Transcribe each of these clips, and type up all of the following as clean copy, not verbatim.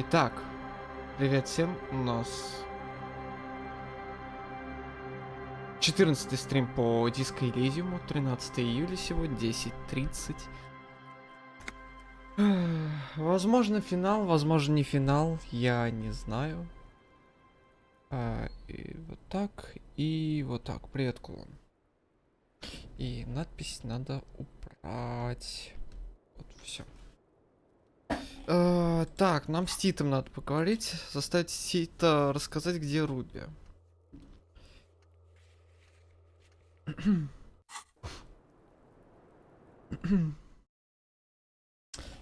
Итак, привет всем. У нас 14-й стрим по диско Elysium, 13 июля сегодня, 10:30. Возможно финал, возможно не финал, я не знаю. И вот так, и вот так. Привет, клон. И надпись надо убрать. Вот, все. Так, нам с Титом надо поговорить, заставить Тита рассказать, где Руби.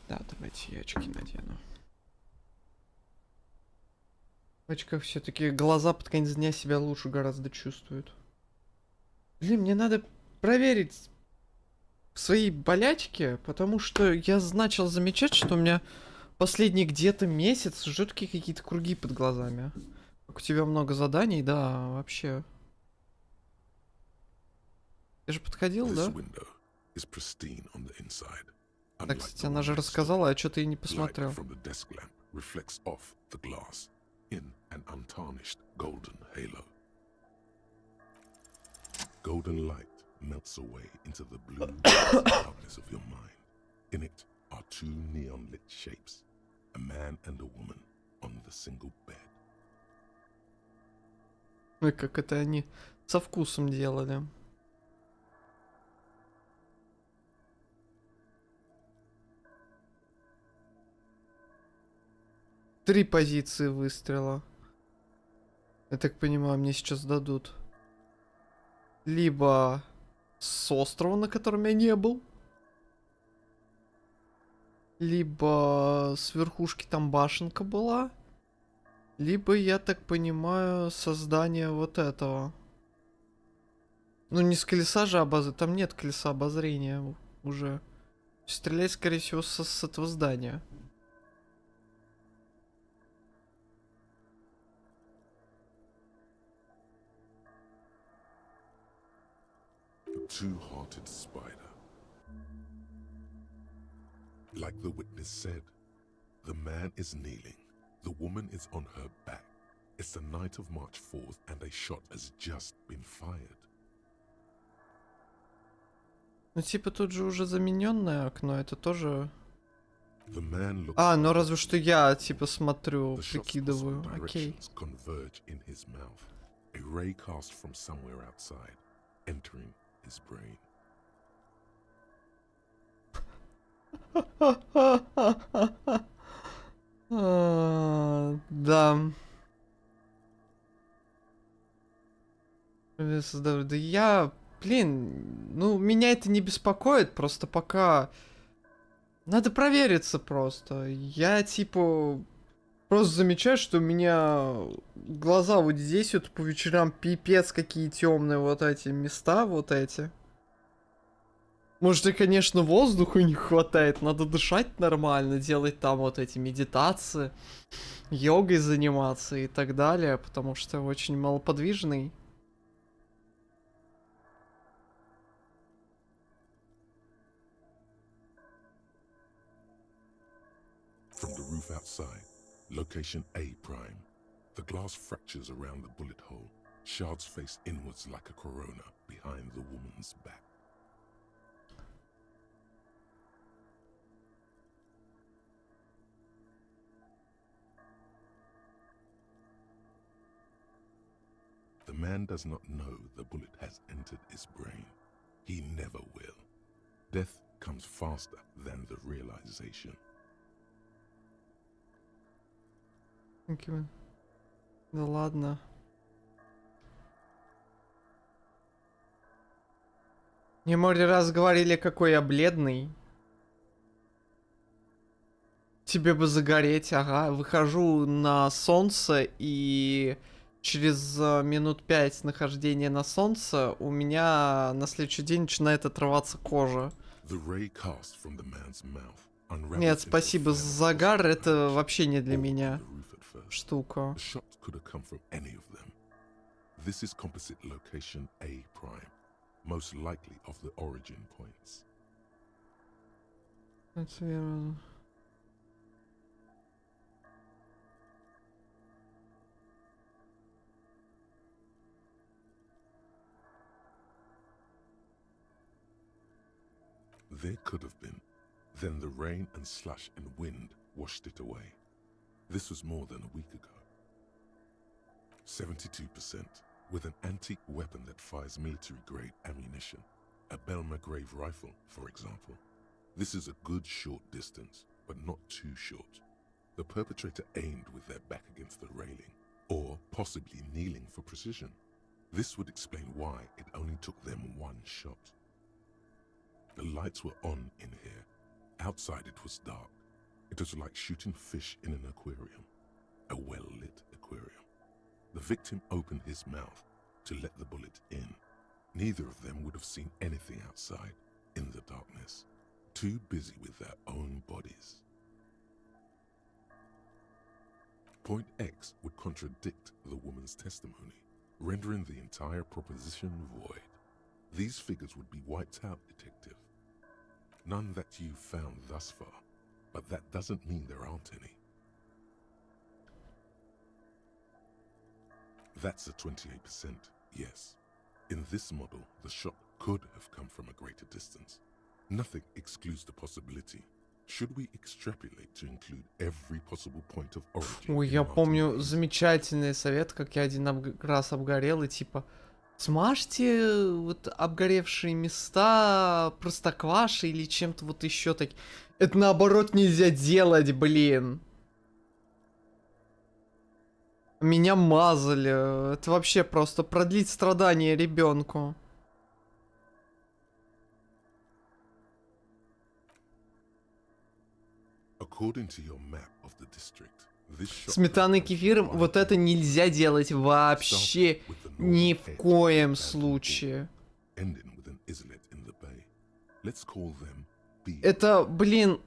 Да, давайте я очки надену. В очках все-таки глаза под конец дня себя лучше гораздо чувствуют. Блин, мне надо проверить свои болячки, потому что я начал замечать, что у меня последний где-то месяц жуткие какие-то круги под глазами. Как у тебя много заданий, да, вообще. Ты же подходил, да? Да, кстати, она же рассказала, а что ты и не посмотрел. Golden light melts away into the blue darkness of your mind. In it are two neon lit shapes, a man and a woman on the single bed. Ой, как это они со вкусом делали. Три позиции выстрела. Я так понимаю, мне сейчас дадут. Либо с острова, на котором я не был. Либо с верхушки там башенка была. Либо, я так понимаю, создание вот этого. Ну, не с колеса же обозрения. Там нет колеса обозрения уже. Стрелять, скорее всего, с этого здания. Two-hearted spider. Like the witness said, the man is kneeling, the woman is on her back. It's the night of March 4th and a shot has just been fired. Ну, типа, тут же уже замененное окно, это тоже... The man looks А, ну up. разве что я, типа, смотрю, The shot's прикидываю. possible Окей. directions converge in his mouth. A ray cast from somewhere outside, entering his brain. Да. Да я, блин, ну меня это не беспокоит, просто пока надо провериться просто. Я типа просто замечаю, что у меня глаза вот здесь вот по вечерам пипец какие темные вот эти места, вот эти. Может и, конечно, воздуха не хватает, надо дышать нормально, делать там вот эти медитации, йогой заниматься и так далее, потому что очень малоподвижный. From the roof outside, location A prime. The glass fractures around the bullet hole. Shards face inwards like a corona behind the woman's back. The man does not know the bullet has entered his brain. He never will. Death comes faster than the realization. Да ладно. Мне море раз говорили, какой я бледный. Тебе бы загореть, ага. Выхожу на солнце, и через минут 5 нахождения на солнце у меня на следующий день начинает отрываться кожа. Нет, спасибо. Загар это вообще не для меня штука. This is composite location A prime, most likely of the origin points. Это верно. There could have been. Then the rain and slush and wind washed it away. This was more than a week ago. 72%, with an antique weapon that fires military-grade ammunition. A Belma-grave rifle, for example. This is a good short distance, but not too short. The perpetrator aimed with their back against the railing, or possibly kneeling for precision. This would explain why it only took them one shot. The lights were on in here. Outside it was dark. It was like shooting fish in an aquarium, a well-lit aquarium. The victim opened his mouth to let the bullet in. Neither of them would have seen anything outside in the darkness, too busy with their own bodies. Point X would contradict the woman's testimony, rendering the entire proposition void. These figures would be wiped out, detective. None that you've found thus far, but that doesn't mean there aren't any. That's a 28%, yes. In this model, the shot could have come from a greater distance. Nothing excludes the possibility. Should we extrapolate to include every possible point of origin? Ой, я помню замечательный совет, как я один раз обгорел, и типа, смажьте вот обгоревшие места простоквашей или чем-то вот еще так. Это наоборот нельзя делать, блин. Меня мазали. Это вообще просто продлить страдания ребенку. Сметана и кефиром вот это нельзя делать вообще ни в коем случае. Это, блин,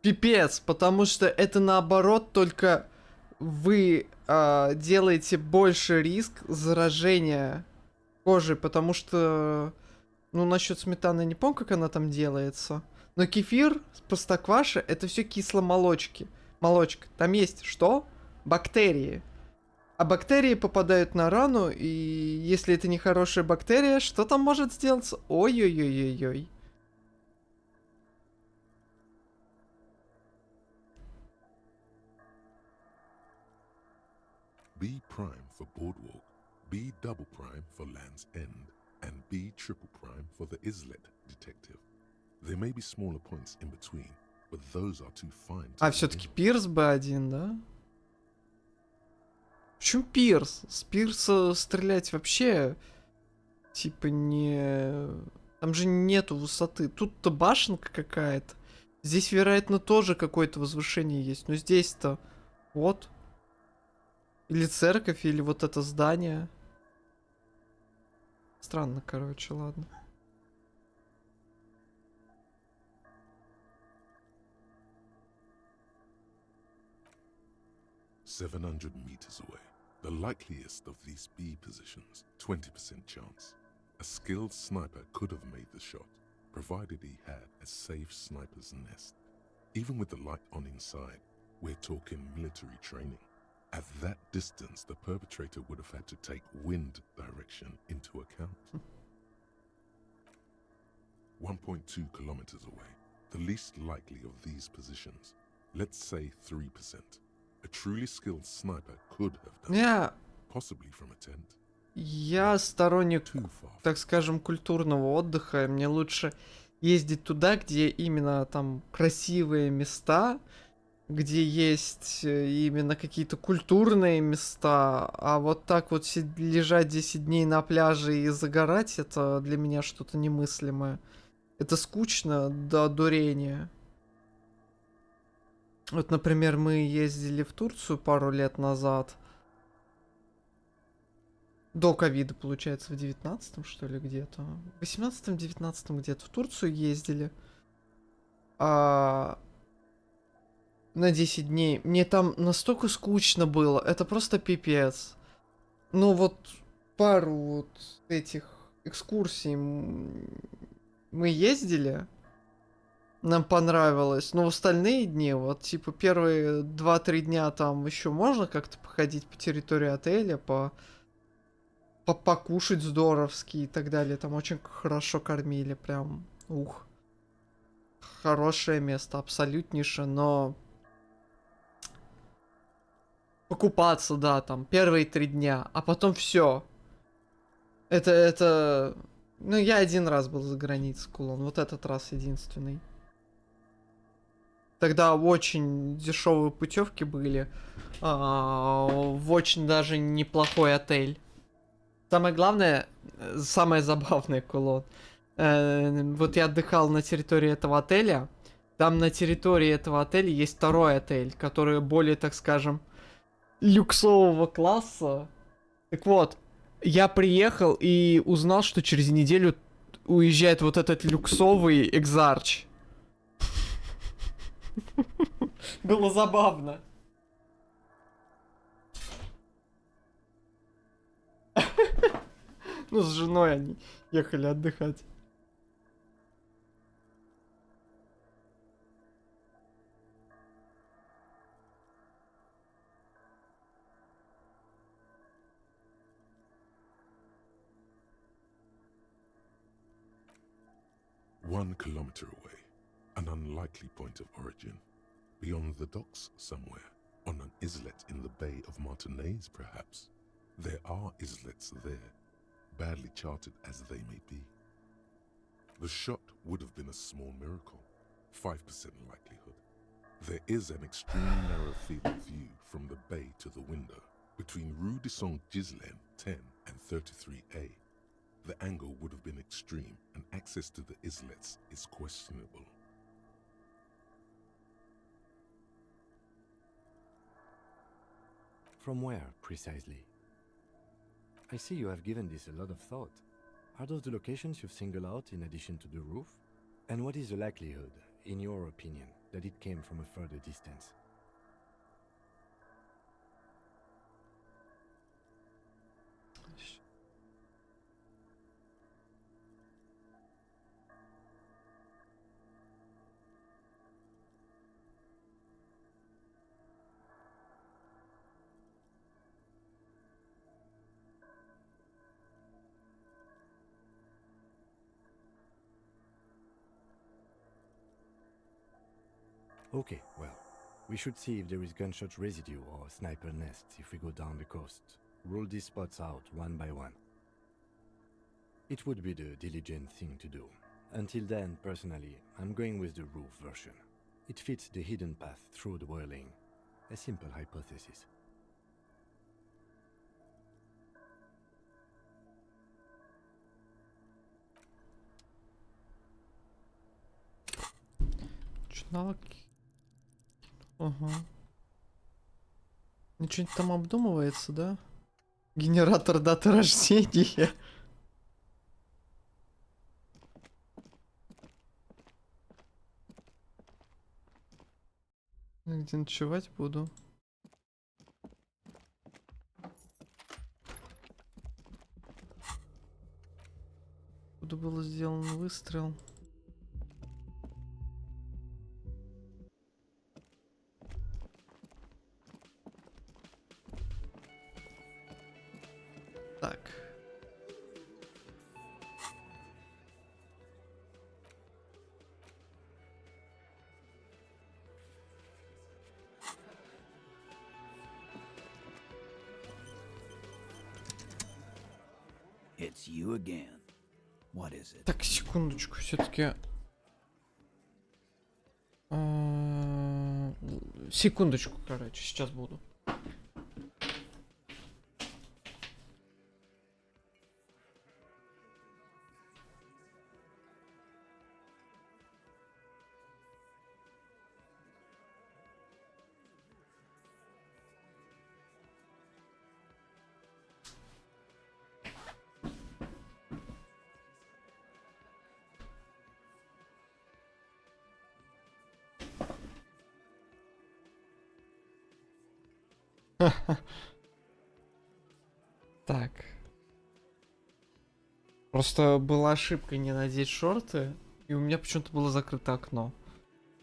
пипец, потому что это наоборот, только вы делаете больше риск заражения кожи, потому что, ну, насчет сметаны не помню, как она там делается, но кефир, простокваша, это все кисломолочки. Молочка. Там есть что? Бактерии. А бактерии попадают на рану, и если это не хорошая бактерия, что там может сделаться? Ой-ой-ой-ой-ой. B prime for Boardwalk, B double prime for Land's End, and B triple prime for the Islet Detective. There may be smaller points in between, but those are too fine. А все-таки Пирс Б1, да? Почему Пирс? С Пирса стрелять вообще типа не... Там же нету высоты. Тут-то башенка какая-то. Здесь, вероятно, тоже какое-то возвышение есть. Но здесь-то вот. Или церковь, или вот это здание. Странно, короче, ладно. $700 meters away. The likeliest of these B positions, 20% chance. A skilled sniper could have made the shot, provided he had a safe sniper's nest. Even with the light on inside, we're talking military training. At that distance, the perpetrator would have had to take wind direction into account. 1.2 kilometers away, the least likely of these positions, let's say 3%. A truly skilled sniper could have done it, possibly from a tent. Я сторонник, так скажем, культурного отдыха. Мне лучше ездить туда, где именно там красивые места, где есть именно какие-то культурные места, а вот так вот лежать 10 дней на пляже и загорать, это для меня что-то немыслимое. Это скучно до одурения. Вот, например, мы ездили в Турцию пару лет назад. До ковида, получается, в 19-м, что ли, где-то. В 18-м, 19-м где-то в Турцию ездили. На 10 дней. Мне там настолько скучно было. Это просто пипец. Ну вот пару вот этих экскурсий мы ездили. Нам понравилось. Но в остальные дни, вот, типа, первые 2-3 дня там еще можно как-то походить по территории отеля, покушать здоровски и так далее. Там очень хорошо кормили, прям, ух. Хорошее место, абсолютнейшее, но... Покупаться, да, там, первые 3 дня, а потом все. Это... Ну, я один раз был за границей, Кулон, вот этот раз единственный. Тогда очень дешевые путевки были, в очень даже неплохой отель. Самое главное, самое забавное, Кулон. Вот я отдыхал на территории этого отеля. Там на территории этого отеля есть второй отель, который более, так скажем, люксового класса. Так вот, я приехал и узнал, что через неделю уезжает вот этот люксовый Экзарч. Было забавно. Ну, с женой они ехали отдыхать. One kilometer away, an unlikely point of origin. Beyond the docks somewhere, on an islet in the Bay of Martinez, perhaps. There are islets there, badly charted as they may be. The shot would have been a small miracle, 5% likelihood. There is an extremely narrow field of view from the bay to the window, between Rue de Saint-Ghislain 10 and 33A. The angle would have been extreme, and access to the islets is questionable. From where, precisely? I see you have given this a lot of thought. Are those the locations you've singled out in addition to the roof? And what is the likelihood, in your opinion, that it came from a further distance? Okay, well, we should see if there is gunshot residue or sniper nests if we go down the coast. Rule these spots out one by one. It would be the diligent thing to do. Until then, personally, I'm going with the roof version. It fits the hidden path through the whirling. A simple hypothesis. Навыки. Ага. Ничего там обдумывается, да? Генератор даты рождения. Где ночевать буду? Куда был сделан выстрел? Так. It's you again. What is it? Так, секундочку, все-таки. Секундочку, короче, сейчас буду. Так. Просто была ошибка не надеть шорты, и у меня почему-то было закрыто окно.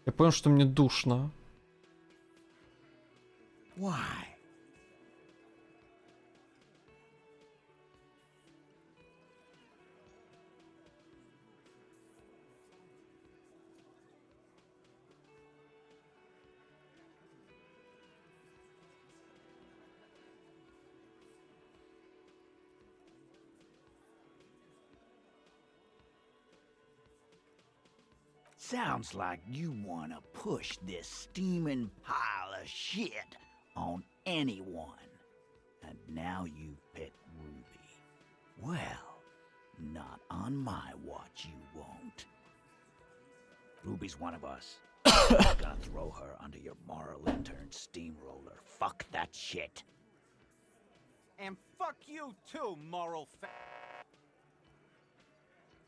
Я понял, что мне душно. Why? Sounds like you want to push this steaming pile of shit on anyone. And now you picked Ruby. Well, not on my watch you won't. Ruby's one of us. I'm gonna throw her under your moral intern steamroller. Fuck that shit. And fuck you too, moral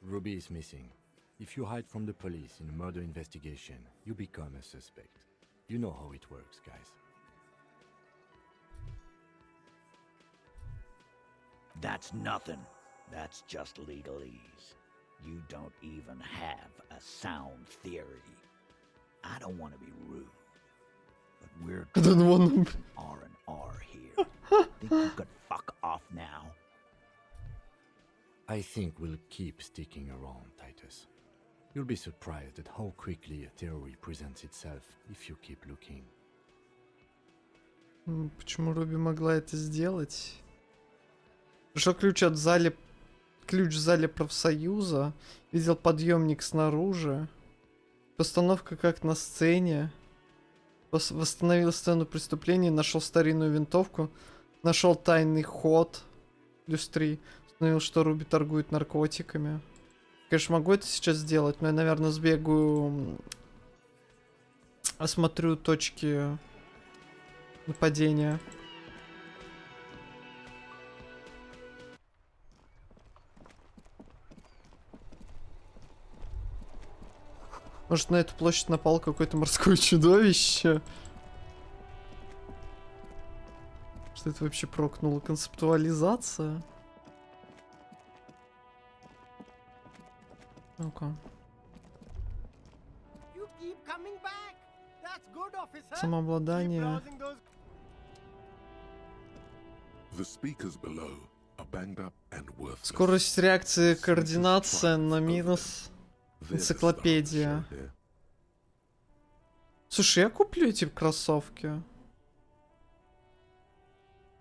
Ruby is missing. If you hide from the police in a murder investigation, you become a suspect. You know how it works, guys. That's nothing. That's just legalese. You don't even have a sound theory. I don't want to be rude, but we're I don't want to. R&R here. Think you could fuck off now? I think we'll keep sticking around, Titus. You'll be surprised at how quickly a theory presents itself if you keep looking. Почему Руби могла это сделать? Нашел ключ от зале... Ключ в зале профсоюза. Видел подъемник снаружи. Постановка как на сцене. Восстановил сцену преступления. Нашел старинную винтовку. Нашел тайный ход. Плюс 3. Установил, что Руби торгует наркотиками. Конечно, могу это сейчас сделать, но я, наверное, сбегаю... Осмотрю точки нападения. Может, на эту площадь напал какое-то морское чудовище? Что это вообще прокнуло? Концептуализация? Ну-ка. Самообладание. The speakers below are banged up and worthless. Скорость реакции, координация на минус. Энциклопедия. Слушай, я куплю эти кроссовки.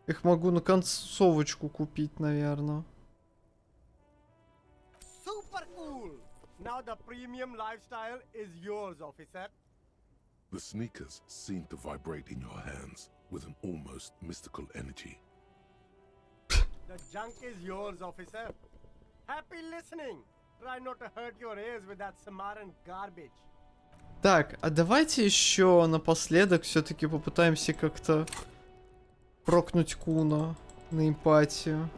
Их могу на концовочку купить, наверное. Super cool. Now the premium lifestyle is yours, officer. The sneakers seem to vibrate in your hands with an almost mystical energy. The junk is yours, officer. Happy listening. Try not to hurt your ears with that Samaritan garbage. Так, а давайте еще напоследок все-таки попытаемся как-то прокнуть Куна на эмпатию.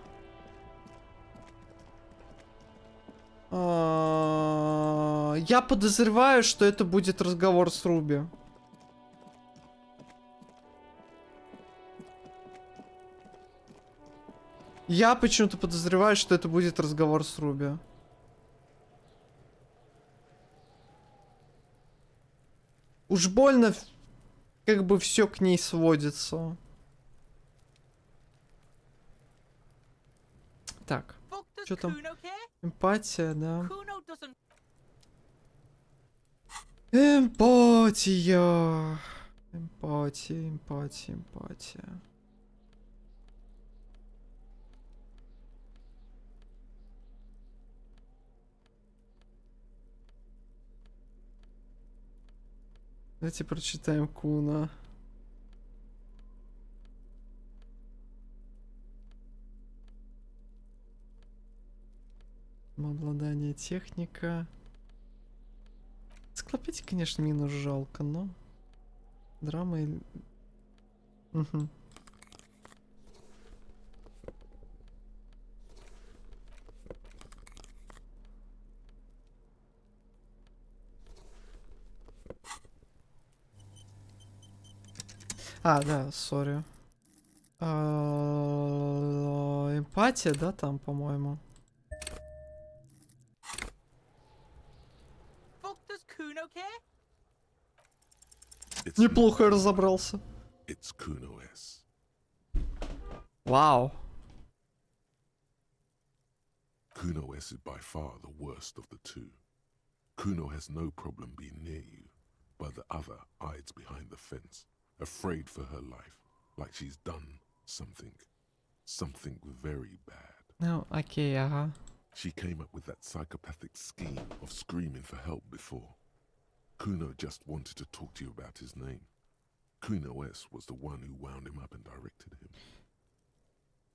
Я подозреваю, что это будет разговор с Руби. Я почему-то подозреваю, что это будет разговор с Руби. Уж больно, как бы все к ней сводится. Так, что там? Эмпатия, да. Эмпатия. Эмпатия, эмпатия, эмпатия. Давайте прочитаем Куна. Самообладание, техника. Энциклопедия, конечно, минус жалко, но... Драма и... Угу. А, да, сори. Эмпатия, да, там, по-моему. Неплохо я разобрался. It's Kuno-S. Вау. Kuno-S is by far the worst of the two. Kuno has no problem being near you, but the other hides behind the fence, afraid for her life, like she's done something very bad. Ну, окей, ага. She came up with that psychopathic scheme of screaming for help before. Kuno just wanted to talk to you about his name. Kuno S was the one who wound him up and directed him.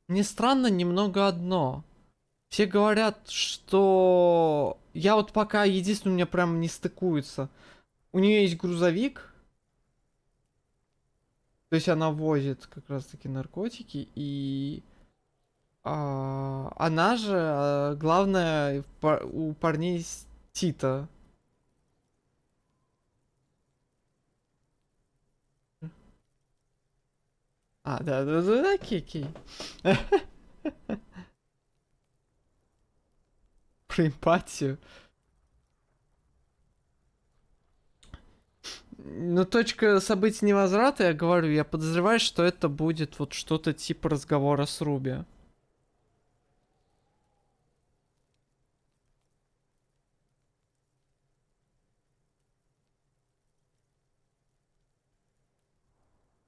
Мне странно немного одно. Все говорят, что... Я вот пока единственное, у меня прям не стыкуется. У нее есть грузовик. То есть она возит как раз таки наркотики. И... она же, главное, у парней Тита. Да, окей. Про эмпатию. Ну, точка событий невозврата, я говорю, я подозреваю, что это будет вот что-то типа разговора с Руби.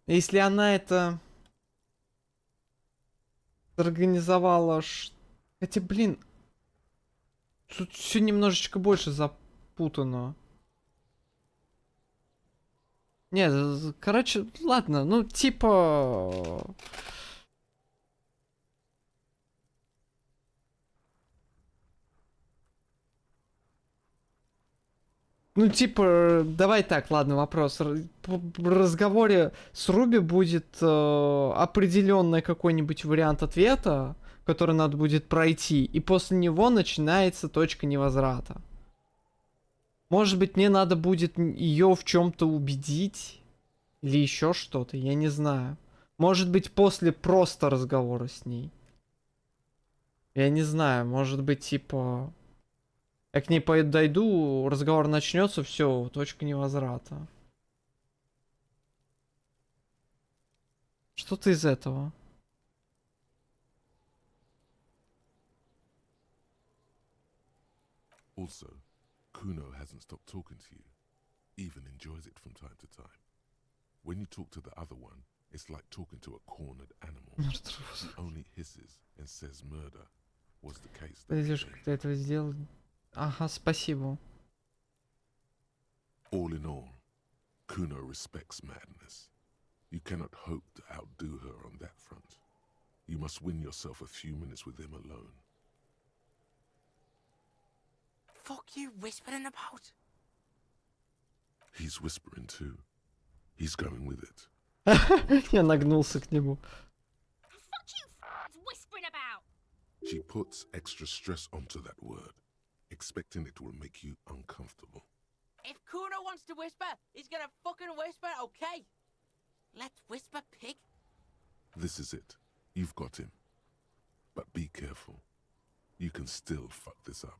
Если она это организовала... Хотя, блин, тут все немножечко больше запутано. Нет, короче, ладно, ну, типа... Ну, типа, давай так, ладно, вопрос. В разговоре с Руби будет определенный какой-нибудь вариант ответа, который надо будет пройти, и после него начинается точка невозврата. Может быть, мне надо будет ее в чем-то убедить, или еще что-то, я не знаю. Может быть, после просто разговора с ней. Я не знаю, может быть, типа... Я к ней дойду, разговор начнется, все, точка невозврата. Что-то из этого. Also, Kuno hasn't stopped talking to you, even enjoys it from time to time. When you talk to the other one, it's like talking to a cornered animal. He only hisses and says murder was the case. Подожди, как ты этого сделал? Ага, спасибо. All in all, Kuno respects madness. You cannot hope to outdo her on that front. You must win yourself a few minutes with him alone. Fuck you whispering about? He's whispering too. He's going with it. Я нагнулся к нему. Fuck you whispering about? She puts extra stress onto that word, expecting it will make you uncomfortable. If Kuno wants to whisper, he's gonna fucking whisper, okay? Let's whisper, pig. This is it. You've got him. But be careful. You can still fuck this up.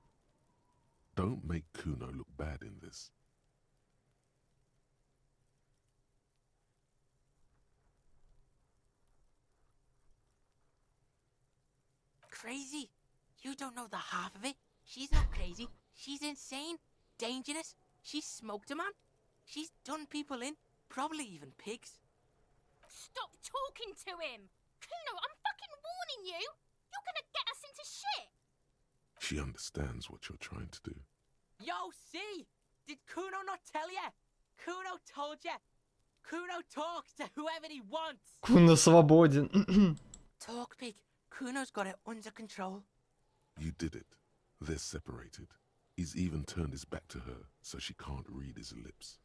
Don't make Kuno look bad in this. Crazy? You don't know the half of it. She's not crazy. She's insane. Dangerous. She's smoked a man. She's done people in. Probably even pigs. Stop talking to him! Kuno, I'm fucking warning you! You're gonna get us into shit! She understands what you're trying to do. Yo, see? Did Kuno not tell ya? Kuno told ya. Kuno talks to whoever he wants. Куна свободен. Talk, pig. Kuno's got it under control. You did it. They're separated. He's even turned his back to her, so she can't read his lips.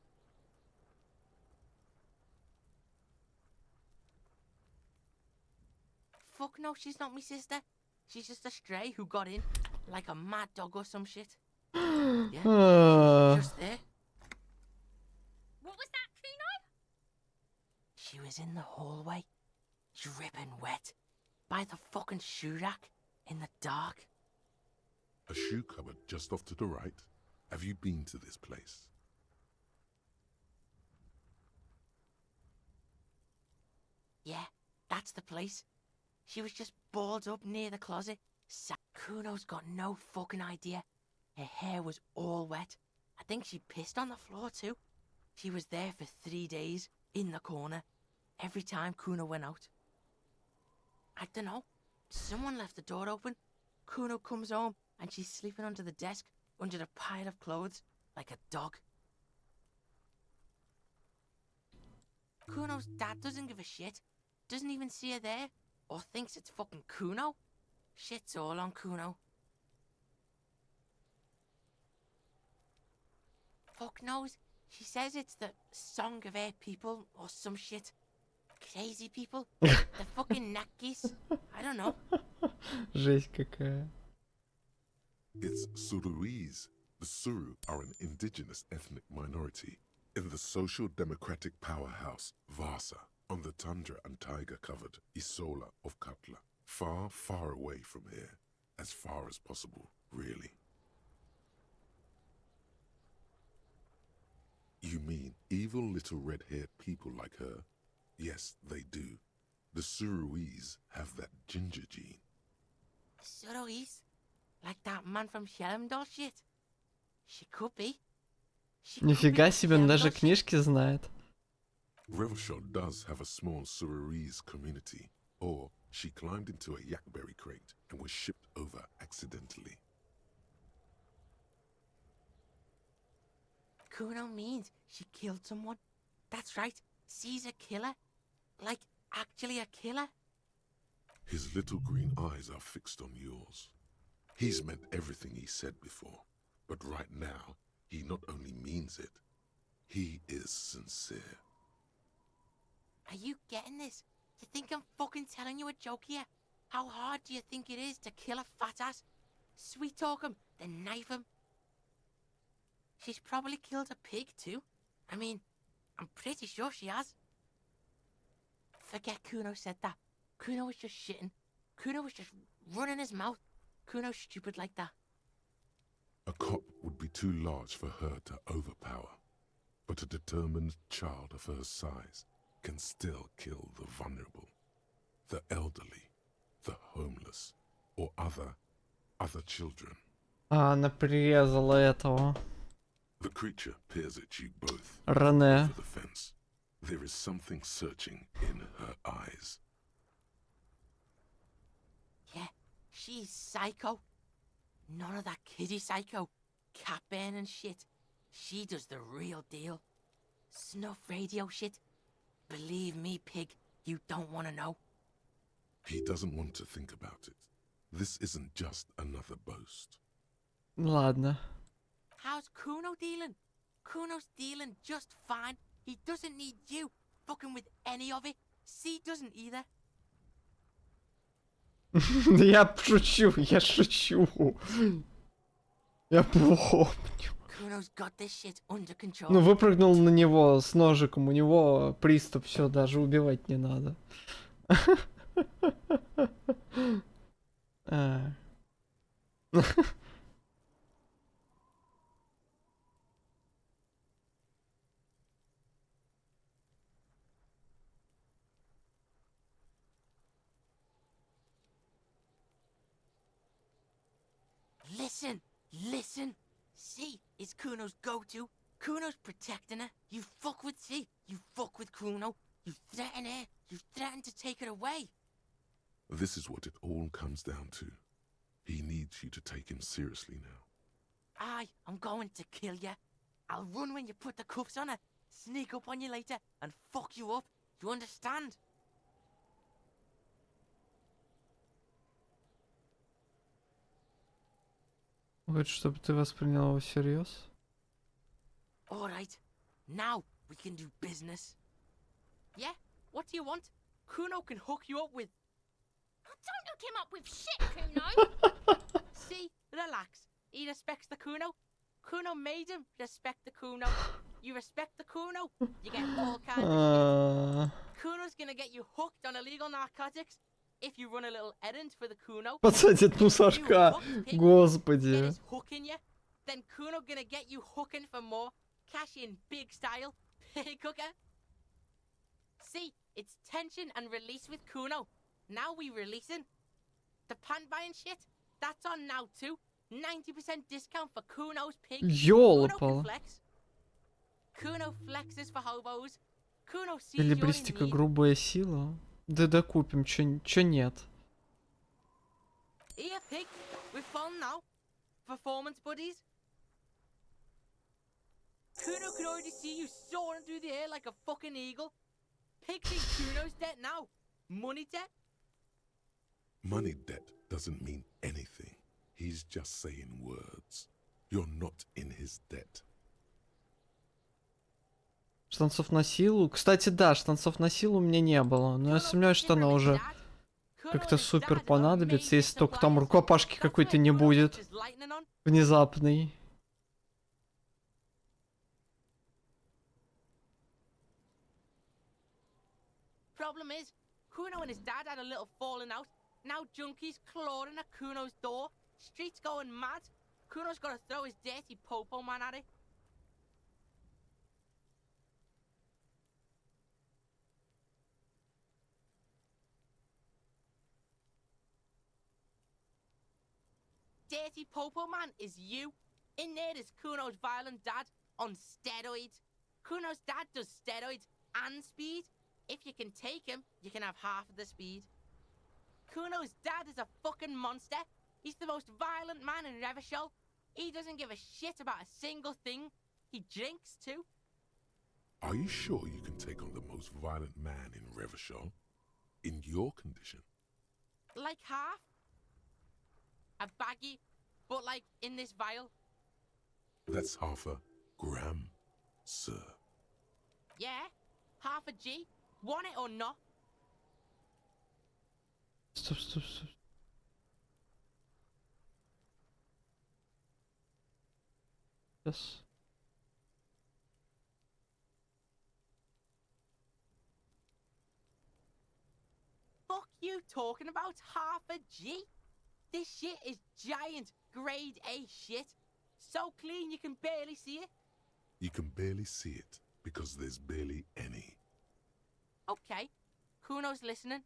Fuck no, she's not my sister. She's just a stray who got in, like a mad dog or some shit. Yeah, just there. What was that, Kuno? She was in the hallway, dripping wet, by the fucking shoe rack, in the dark. A shoe cupboard just off to the right. Have you been to this place? Yeah, that's the place. She was just balled up near the closet. Kuno's got no fucking idea. Her hair was all wet. I think she pissed on the floor too. She was there for 3 days, in the corner, every time Kuno went out. I don't know. Someone left the door open. Kuno comes home and she's sleeping under the desk, under the pile of clothes, like a dog. Kuno's dad doesn't give a shit. Doesn't even see her there. Or thinks it's fucking Kuno. Shit's all on Kuno. Fuck knows. She says it's the song of her people or some shit. Crazy people. The fucking Nakis. I don't know. Жесть какая. It's Suruese. The Suru are an indigenous ethnic minority in the social democratic powerhouse Vasa on the tundra and taiga-covered Isola of Katla. Far, far away from here. As far as possible, really. You mean evil little red-haired people like her? Yes, they do. The Suruese have that ginger gene. Suroese? Like that man from Shelmdall shit? She could be. She could be Нифига from себе, он даже Shelmdall shit. книжки знает. Revelshot does have a small Suruese community, or she climbed into a yakberry crate and was shipped over accidentally. Kuno means she killed someone. That's right. She's a killer. Like, actually a killer. His little green eyes are fixed on yours. He's meant everything he said before, but right now, he not only means it, he is sincere. Are you getting this? You think I'm fucking telling you a joke here? How hard do you think it is to kill a fat ass? Sweet talk him, then knife him. She's probably killed a pig too. I mean, I'm pretty sure she has. Forget Kuno said that. Kuno was just shitting. Kuno was just running his mouth. Kuno's stupid like that. A cop would be too large for her to overpower, but a determined child of her size can still kill the vulnerable, the elderly, the homeless, or other children. А, она прирезала этого. The creature peers at you both Рене. over the fence. There is something searching in her eyes. Yeah, she's psycho. None of that kiddie psycho. Cat burning shit. She does the real deal. Snuff radio shit. Believe me, pig, you don't want to know. He doesn't want to think about it. This isn't just another boast. Ладно. How's Kuno dealing? Kuno's dealing just fine. He doesn't need you fucking with any of it. C doesn't either. Я шучу, я шучу. Я помню. Kuno's got this shit under control. Ну, выпрыгнул на него с ножиком, у него приступ, все, даже убивать не надо. А. Listen, listen. C is Kuno's go-to. Kuno's protecting her. You fuck with C. You fuck with Kuno. You threaten her. You threaten to take her away. This is what it all comes down to. He needs you to take him seriously now. I'm going to kill you. I'll run when you put the cuffs on her. Sneak up on you later and fuck you up. You understand? Хочет, чтобы ты воспринял его всерьез? Alright, now we can do business. Yeah? What do you want? Kuno can hook you up with... Don't hook him up with shit, Kuno. See? Relax. He respects the Kuno. Kuno made him respect the Kuno. You respect the Kuno, you get all kinds of shit. Kuno's gonna get you hooked on illegal narcotics if you run a little errand for the Kuno. Подсадит мусорка. Господи. Get his hooking you. Then Kuno gonna get you hooking for more. Cash in big style. Pig hooker. See, it's tension and release with Kuno. Now we releasing. The pan buying shit, that's on now too. 90% discount for Kuno's pig. Kuno can Ёлопал. flex. Kuno flexes for hobos. Kuno sees you're in Эквилибристика, need. грубая сила. Да докупим, чё нет. Here, pig. We're fun now. Performance buddies. Kuno could already see you soaring through the air like a fucking eagle. Pig think Kuno's debt now. Money debt? Money debt doesn't mean anything. He's just saying words. You're not in his debt. Штанцов на силу. Кстати, да, штанцов на силу у меня не было. Но я сомневаюсь, что она уже как-то супер понадобится, если только там рукопашки какой-то не будет. Внезапный. Problem is, Kuno and his dad had a little falling out. Now junkies clawing at Kuno's door. Streets going mad. Kuno's got to throw his dirty popo man at it. Dirty popo man is you. In there is Kuno's violent dad on steroids. Kuno's dad does steroids and speed. If you can take him, you can have half of the speed. Kuno's dad is a fucking monster. He's the most violent man in Revachol. He doesn't give a shit about a single thing. He drinks too. Are you sure you can take on the most violent man in Revachol? In your condition? Like half. A baggie, but like in this vial. That's half a gram, sir. Yeah, half a G. Want it or not? Стоп, стоп, стоп. Сейчас. Fuck you talking about half a G? This shit is giant grade A shit. So clean you can barely see it. You can barely see it because there's barely any. Okay, Kuno's listening.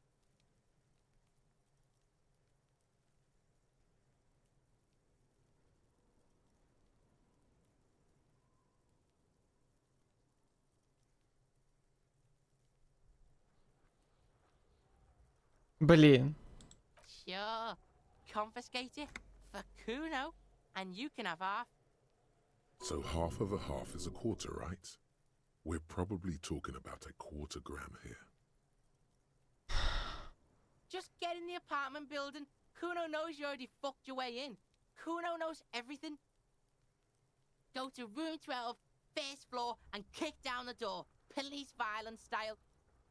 Блин. Sure, confiscate it for Kuno, and you can have half. So half of a half is a quarter, right? We're probably talking about a quarter gram here. Just get in the apartment building. Kuno knows you already fucked your way in. Kuno knows everything. Go to room 12, first floor, and kick down the door. Police violence style.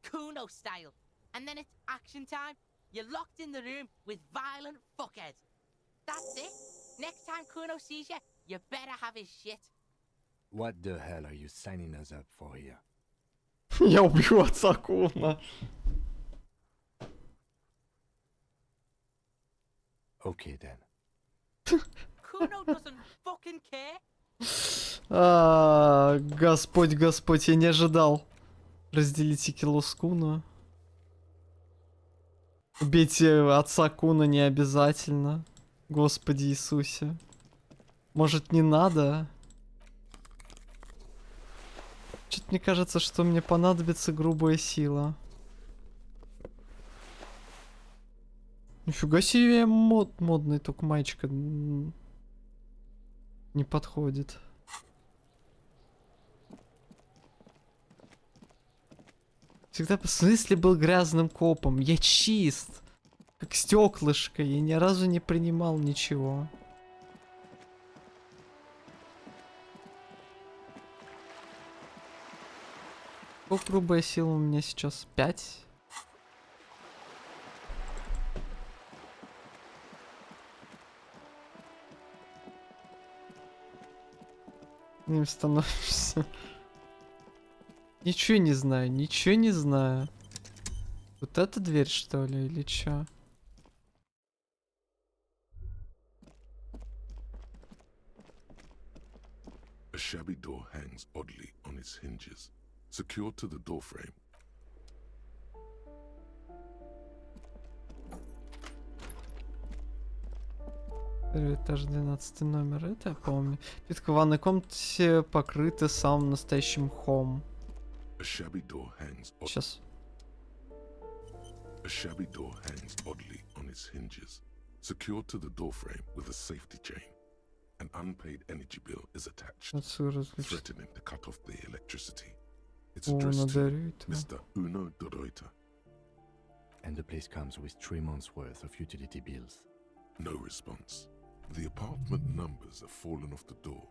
Kuno style. And then it's action time. You're locked in the room with violent fuckheads. That's it. Next time Kuno sees you, you better have his shit. What the hell are you signing us up for here? Я убью отца Куна. Okay then. Kuno doesn't fucking care. Господь, Господь, я не ожидал. Разделите кило с Куна. Убейте отца Куна не обязательно. Господи Иисусе. Может, не надо? Что-то мне кажется, что мне понадобится грубая сила. Нифига себе модный, только маечка не подходит. Всегда в смысле был грязным копом. Я чист. Как стеклышко. Я ни разу не принимал ничего. Сколько грубая сила у меня сейчас? 5? Им становишься. Ничего не знаю, ничего не знаю. Вот эта дверь, что ли, или чё? A shabby door hangs oddly on its hinges, secured to the doorframe. Первый этаж, 12 номер, это я помню. Плитка в ванной комнате покрыта самым настоящим мхом. A shabby door hangs Сейчас. A shabby door hangs oddly on its hinges, secured to the doorframe with a safety chain. An unpaid energy bill is attached, Отсюда различить. threatening to cut off the electricity. It's addressed to Надарит. Mr. Uno Doroita. And the place comes with 3 months' worth of utility bills. No response. The apartment numbers have fallen off the door,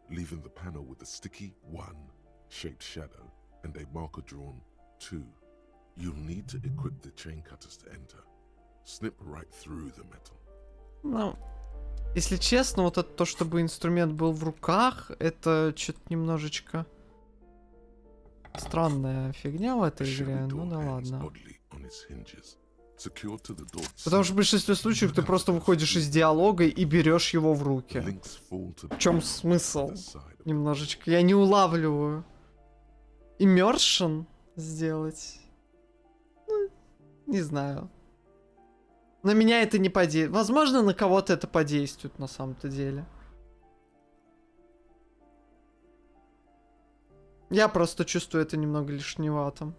leaving the panel with a sticky 1-shaped shadow and a marker drawn 2. You'll need to equip the chain cutters to enter. Snip right through the metal. Ну, если честно, вот это то, чтобы инструмент был в руках, это что-то немножечко странная фигня в A этой игре. shabby Ну door да hangs ладно. oddly on its hinges, secured to the door Потому что в большинстве случаев ты просто выходишь из диалога и берешь его в руки. links fall to the В чем ground смысл? on the side of Немножечко. Я не улавливаю. Immersion сделать? Ну, не знаю. На меня это не подействует. Возможно, на кого-то это подействует на самом-то деле. Я просто чувствую это немного лишневато.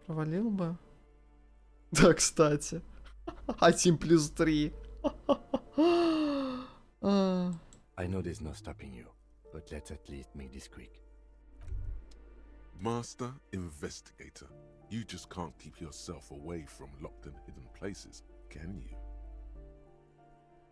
Провалил бы. Да, кстати. 1+3. I know there's no stopping you, but let's at least make this quick. Master Investigator. You just can't keep yourself away from locked and hidden places, can you?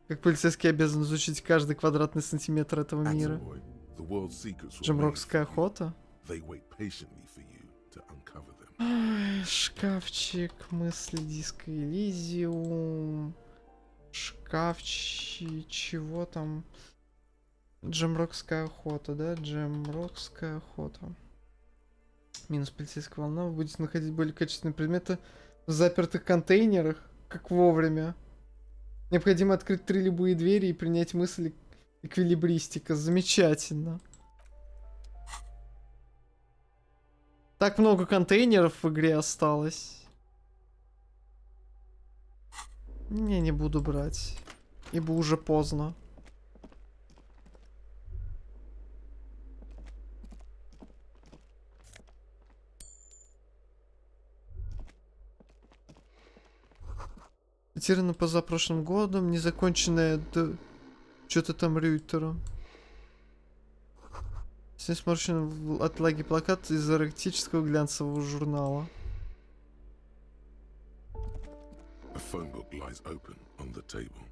Как полицейский обязан изучить каждый квадратный сантиметр этого мира. Attaboy, the world's secrets were made Джемрокская for you. охота. They wait patiently for you to uncover them. Ай, шкафчик, мысли, диско Elysium. Шкафчик, чего там? Джемрокская охота, да? Джемрокская охота. Минус полицейская волна. Вы будете находить более качественные предметы в запертых контейнерах, как вовремя. Необходимо открыть 3 любые двери и принять мысли эквилибристика. Замечательно. Так много контейнеров в игре осталось. Не буду брать. Ибо уже поздно. Потеряно позапрошлым годом, незаконченная что-то там Рюйтера. Здесь сморщен от лаги плакат из эротического глянцевого журнала. A phone book lies open on the table,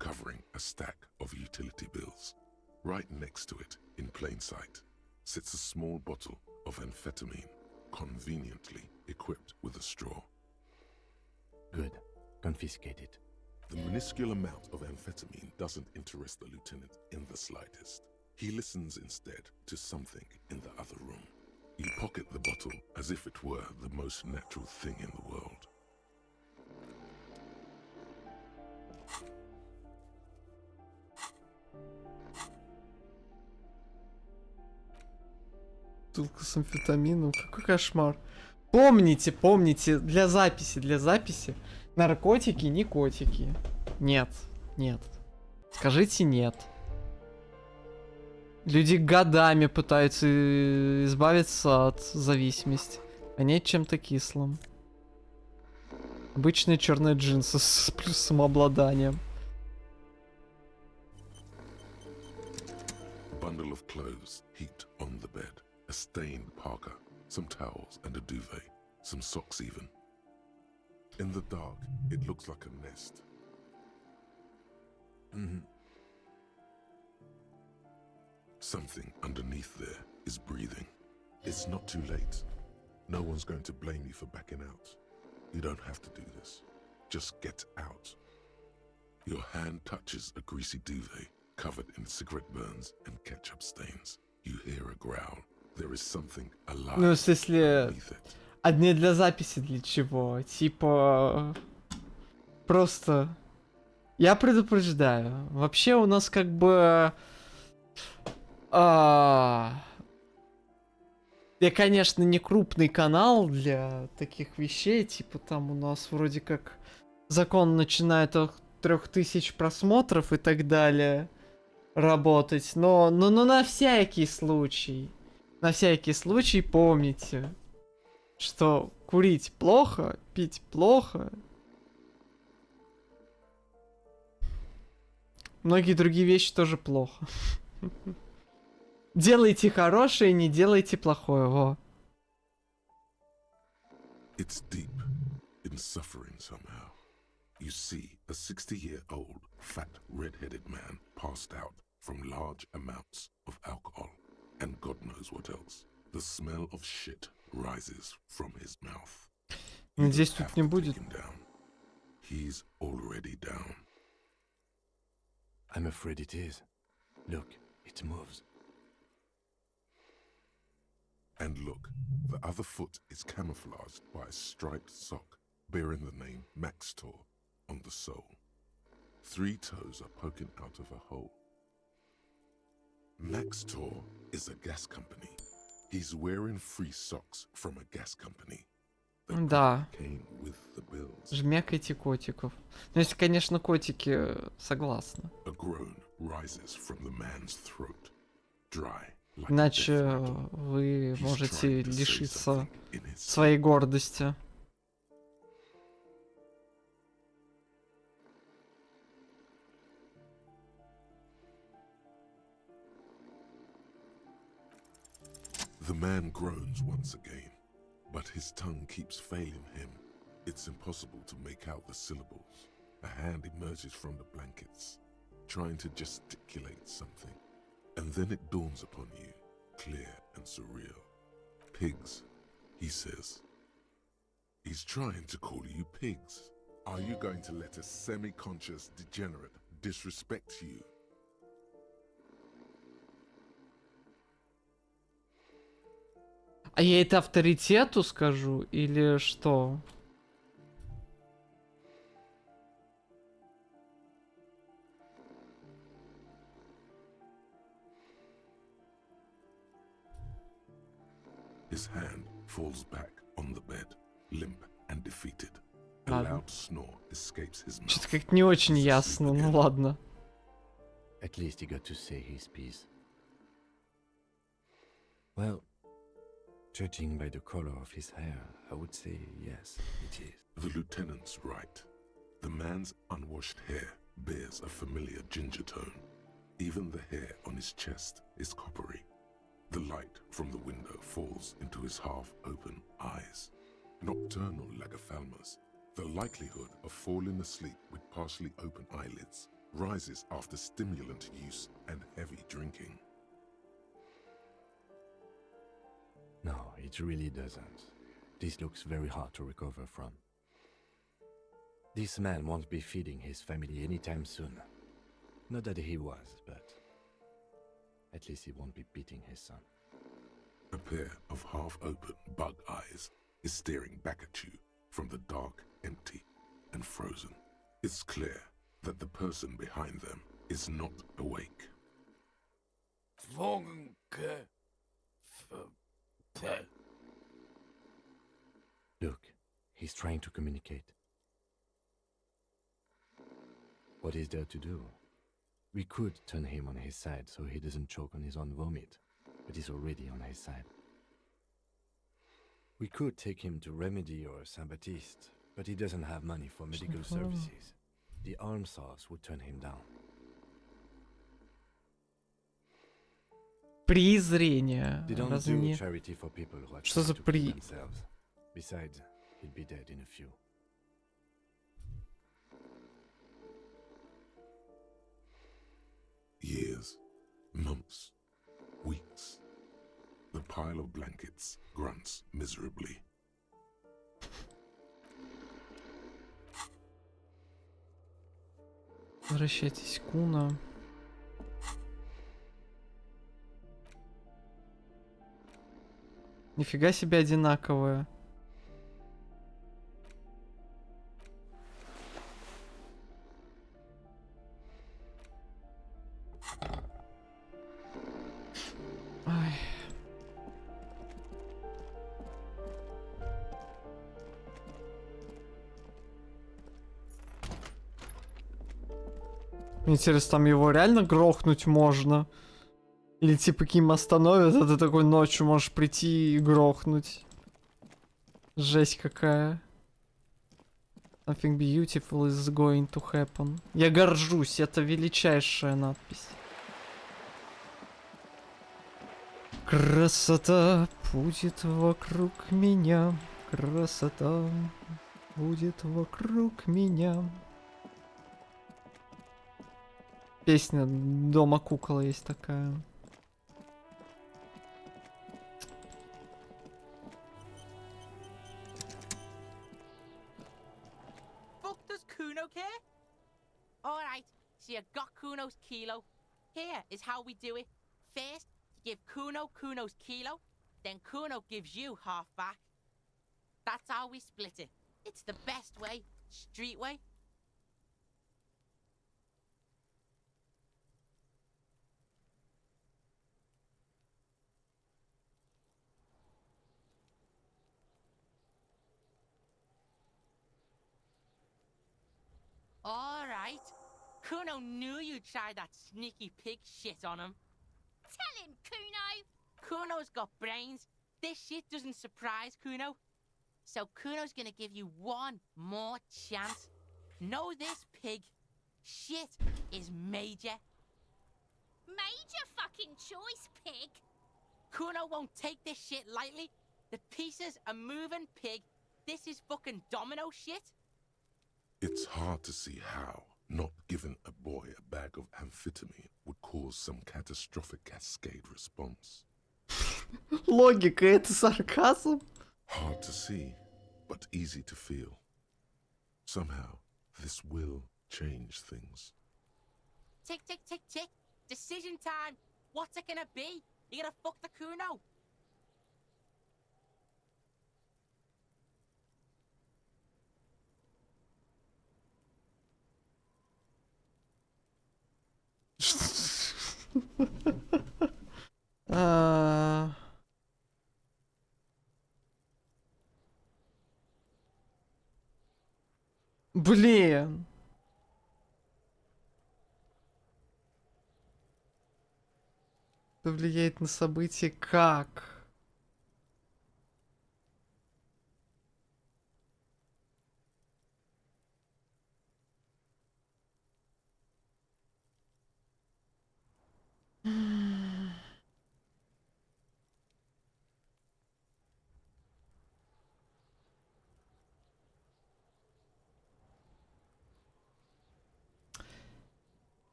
covering a stack of utility bills. Right next to it, in plain sight, sits a small bottle of amphetamine, conveniently equipped with a straw. Good. Confiscate it. The minuscule amount of amphetamine doesn't interest the lieutenant in the slightest. He listens instead to something in the other room. You pocket the bottle as if it were the most natural thing in the world. Бутылка с амфетамином. Какой кошмар. Помните, для записи. Наркотики, не котики. Нет. Скажите нет. Люди годами пытаются избавиться от зависимости. А нет чем-то кислым. Обычные черные джинсы с плюс самообладанием. A bundle of clothes heaped on the bed. A stained parka, some towels and a duvet, some socks even. In the dark, it looks like a nest. Something underneath there is breathing. It's not too late. No one's going to blame you for backing out. You don't have to do this. Just get out. Your hand touches a greasy duvet covered in cigarette burns and ketchup stains. You hear a growl. There is something alive Ну, в смысле, beneath it. а не для записи для чего? Типа, просто... Я предупреждаю. Вообще у нас как бы... Я, конечно, не крупный канал для таких вещей. Типа там у нас вроде как закон начинает от 3000 просмотров и так далее работать. Но на всякий случай. На всякий случай помните, что курить плохо, пить плохо. Многие другие вещи тоже плохо. Делайте хорошее, не делайте плохое, во. It's deep in suffering somehow. You see a 60-year-old fat red-headed man passed out from large amounts of alcohol and God knows what else. The smell of shit rises from his mouth. You Надеюсь, don't have тут не to будет. take him down. He's already down. I'm afraid it is. Look, it moves. And look, the other foot is camouflaged by a striped sock bearing the name Maxtor on the sole. 3 toes are poking out of a hole. Maxtor is a gas company. He's wearing free socks from a gas company. that Да. came with the bills. Жмякайте котиков. Ну, если, конечно, котики согласны. A groan rises from the man's throat, dry like a Иначе death rattle. вы He's можете trying to say лишиться something in his своей гордости. The man groans once again, but his tongue keeps failing him. It's impossible to make out the syllables. A hand emerges from the blankets, trying to gesticulate something. And then it dawns upon you, clear and surreal. Pigs, he says. He's trying to call you pigs. Are you going to let a semi-conscious degenerate disrespect you? А я это авторитету скажу или что? His hand falls back on the bed, limp and defeated. A Ладно. loud snore escapes his mouth. Что-то как-то не очень He's asleep ясно, ну again. ладно. At least he got to say his piece. Well, judging by the color of his hair, I would say yes, it is. The lieutenant's right. The man's unwashed hair bears a familiar ginger tone. Even the hair on his chest is coppery. The light from the window falls into his half-open eyes. Nocturnal lagophthalmos, the likelihood of falling asleep with partially open eyelids rises after stimulant use and heavy drinking. No, it really doesn't. This looks very hard to recover from. This man won't be feeding his family anytime soon. Not that he was, but at least he won't be beating his son. A pair of half-open bug eyes is staring back at you from the dark, empty, and frozen. It's clear that the person behind them is not awake. Look, he's trying to communicate. What is there to do? We could turn him on his side so he doesn't choke on his own vomit, but he's already on his side. We could take him to Remedy or Saint-Baptiste, but he doesn't have money for medical services. The almshouse would turn him down. Презрение. They don't Разве do не... charity for people who are Что за trying to kill при- themselves. Besides, he'll be dead in a few. Years, months, weeks. The pile of blankets grunts miserably. Возвращайтесь, Куна. Нифига себе одинаковые. Ай. Интересно, там его реально грохнуть можно? Или типа Ким остановит, а ты такой ночью можешь прийти и грохнуть? Жесть какая. Something beautiful is going to happen. Я горжусь, это величайшая надпись. Красота будет вокруг меня. Красота будет вокруг меня. Песня «Дома кукол» есть такая. Fuck does Kuno care? Alright, so you got Kuno's kilo. Here is how we do it. First, you give Kuno Kuno's kilo, then Kuno gives you half back. That's how we split it. It's the best way, street way. Alright. Kuno knew you'd try that sneaky pig shit on him. Tell him, Kuno. Kuno's got brains. This shit doesn't surprise Kuno. So Kuno's gonna give you one more chance. Know this, pig. Shit is major. Major fucking choice, pig. Kuno won't take this shit lightly. The pieces are moving, pig. This is fucking domino shit. It's hard to see how not giving a boy a bag of amphetamine would cause some catastrophic cascade response. Логика, это сарказм? Hard to see, but easy to feel. Somehow, this will change things. Tick, tick, tick, tick. Decision time. What's it gonna be? You gonna fuck the Kuno? А, Блин. Это влияет на события как?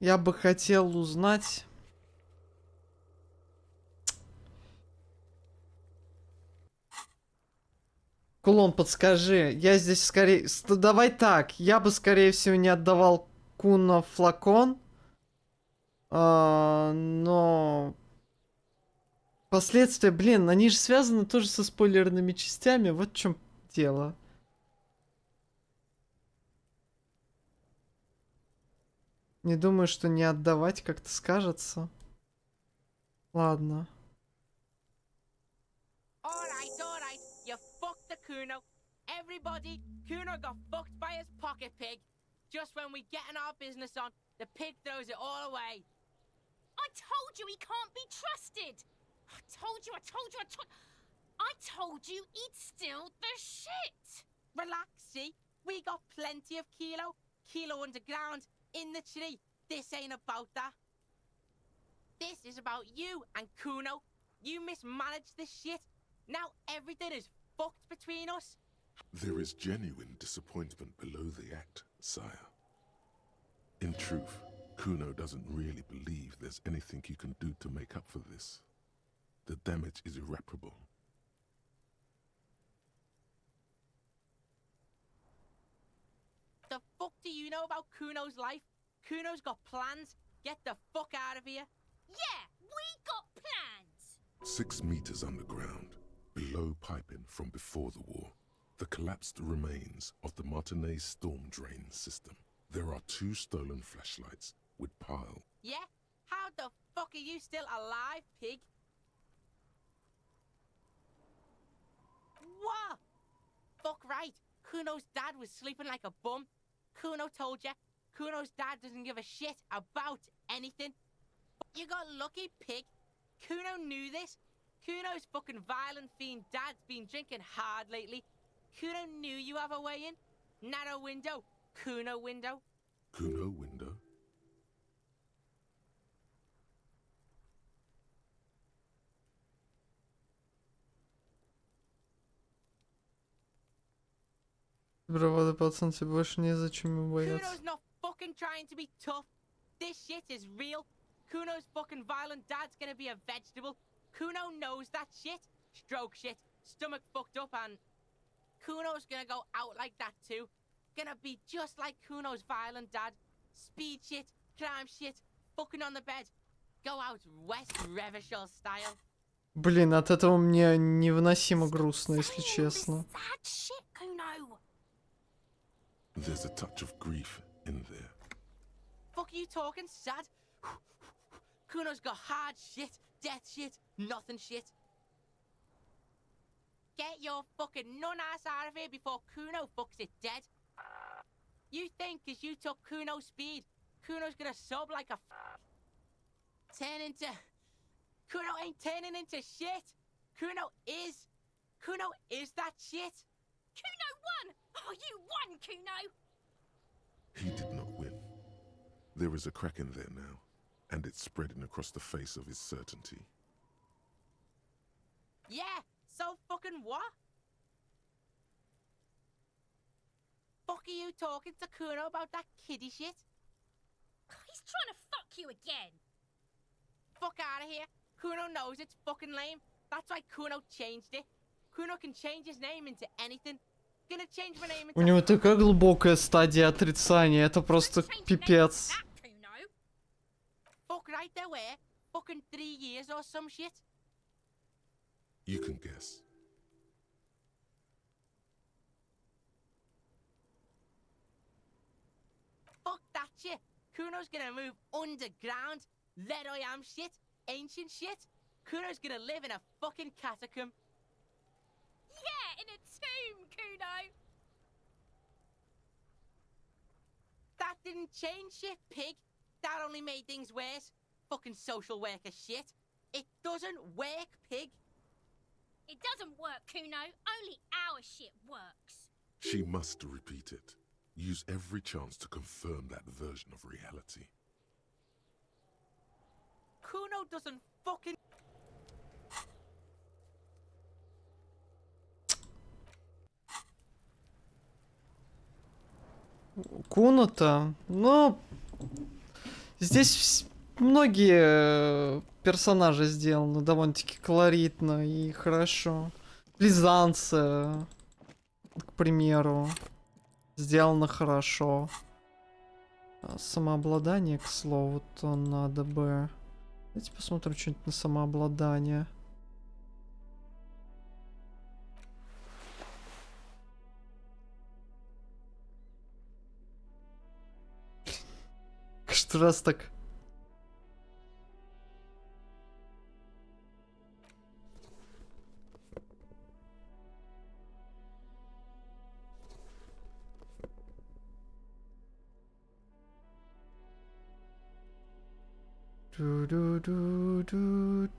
Я бы хотел узнать... Кулон, подскажи. Я здесь скорее... Давай так. Я бы, скорее всего, не отдавал Куна флакон. Но... Последствия, блин, они же связаны тоже со спойлерными частями. Вот в чем дело. Не думаю, что не отдавать как-то скажется. Ладно. Alright. You fucked the Kuno. Everybody, Kuno got fucked by his pocket pig. Just when we getting our business on, the pig throws it all away. I told you he can't be trusted. I told you. I told you he'd steal the shit. Relax, see? We got plenty of kilo. Kilo underground, in the tree. This ain't about that. This is about you and Kuno. You mismanaged this shit. Now everything is fucked between us. There is genuine disappointment below the act, sire. In truth, Kuno doesn't really believe there's anything you can do to make up for this. The damage is irreparable. The fuck do you know about Kuno's life? Kuno's got plans. Get the fuck out of here. Yeah, we got plans. 6 meters underground, below piping from before the war, the collapsed remains of the Martinez storm drain system. There are 2 stolen flashlights with pile. Yeah? How the fuck are you still alive, pig? What? Fuck right. Kuno's dad was sleeping like a bum. Kuno told ya. Kuno's dad doesn't give a shit about anything. You got lucky, pig. Kuno knew this. Kuno's fucking violent fiend dad's been drinking hard lately. Kuno knew you have a way in. Narrow window. Kuno window. Kuno window? Бравада, пацан, тебе больше незачем и бояться. Kuno's not fucking trying to be tough. This shit is real. Kuno's fucking violent dad's gonna be a vegetable. Kuno knows that shit. Stroke shit, stomach fucked up, and Kuno's gonna go out like that too. Gonna be just like Kuno's violent dad. Speed shit, crime shit, fucking on the bed. Go out West Revachol style. Блин, от этого мне невыносимо грустно, если Saying all this честно. sad shit, Kuno. There's a touch of grief in there. Fuck you talking sad? Kuno's got hard shit, death shit, nothing shit. Get your fucking nun-ass out of here before Kuno fucks it dead. You think 'cause you took Kuno's speed, Kuno's gonna sub like a turn into... Kuno ain't turning into shit. Kuno is that shit. Kuno won! Oh, you won, Kuno! He did not win. There is a crack in there now, and it's spreading across the face of his certainty. Yeah, so fucking what? Fuck are you talking to Kuno about that kiddie shit? He's trying to fuck you again. Fuck out of here. Kuno knows it's fucking lame. That's why Kuno changed it. Kuno can change his name into anything. Gonna change my name У into... него такая глубокая стадия отрицания, это просто Change your name пипец. to that, Kuno. Fuck right there where? Fucking 3 years or some shit? You can guess. Fuck that shit. Kuno's gonna move underground. Let I am shit. Ancient shit. Kuno's gonna live in a fucking catacomb. Yeah, in a tomb, Kuno. That didn't change shit, pig. That only made things worse. Fucking social worker shit. It doesn't work, pig. It doesn't work, Kuno. Only our shit works. She must repeat it. Use every chance to confirm that version of reality. Kuno doesn't fucking... Куно-то, ну, здесь многие персонажи сделаны довольно-таки колоритно и хорошо. Плезанция, к примеру, сделано хорошо. Самообладание, к слову, то надо бы... Давайте посмотрим что-нибудь на самообладание. Каждый раз так... Ду-ду-ду-ду-ду.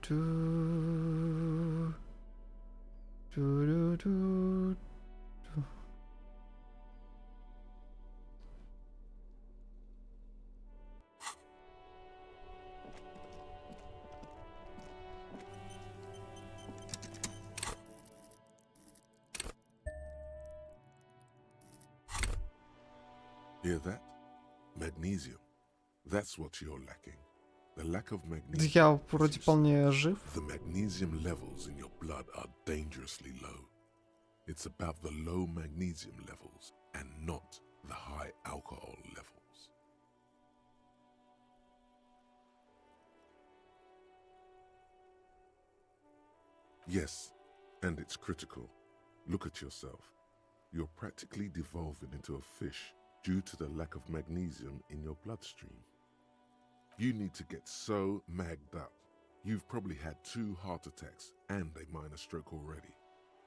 Ду-ду-ду-ду. Hear that? Magnesium. That's what you're lacking. The lack of Да magnesium. я as вроде you вполне жив. The magnesium levels in your blood are dangerously low. It's about the low magnesium levels and not the high alcohol levels. Yes, and it's critical. Look at yourself. You're practically devolving into a fish due to the lack of magnesium in your bloodstream. You need to get so magged up. You've probably had 2 heart attacks and a minor stroke already,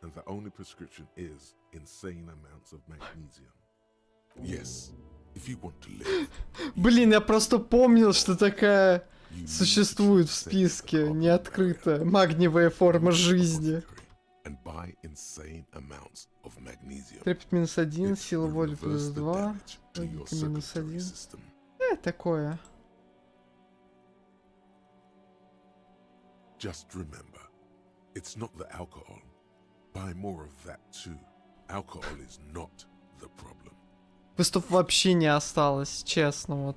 and the only prescription is insane amounts of magnesium. Yes, if you want to live, Блин, я просто помнил, что такая you need to существует в set the списке, carbon неоткрытая, магниевая форма barrier жизни. and buy insane amounts of magnesium. Трепет -1, It сила will воли reverse the +2, damage to your логика circulatory -1. system. Такое. Just remember, it's not the alcohol. Buy more of that too. Alcohol is not the problem. Квестов вообще не осталось, честно. Вот.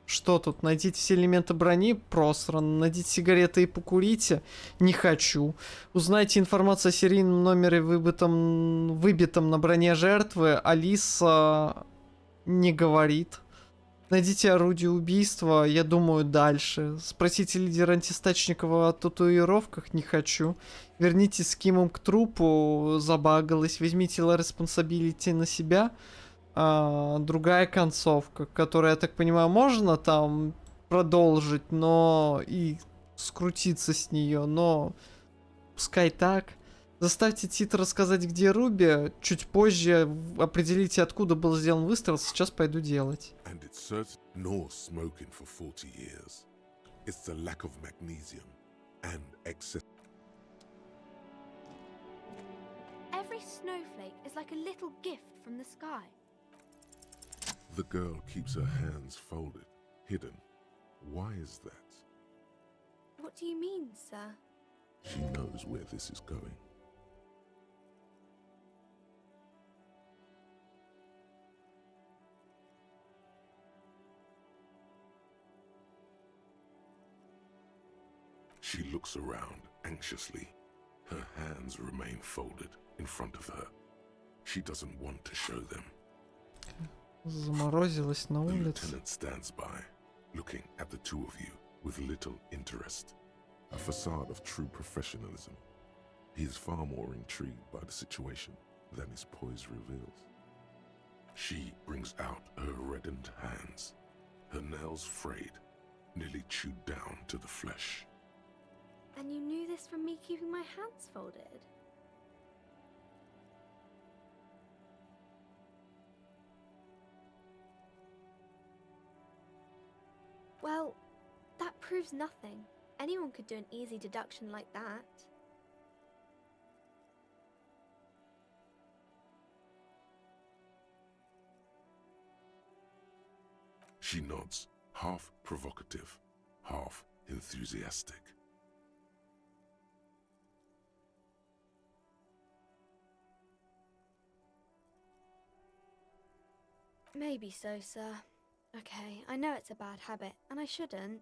Что тут? Найдите все элементы брони? Просрано. Найдите сигареты и покурите? Не хочу. Узнайте информацию о серийном номере, выбитом на броне жертвы. Алиса не говорит. Найдите орудие убийства, я думаю, дальше. Спросите лидера антистачникова о татуировках, не хочу. Вернитесь с Кимом к трупу, забагалась. Возьмите респонсабилити на себя. Другая концовка, которую, я так понимаю, можно там продолжить, но и скрутиться с нее, но пускай так. Заставьте Тита рассказать, где Руби. Чуть позже определите, откуда был сделан выстрел. Сейчас пойду делать. And it's certain nor smoking for 40 years. It's the lack of magnesium and excess. Every snowflake is like a little gift from the sky. The girl keeps her hands folded, hidden. Why is that? What do you mean, sir? She knows where this is going. She looks around anxiously. Her hands remain folded in front of her. She doesn't want to show them. Заморозилась на The улице. lieutenant stands by, looking at the two of you with little interest. A facade of true professionalism. He is far more intrigued by the situation than his poise reveals. She brings out her reddened hands, her nails frayed, nearly chewed down to the flesh. And you knew this from me keeping my hands folded? Well, that proves nothing. Anyone could do an easy deduction like that. She nods, half provocative, half enthusiastic. Maybe so, sir. Okay, I know it's a bad habit, and I shouldn't.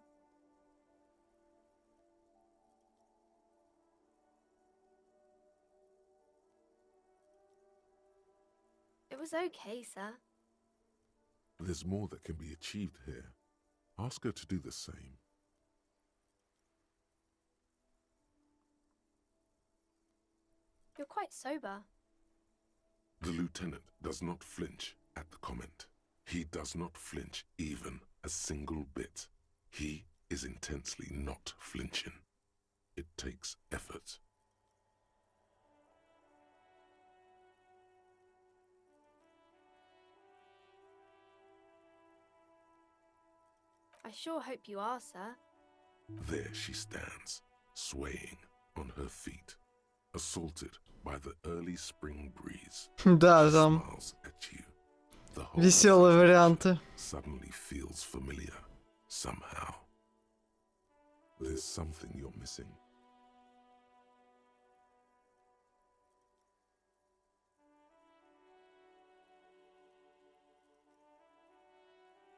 It was okay, sir. There's more that can be achieved here. Ask her to do the same. You're quite sober. The lieutenant does not flinch at the comment. He does not flinch even a single bit. He is intensely not flinching. It takes effort. I sure hope you are, sir. There she stands, swaying on her feet, assaulted by the early spring breeze. Да, She там smiles at you. The whole веселые situation варианты. suddenly feels familiar, somehow. There's something you're missing.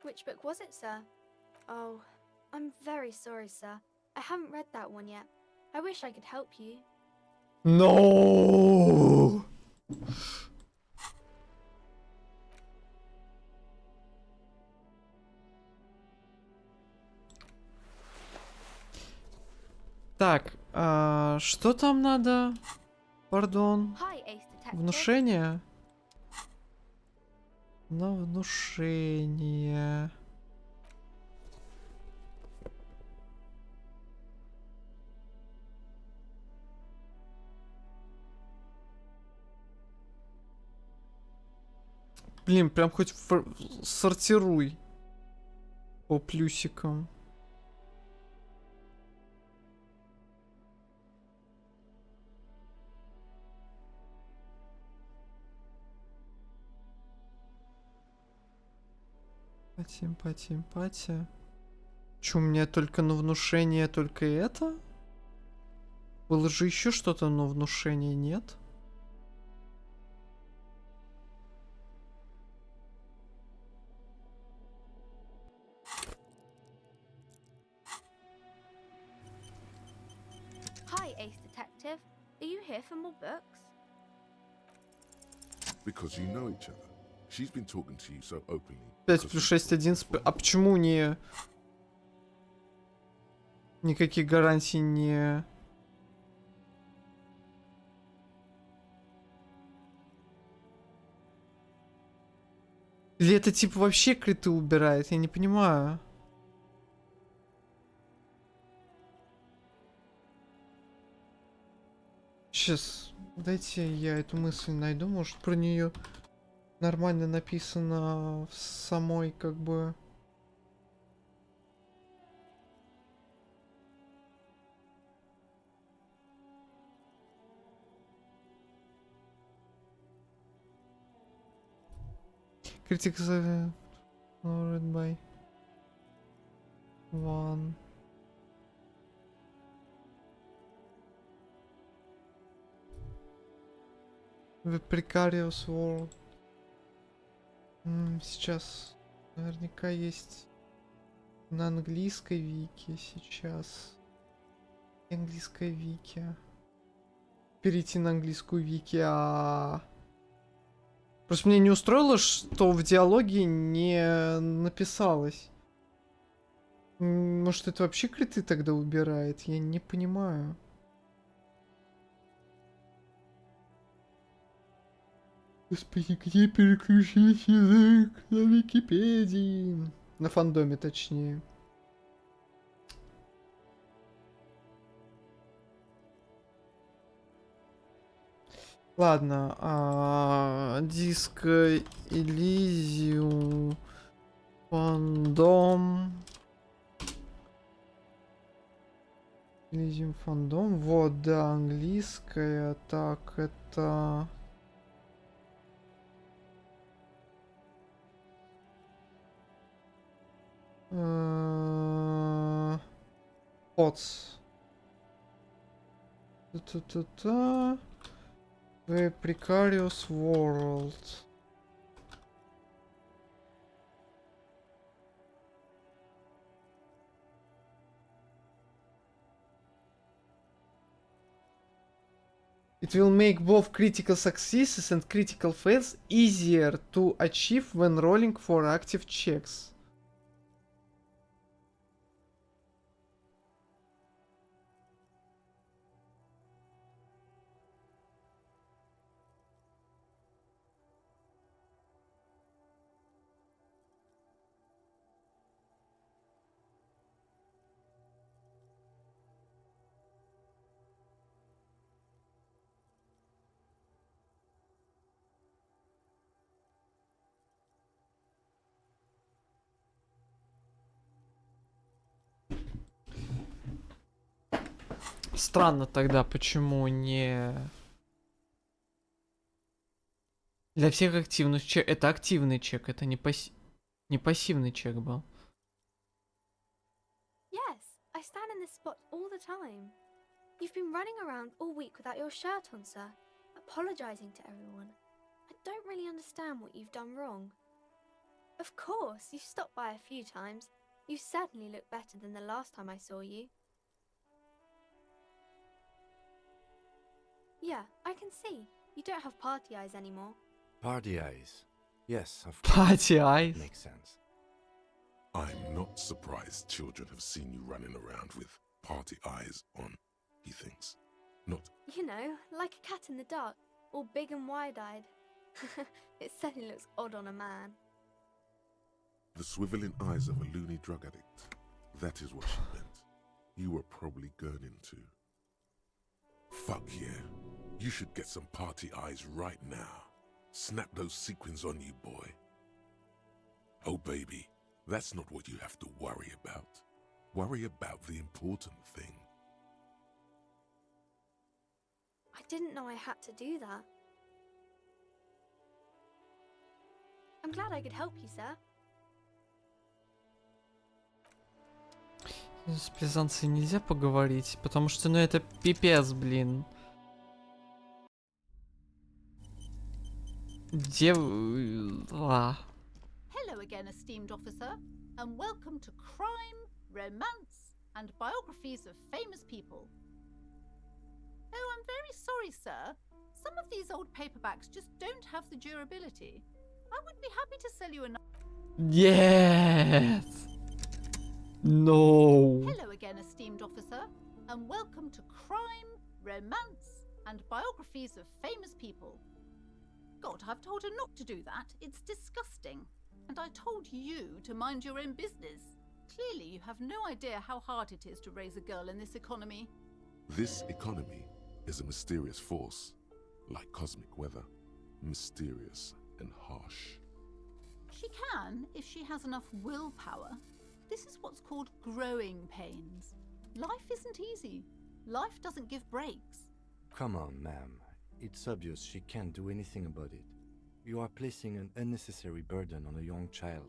Which book was it, sir? Oh, I'm very sorry, sir. I haven't read that one yet. I wish I could help you. No! Так, что там надо? Пардон. Hi, Ace Detective. Внушение? На внушение. Блин, прям хоть сортируй по плюсикам. Эмпатия. Чё, у меня только на внушение только это? Было же еще что-то, но внушения нет. detective. Are you here for more books? Because you know each other. She's been talking to you so openly. 5 плюс 6, 1. А почему не... Никаких гарантий не... Или это типа вообще криты убирает? Я не понимаю. Сейчас, дайте я эту мысль найду. Может, про нее нормально написано в самой, как бы... Critics read by one. The Precarious World. Сейчас наверняка есть на английской вики сейчас. Английская вики. Перейти на английскую вики, Просто меня не устроило, что в диалоге не написалось. Может, это вообще криты тогда убирает? Я не понимаю. Господи, где переключить язык? На Википедии. На фандоме, точнее. Ладно, диск Elysium, фандом. Elysium фандом. Вот, да, английская. Так, это... Поц. Та-та-та-та. The Precarious World. It will make both critical successes and critical fails easier to achieve when rolling for active checks. Странно тогда, почему не... Для всех активных чек... Это активный чек, это не пассивный чек был. Yes, I stand in this spot all the time. You've been running around all week without your shirt on, sir, apologizing to everyone. I don't really understand what you've done wrong. Of course, you've stopped by a few times. You certainly look better than the last time I saw you. Yeah, I can see. You don't have party eyes anymore. Party eyes. Yes, of course. Party eyes. Makes sense. I'm not surprised children have seen you running around with party eyes on, he thinks. Not... You know, like a cat in the dark, all big and wide-eyed. It certainly looks odd on a man. The swiveling eyes of a loony drug addict. That is what she meant. You were probably gurning too. Fuck yeah. You should get some party eyes right now. Snap those sequins on you, boy. Oh, baby, that's not what you have to worry about. Worry about the important thing. I didn't know I had to do that. I'm glad I could help you, sir. С Плезанцией нельзя поговорить, потому что, ну, это пипец, блин. Hello again, esteemed officer, and welcome to Crime, Romance, and Biographies of Famous People. Oh, I'm sorry, sir. Some of these old paperbacks just don't have the durability. I would be happy to sell you another. Yes. No. Hello again, esteemed officer, and welcome to Crime, Romance, and Biographies of Famous People. God, I've told her not to do that. It's disgusting. And I told you to mind your own business. Clearly, you have no idea how hard it is to raise a girl in this economy. This economy is a mysterious force, like cosmic weather, mysterious and harsh. She can, if she has enough willpower. This is what's called growing pains. Life isn't easy. Life doesn't give breaks. Come on, ma'am. It's obvious she can't do anything about it. You are placing an unnecessary burden on a young child.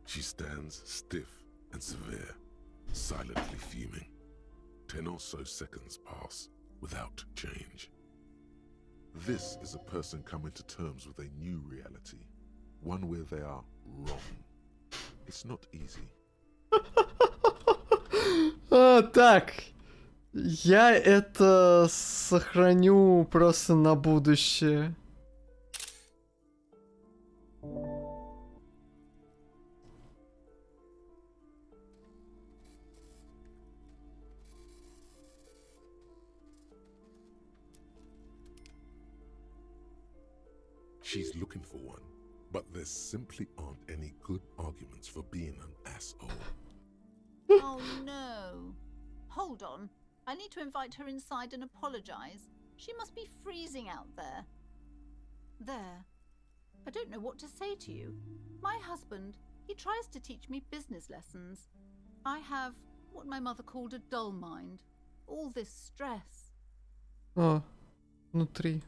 She stands stiff and severe, silently fuming. 10 or so seconds pass without change. This is a person coming to terms with a new reality, one where they are wrong. It's not easy. Так, я это сохраню просто на будущее. She's looking for one, but there simply aren't any good arguments for being an asshole. Oh no. Hold on. I need to invite her inside and apologize. She must be freezing out there. There. I don't know what to say to you. My husband, he tries to teach me business lessons. I have what my mother called a dull mind. All this stress. О, внутри.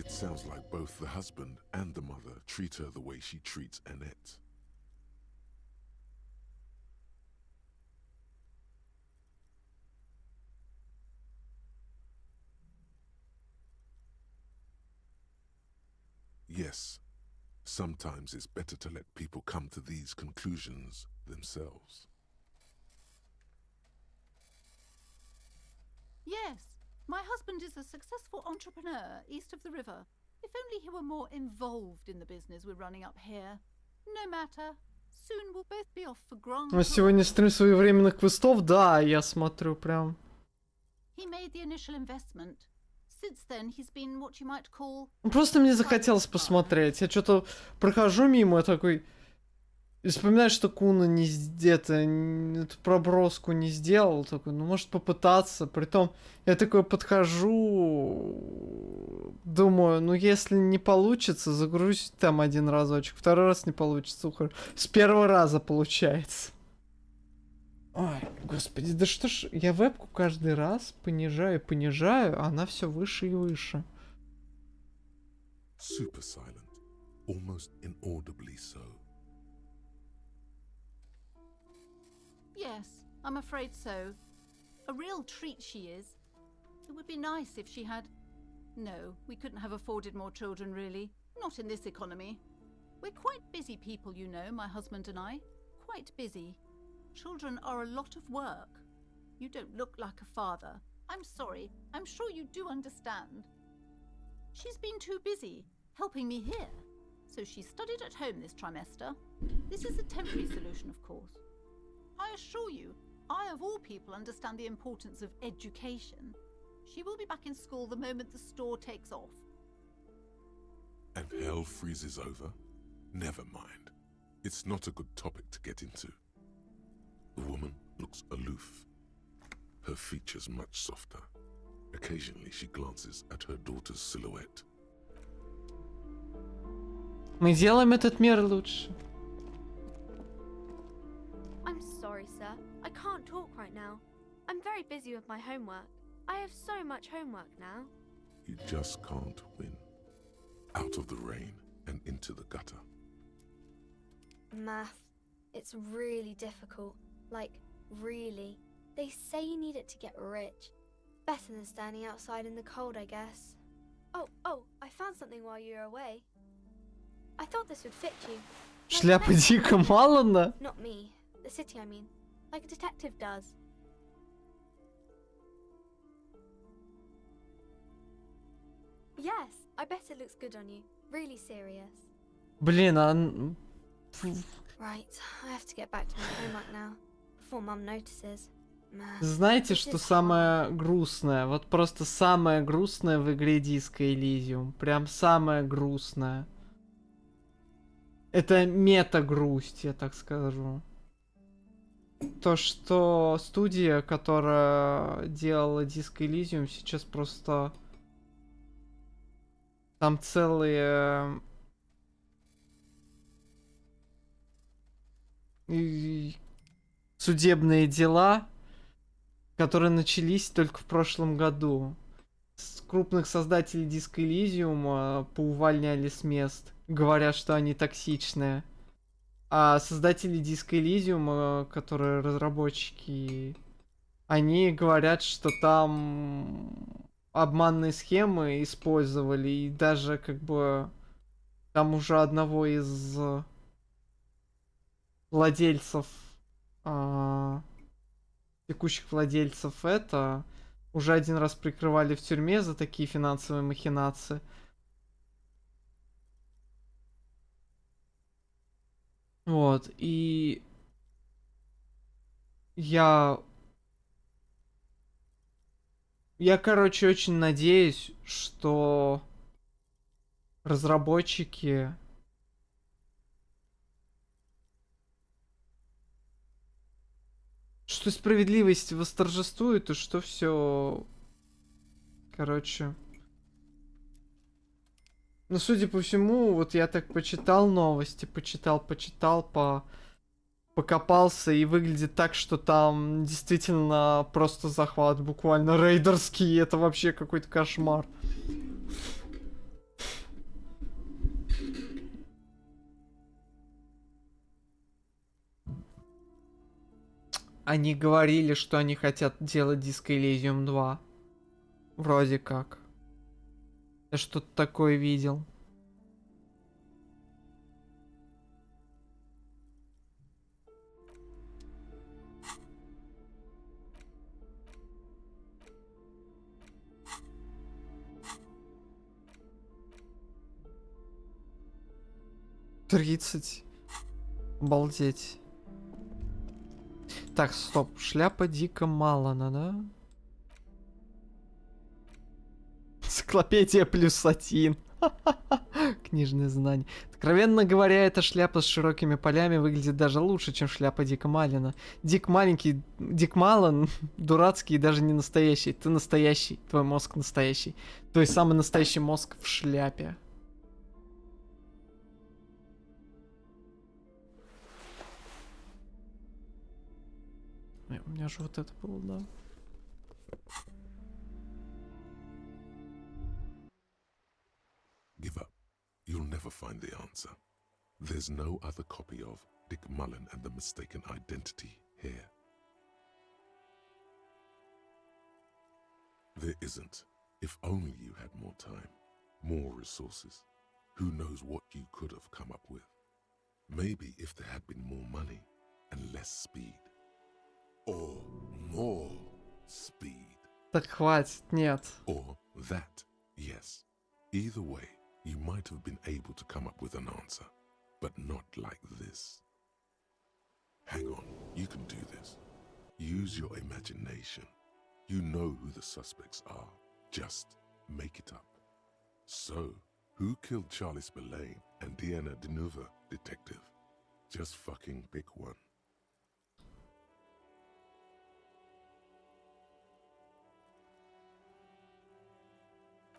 It sounds like both the husband and the mother treat her the way she treats Annette. Yes, sometimes it's better to let people come to these conclusions themselves. Yes, my husband is a successful entrepreneur east of the river. If only he were more involved in the business we're running up here. No matter. Soon we'll both be off for Grand Ну, сегодня стрим своевременных квестов, да, я смотрю прям. He made the initial investment. Since then, he's been what you might call... Просто мне захотелось посмотреть. Я что-то прохожу мимо, такой... И вспоминаю, что Куна не где-то эту проброску не сделал. Такой, ну, может попытаться. Притом, я такой подхожу... Думаю, ну, если не получится, загрузить там один разочек. Второй раз не получится, ухожу. С первого раза получается. Ой, господи, да что ж, я вебку каждый раз понижаю, а она все выше и выше. Super silent, almost inaudibly so. Yes, I'm afraid so. A real treat she is. It would be nice if she had... No, we couldn't have afforded more children, really. Not in this economy. We're quite busy people, you know, my husband and I. Quite busy. Children are a lot of work. You don't look like a father. I'm sorry. I'm sure you do understand. She's been too busy, helping me here. So she studied at home this trimester. This is a temporary solution, of course. I assure you, I of all people understand the importance of education. She will be back in school the moment the store takes off. And hell freezes over? Never mind. It's not a good topic to get into. The woman looks aloof. Her features much softer. Occasionally she glances at her daughter's silhouette. Мы делаем этот мир лучше. I'm sorry, sir. I can't talk right now. I'm very busy with my homework. I have so much homework now. You just can't win. Out of the rain and into the gutter. Math. It's really difficult. Like, really. They say you need it to get rich. Better than standing outside in the cold, I guess. Oh, I found something while you were away. I thought this would fit you. Like Шляпа an Дика expert. Малана? Not me. The city, I mean. Like a detective does. Yes, I bet it looks good on you. Really serious. Блин, Right, I have to get back to my homework now. Before Mum notices. Man, знаете, this что is самое грустное? Вот просто самое грустное в игре Disco Elysium. Прям самое грустное. Это мета-грусть, я так скажу. То, что студия, которая делала Disco Elysium, сейчас просто... Там целые... судебные дела, которые начались только в прошлом году. С крупных создателей Disco Elysium поувольняли с мест, говоря, что они токсичные. А создатели Disco Elysium, которые разработчики, они говорят, что там обманные схемы использовали, и даже как бы там уже одного из владельцев, текущих владельцев это, уже один раз прикрывали в тюрьме за такие финансовые махинации. Вот, и я, короче, очень надеюсь, что разработчики что справедливость восторжествует, и что все, короче. Ну, судя по всему, вот я так почитал новости, почитал, покопался, и выглядит так, что там действительно просто захват, буквально рейдерский, и это вообще какой-то кошмар. Они говорили, что они хотят делать Disco Elysium 2. Вроде как. Я что-то такое видел. $30. Обалдеть. Так, стоп. Шляпа Дика Малана, да? Энциклопедия +1. Книжные знания. Откровенно говоря, эта шляпа с широкими полями выглядит даже лучше, чем шляпа Дика Малина. Дик маленький, Дик Малан дурацкий и даже не настоящий. Ты настоящий, твой мозг настоящий. То есть самый настоящий мозг в шляпе. У меня же вот это было, да. Give up. You'll never find the answer. There's no other copy of Dick Mullen and the Mistaken Identity here. There isn't. If only you had more time, more resources. Who knows what you could have come up with? Maybe if there had been more money and less speed. Or more speed. Так хватит, нет. Or that, yes. Either way, you might have been able to come up with an answer, but not like this. Hang on, you can do this. Use your imagination. You know who the suspects are. Just make it up. So, who killed Charlie Spillane and Deanna Denuva, detective? Just fucking pick one.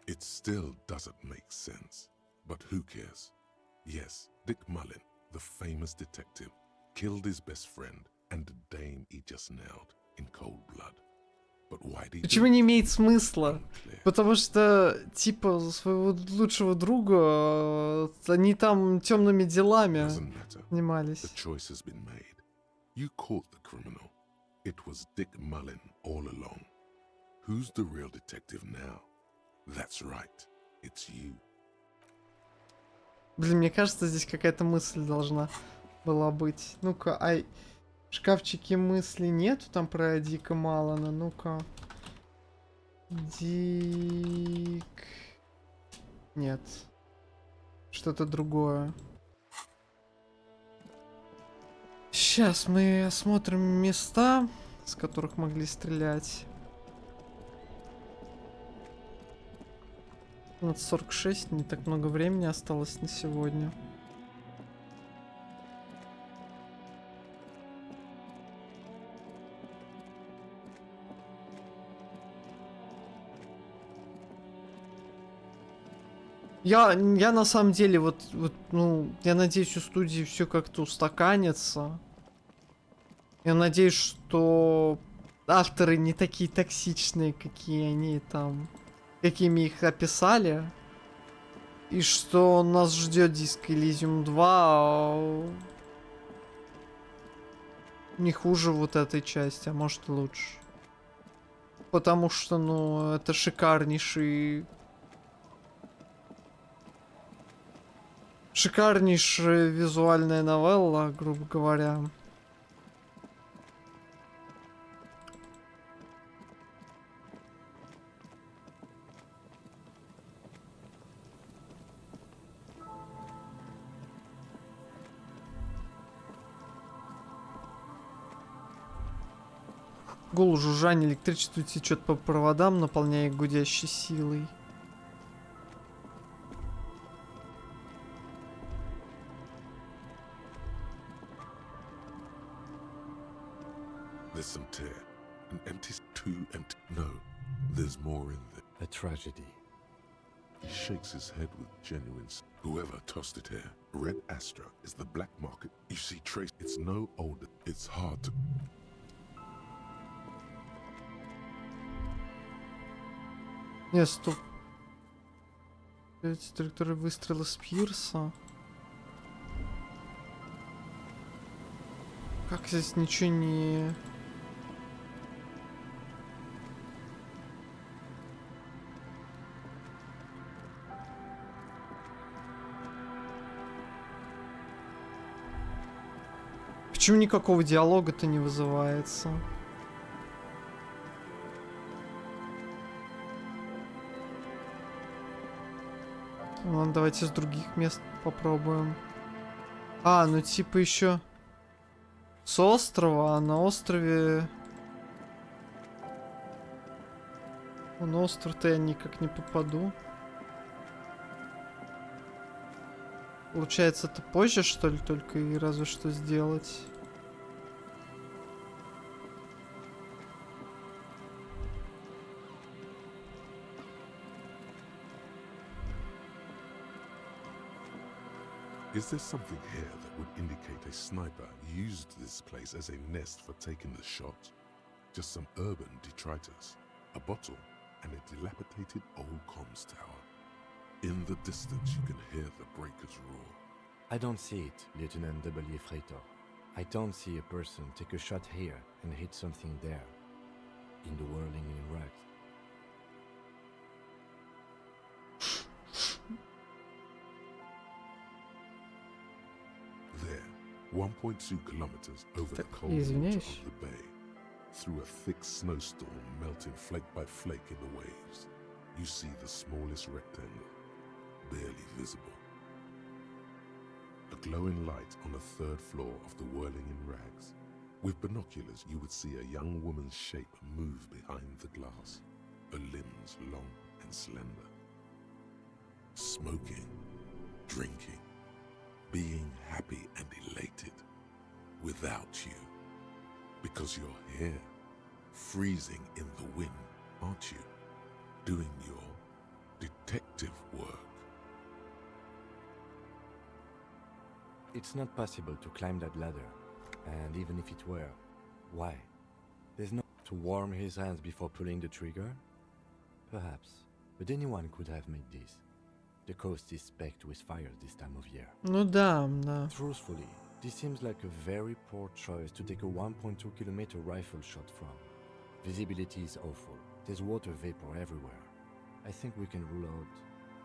It still doesn't make sense, but who cares? Yes, Dick Mullen, the famous detective, killed his best friend and the dame he just nailed in cold blood. But why did he Почему do не it? имеет смысла? Unclear. Потому что, типа, своего лучшего друга, они там темными делами Doesn't matter. занимались. The choice has been made. You caught the criminal. It was Dick Mullen all along. Who's the real detective now? That's right. It's you. Блин, мне кажется, здесь какая-то мысль должна была быть. Ну-ка, ай... В шкафчике мысли нету там про Дика Малана. Ну-ка. Дик... Нет. Что-то другое. Сейчас мы осмотрим места, с которых могли стрелять. 46, не так много времени осталось на сегодня. Я на самом деле ну, я надеюсь, у студии все как-то устаканится. Я надеюсь, что авторы не такие токсичные, какие они там, какими их описали. И что нас ждет диск Elysium 2 не хуже вот этой части, а может и лучше. Потому что, ну, это шикарнейшая визуальная новелла, грубо говоря. Гул, жужжание, электричество течет по проводам, наполняя их гудящей силой. There's some tear. An empty, too empty. No, there's more in there. A tragedy. He shakes his head with genuine. Whoever tossed it here, Red Astra, is the black market. You see, trace. It's no older. It's hard to. Не, стоп. Директор выстрела с пирса. Как здесь ничего не... Почему никакого диалога-то не вызывается? Ладно, давайте с других мест попробуем. А, ну типа еще с острова, а на острове... На остров-то я никак не попаду. Получается, это позже, что ли, только и разве что сделать? Is there something here that would indicate a sniper used this place as a nest for taking the shot? Just some urban detritus, a bottle, and a dilapidated old comms tower. In the distance, you can hear the breakers roar. I don't see it, Lieutenant W. Freighter. I don't see a person take a shot here and hit something there. In the whirling in rags. There, 1.2 kilometers over the cold water of the bay, through a thick snowstorm melting flake by flake in the waves, you see the smallest rectangle, barely visible. A glowing light on the third floor of the whirling in rags. With binoculars, you would see a young woman's shape move behind the glass, her limbs long and slender. Smoking, drinking, being happy and elated without you. Because you're here, freezing in the wind, aren't you? Doing your detective work. It's not possible to climb that ladder. And even if it were, why? There's no to warm his hands before pulling the trigger? Perhaps. But anyone could have made this. The coast is specked with fires this time of year. Ну да, да. Truthfully, this seems like a very poor choice to take a 1.2 kilometer rifle shot from. Visibility is awful. There's water vapor everywhere. I think we can rule out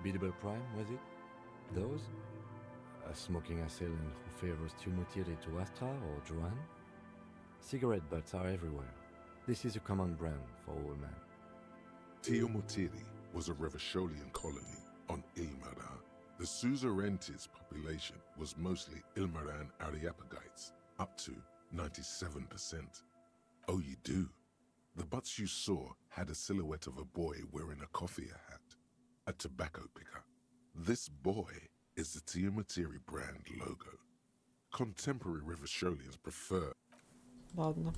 Biddable Prime, was it? Those? A smoking assailant who favors Tumotiri to Astra or Joanne? Cigarette butts are everywhere. This is a common brand for all men. Tiomotiri was a Revacholian colony on Ilmaran. The Suzerainties population was mostly Ilmaran Areopagites, up to 97%. Oh, you do? The butts you saw had a silhouette of a boy wearing a coffee hat, a tobacco picker. This boy is the Tiomotiri brand logo. Contemporary Revacholians prefer... Ладно.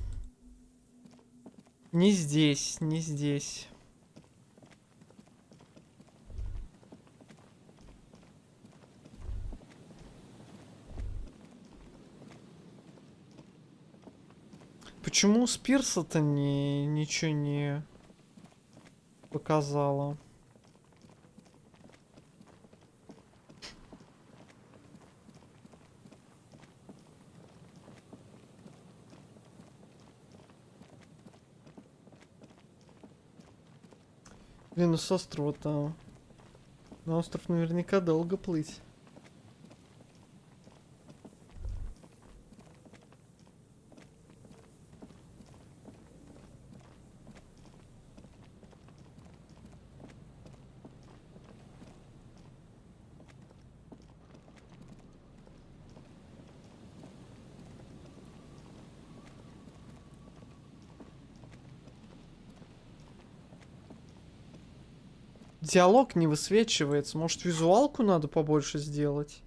Не здесь, не здесь. Почему Спирса-то ничего не показала? Блин, ну с острова-то... На остров наверняка долго плыть. Диалог не высвечивается. Может, визуалку надо побольше сделать?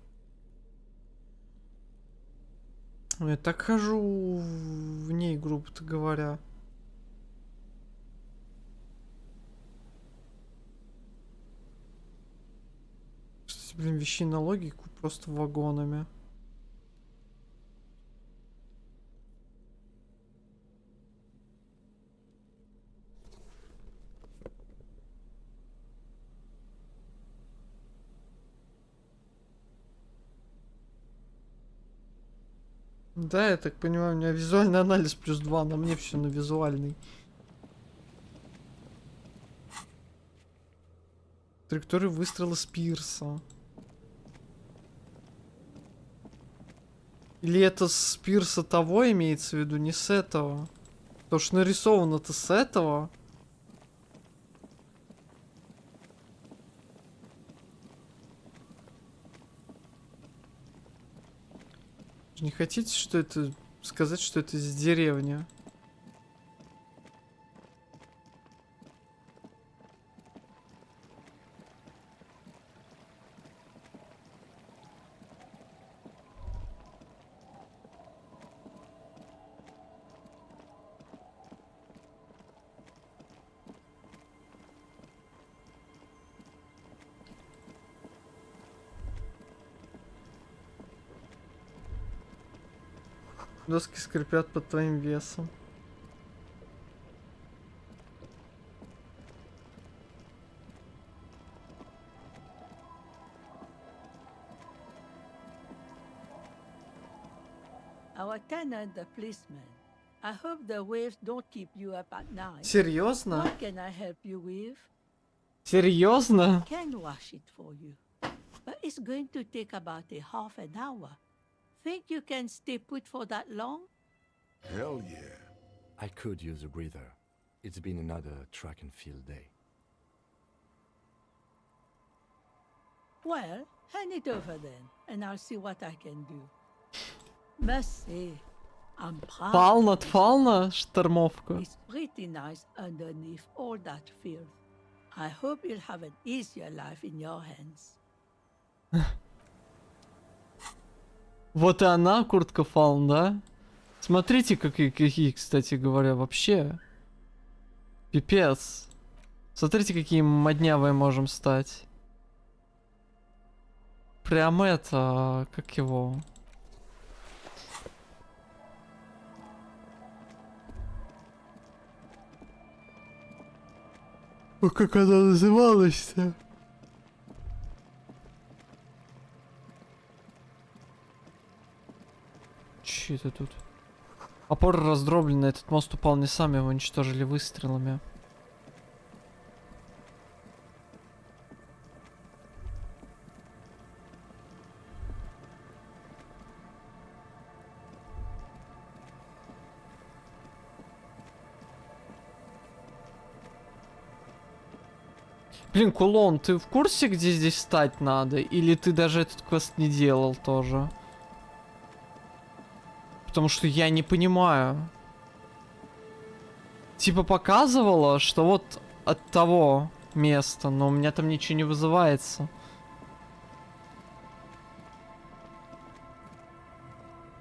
Я так хожу в ней, грубо-то говоря. Кстати, блин, вещей на логику просто вагонами. Да, я так понимаю, у меня визуальный анализ +2, на мне все на визуальный. Траектория выстрела Спирса. Или это с Пирса того имеется в виду, не с этого? Потому что нарисовано-то с этого. Не хотите, что это... сказать, что это из деревни? Доски скрипят под твоим весом. Our tenant, the policeman. I hope the waves don't keep you up at night. Серьезно? What can I help you with? Серьезно? I can wash it for you, but it's going to take about a half an hour. Think you can stay put for that long? Hell yeah. I could use a breather. It's been another track and field day. Well, hand it over then, and I'll see what I can do. Must say, I'm proud. Фална, штормовка. It's pretty nice underneath all that filth. I hope you'll have an easier life in your hands. Вот и она, куртка Фалн, да? Смотрите, какие, кстати говоря, вообще. Пипец. Смотрите, какие моднявые можем стать. Прям это, как его... О, как она называлась-то? Че это тут? Опора раздроблена, этот мост упал не сам, его уничтожили выстрелами. Блин, Кулон, ты в курсе, где здесь стать надо? Или ты даже этот квест не делал тоже? Потому что я не понимаю. Типа показывало, что вот от того места, но у меня там ничего не вызывается.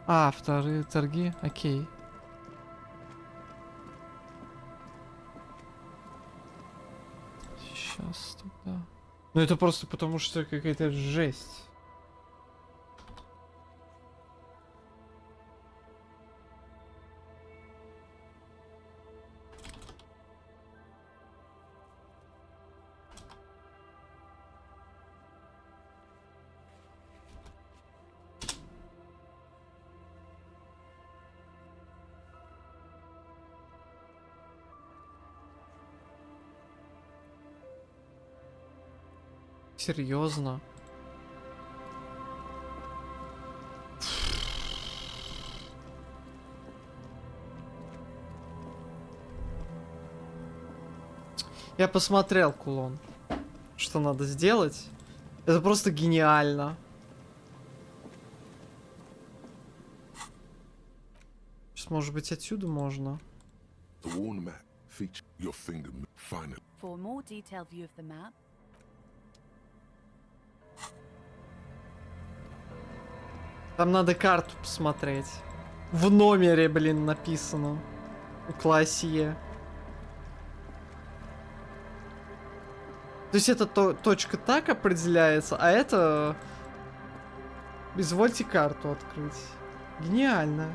А, вторые торги? Окей. Сейчас тогда. Ну это просто потому, что какая-то жесть. Серьезно? Я посмотрел, Кулон, что надо сделать. Это просто гениально. Сейчас, может быть, отсюда можно. The worn map features your finger finally. For a more detailed view of the map, Там надо карту посмотреть. В номере, блин, написано. У классе. То есть это точка так определяется, а это... Извольте карту открыть. Гениально.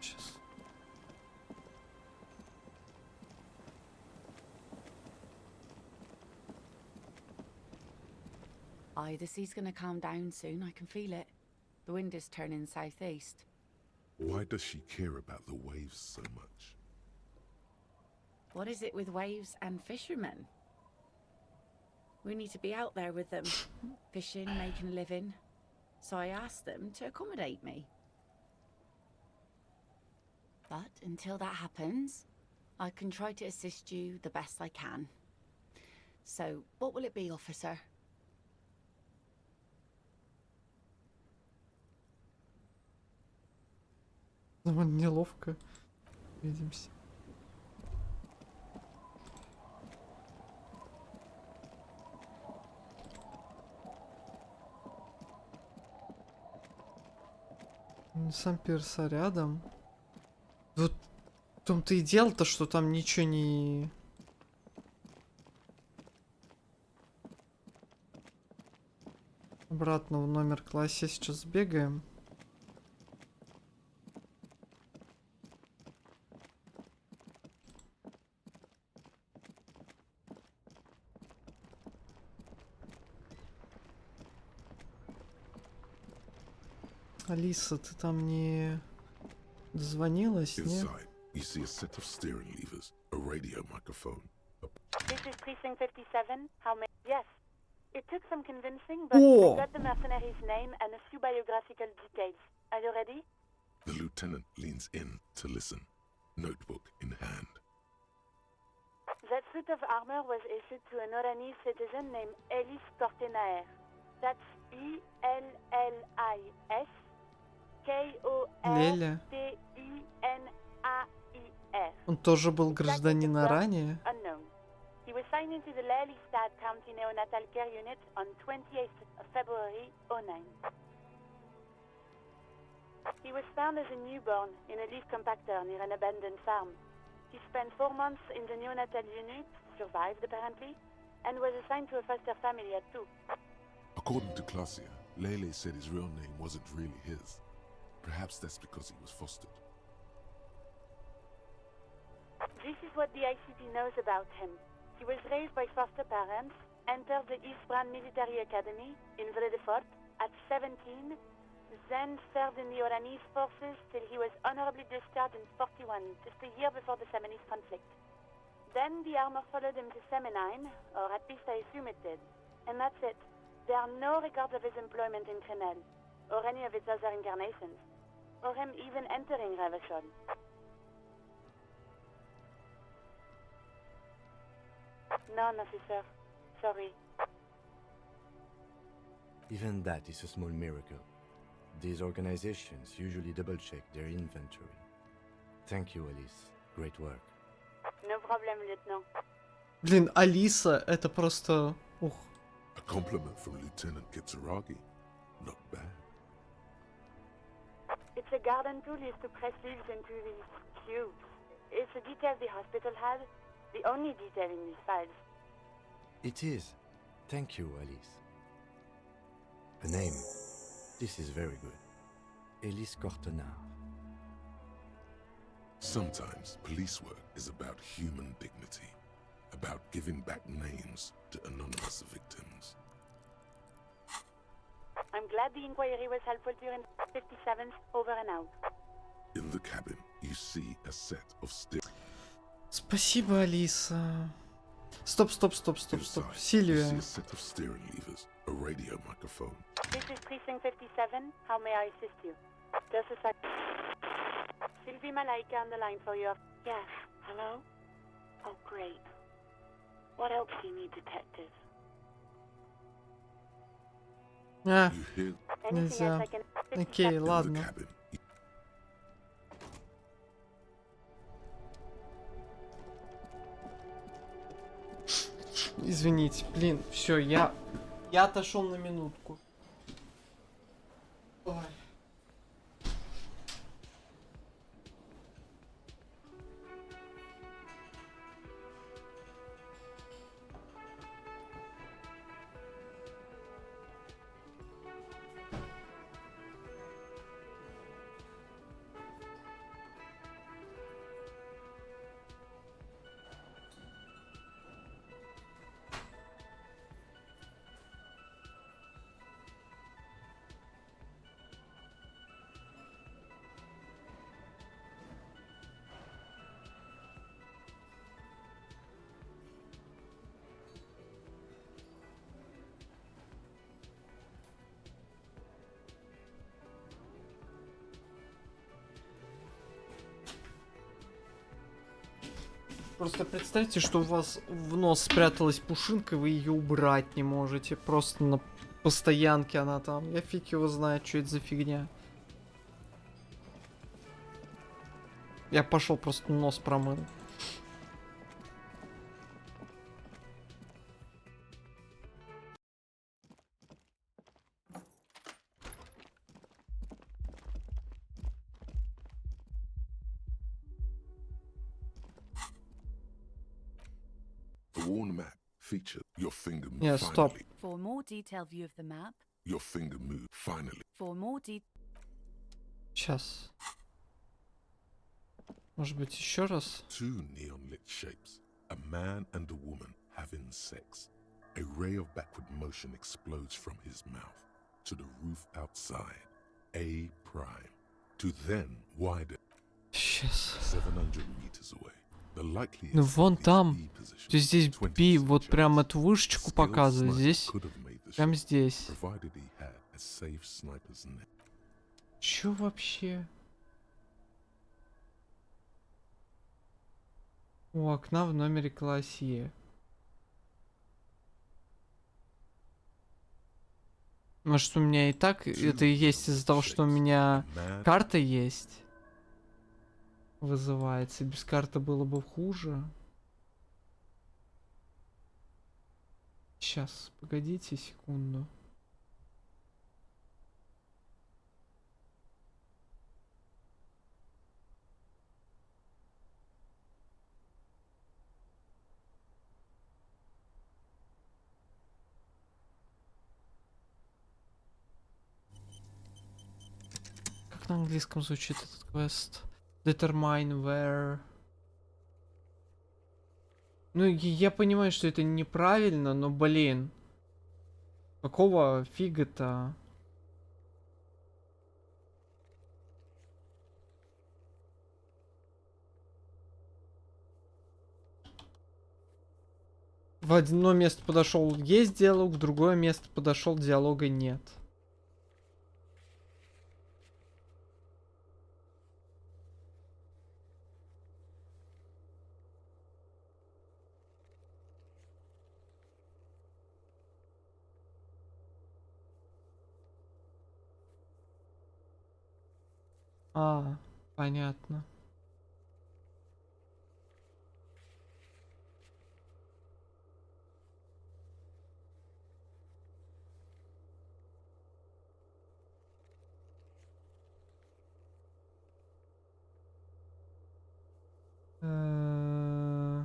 Сейчас. aye, the sea's gonna calm down soon. I can feel it. The wind is turning southeast. Why does she care about the waves so much? What is it with waves and fishermen? We need to be out there with them, fishing, making a living. So I asked them to accommodate me. But until that happens, I can try to assist you the best I can. So, what will it be, officer? Довольно неловко. Видимся. Сам перса рядом. Вот в том-то и дело-то, что там ничего не... Обратно в номер классе сейчас сбегаем. Алиса, ты там не дозвонилась, нет? Inside, you see a set of steering levers, a radio microphone. This is precinct 57. How may... Yes. It took some convincing, but Oh. I got the mercenary's name and a few biographical details. Are you ready? The lieutenant leans in to listen, notebook in hand. That suit of armor was issued to an Oranese citizen named Ellis Cortenaer. That's E-L-L-I-S Леля. K-O-R-T-E-N-A-I-R. Он тоже был гражданина ранее? Unknown. He was signed into the Lelystad County Neonatal Care Unit on 28th of February 09. He was found as a newborn in a leaf compactor near an abandoned farm. He spent 4 months in the neonatal unit, survived apparently, and was assigned to a foster family at 2. According to Klasia, Lele said his real name wasn't really his. Perhaps that's because he was fostered. This is what the ICP knows about him. He was raised by foster parents, entered the East Brand Military Academy in Vredefort at 17, then served in the Oranese forces till he was honorably discharged in 41, just a year before the Seminese conflict. Then the armor followed him to Seminine, or at least I assume it did. And that's it. There are no records of his employment in Crenel, or any of its other incarnations, or him even entering Ravachon. None, officer. Sorry. Even that is a small miracle. These organizations usually double-check their inventory. Thank you, Alice. Great work. No problem, Lieutenant. Блин, Алиса, это просто... Ух. A compliment from Lieutenant Kitsuragi. Not bad. It's a garden tool used to press leaves into these cubes. It's a detail the hospital had. The only detail in these files. It is. Thank you, Alice. A name. This is very good. Elise Cortenard. Sometimes police work is about human dignity, about giving back names to anonymous victims. I'm glad the inquiry was helpful during 57th. Over and out. In the cabin, you see a set of Спасибо, Алиса. Стоп. Сильвия. You see a set of steering levers, a radio microphone. This is Precinct 57. How may I assist you? Just a sec. Sylvie Malaika on the line for you. Yes. Hello? Oh, great. What else do you need, detective? А, You hear Anything else нельзя. I can... Окей, in the ладно. cabin. Извините, блин, все, я отошел на минутку. Ой. Просто представьте, что у вас в нос спряталась пушинка, вы ее убрать не можете. Просто на постоянке она там. Я фиг его знает, что это за фигня. Я пошел просто нос промыл. The worn map featured your finger move. Yeah, stop. Finally. For a more detailed view of the map, Your finger move. Finally. for more Сейчас. Может быть, еще раз? Two neon lit shapes, a man and a woman having sex. A ray of backward motion explodes from his mouth to the roof outside. A prime. To then wider. Сейчас. 700 meters away. The likeliest Ну вон is там. E position. То есть здесь 20% B вот прям chance. эту вышечку Skilled показывает. sniper Здесь. could have made the Прям shot, здесь. provided he had a safe sniper's net. Чё вообще? У окна в номере класс Е. Может, у меня и так это и есть из-за того, что у меня карта есть. Вызывается. Без карты было бы хуже. Сейчас, погодите секунду. Как на английском звучит этот квест? Determine where. Ну, я понимаю, что это неправильно, но, блин. Какого фига-то? В одно место подошел, есть диалог, в другое место подошел, диалога нет. А, понятно. Э,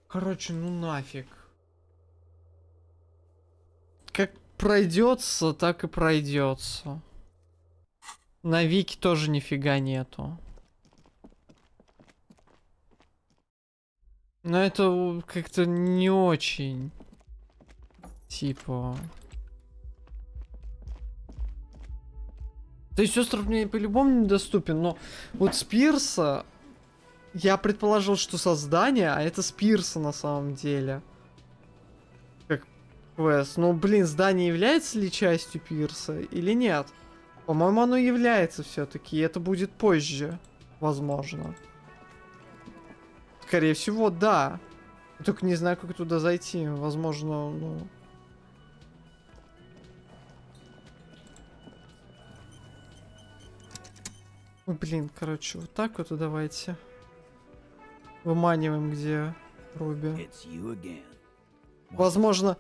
Короче, ну нафиг. Как пройдется, так и пройдется. На Вики тоже нифига нету. Но это как-то не очень. Типа. То есть остров мне по-любому недоступен, но вот с пирса я предположил, что создание, а это с пирса на самом деле. Как квест. Ну, блин, здание является ли частью пирса или нет? По-моему, оно является все-таки, и это будет позже, возможно. Скорее всего, да. Я только не знаю, как туда зайти. Возможно, ну... Ой, блин, короче, вот так вот и давайте. Выманиваем, где Руби. Возможно,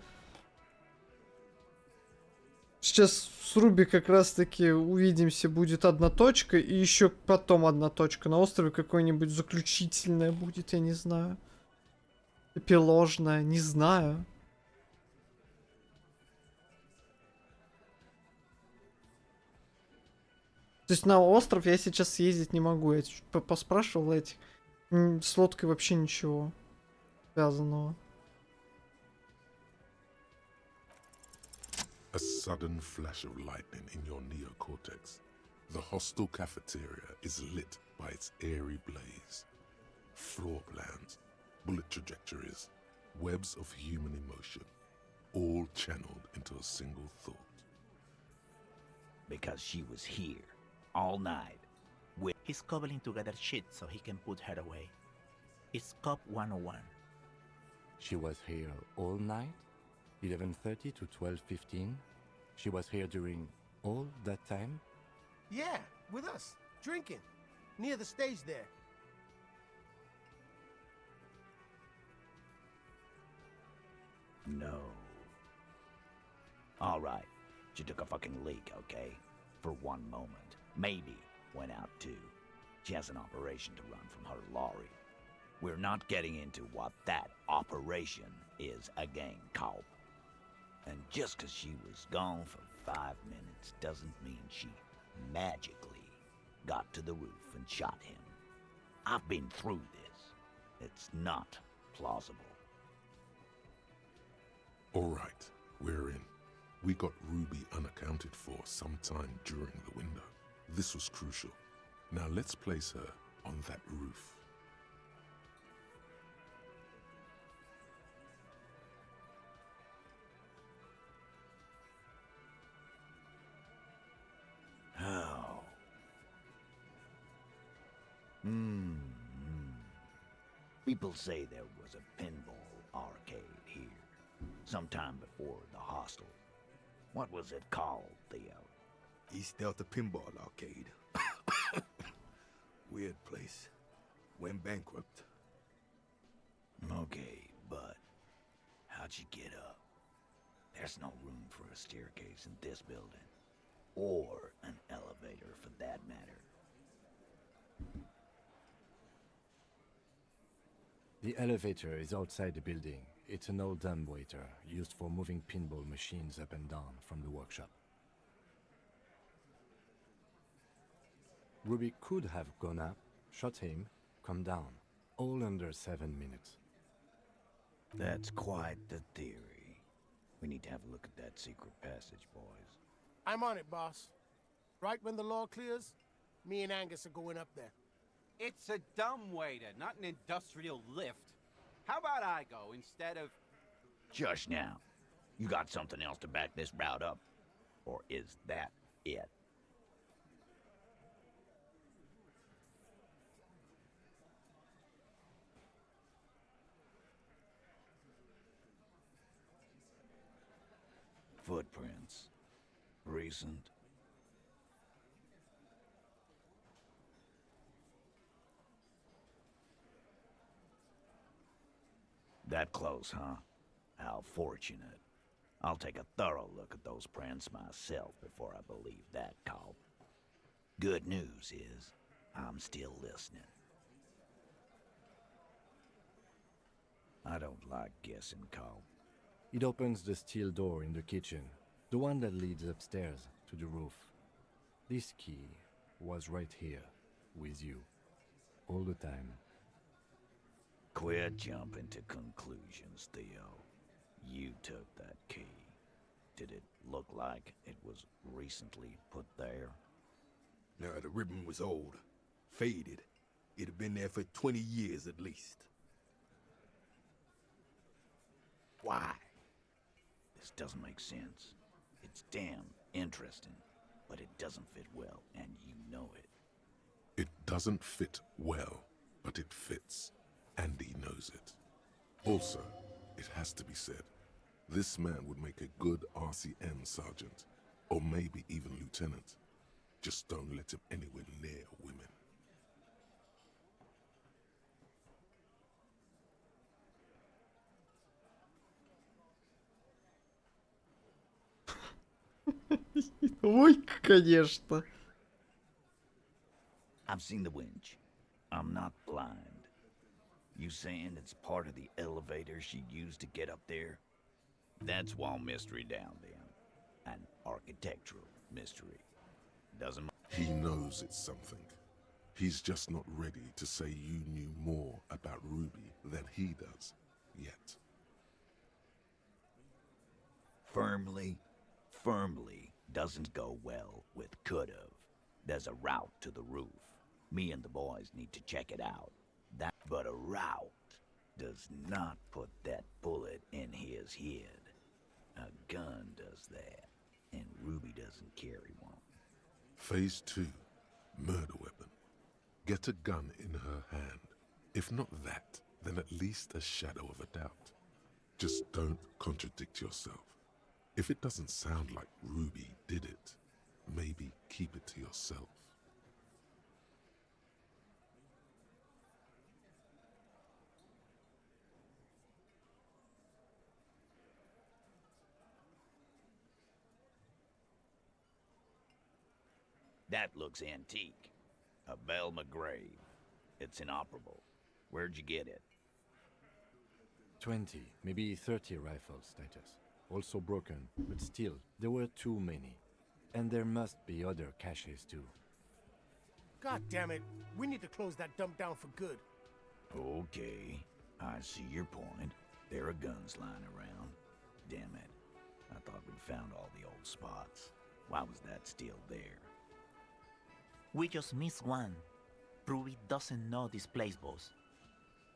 сейчас с Руби как раз-таки увидимся, будет одна точка, и еще потом одна точка на острове какой-нибудь заключительная будет, я не знаю. Эпиложная, не знаю. То есть на остров я сейчас съездить не могу. Я чуть поспрашивал этих. С лодкой вообще ничего связанного. A sudden flash of lightning in your neocortex. The hostel cafeteria is lit by its airy blaze. Floor plans, bullet trajectories, webs of human emotion, all channeled into a single thought. Because she was here all night. He's cobbling together shit so he can put her away. It's Cop 101. She was here all night? 11:30 to 12:15? She was here during all that time? Yeah, with us, drinking, near the stage there. No. All right, she took a fucking leak, okay? For one moment. Maybe went out too. She has an operation to run from her lorry. We're not getting into what that operation is again, Culp. And just 'cause she was gone for 5 minutes doesn't mean she magically got to the roof and shot him. I've been through this. It's not plausible. All right, we're in. We got Ruby unaccounted for sometime during the window. This was crucial. Now let's place her on that roof. Oh. People say there was a pinball arcade here, sometime before the hostel. What was it called, Theo? East Delta Pinball Arcade. Weird place. Went bankrupt. Okay, but how'd you get up? There's no room for a staircase in this building. Or an elevator, for that matter. The elevator is outside the building. It's an old dumbwaiter used for moving pinball machines up and down from the workshop. Ruby could have gone up, shot him, come down, all under 7 minutes. That's quite the theory. We need to have a look at that secret passage, boys. I'm on it, boss. Right when the law clears, me and Angus are going up there. It's a dumbwaiter, not an industrial lift. How about I go instead of... Just now. You got something else to back this route up? Or is that it? Footprints. Recent. That close, huh? How fortunate. I'll take a thorough look at those prints myself before I believe that, Cobb. Good news is, I'm still listening. I don't like guessing, Cobb. It opens the steel door in the kitchen, the one that leads upstairs to the roof. This key was right here, with you, all the time. Quit jumping to conclusions, Theo. You took that key. Did it look like it was recently put there? No, the ribbon was old, faded. It had been there for 20 years at least. Why? This doesn't make sense. It's damn interesting, but it doesn't fit well, and you know it. It doesn't fit well, but it fits, and he knows it. Also, it has to be said, this man would make a good RCM sergeant, or maybe even lieutenant. Just don't let him anywhere near women. Ой, конечно. I've seen the winch. I'm not blind. You saying it's part of the elevator she used to get up there? That's wall mystery down then. An architectural mystery. Doesn't... He knows it's something. He's just not ready to say you knew more about Ruby than he does, yet. Firmly doesn't go well with could've. There's a route to the roof. Me and the boys need to check it out. But a route does not put that bullet in his head. A gun does that, and Ruby doesn't carry one. Phase 2, murder weapon. Get a gun in her hand. If not that, then at least a shadow of a doubt. Just don't contradict yourself. If it doesn't sound like Ruby did it, maybe keep it to yourself. That looks antique. A Belma grave. It's inoperable. Where'd you get it? 20, maybe 30 rifles, Titus. Also broken, but still, there were too many. And there must be other caches too. God damn it. We need to close that dump down for good. Okay, I see your point. There are guns lying around. Damn it. I thought we'd found all the old spots. Why was that still there? We just missed one. Ruby doesn't know this place, boss.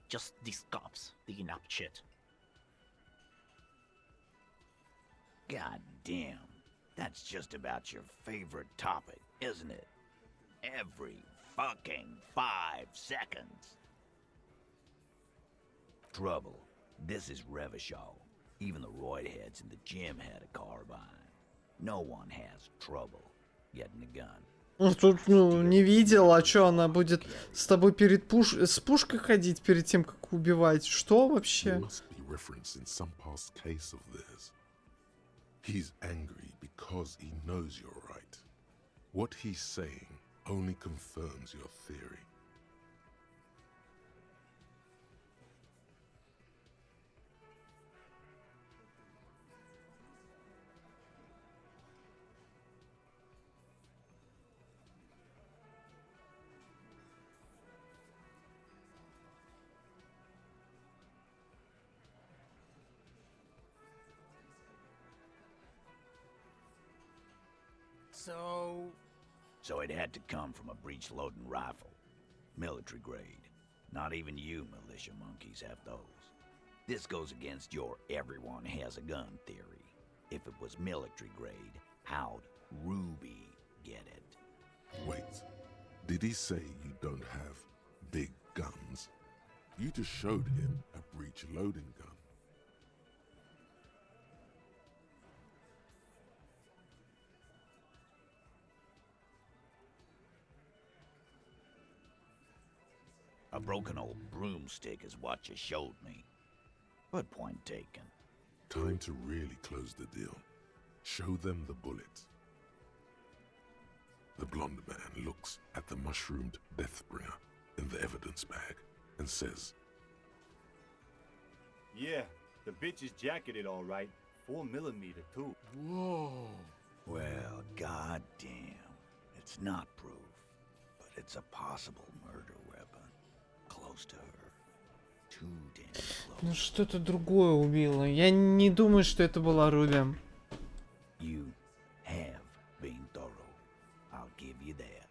Just these cops digging up shit. God damn. That's just about your favorite topic, isn't it? Every fucking 5 seconds. Trouble. This is Revachol. Even the roidheads in the gym had a carbine. No one has trouble getting a gun. Тут, не видел, а что, она будет с тобой с пушкой ходить перед тем, как убивать? Что вообще? He's angry because he knows you're right. What he's saying only confirms your theory. So it had to come from a breech-loading rifle. Military grade. Not even you militia monkeys have those. This goes against your everyone has a gun theory. If it was military grade, how'd Ruby get it? Wait, did he say you don't have big guns? You just showed him a breech loading gun. A broken old broomstick is what you showed me. But point taken. Time to really close the deal. Show them the bullet. The blonde man looks at the mushroomed Deathbringer in the evidence bag and says, Yeah, the bitch is jacketed all right. 4mm too. Whoa. Well, goddamn. It's not proof, but it's a possible murder weapon. Close to her. Too damn close. Ну что-то другое убило. Я не думаю, что это была Руби. You have been thorough. I'll give you that.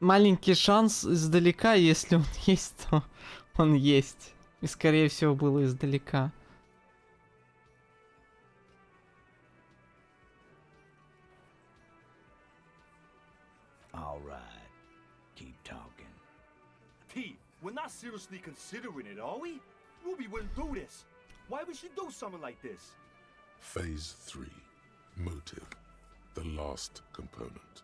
Маленький шанс издалека, если он есть, то он есть. И скорее всего было издалека. All right. Keep talking. Pete, we're not seriously considering it, are we? Ruby wouldn't do this. Why would she do something like this? Phase 3. Motive. The last component.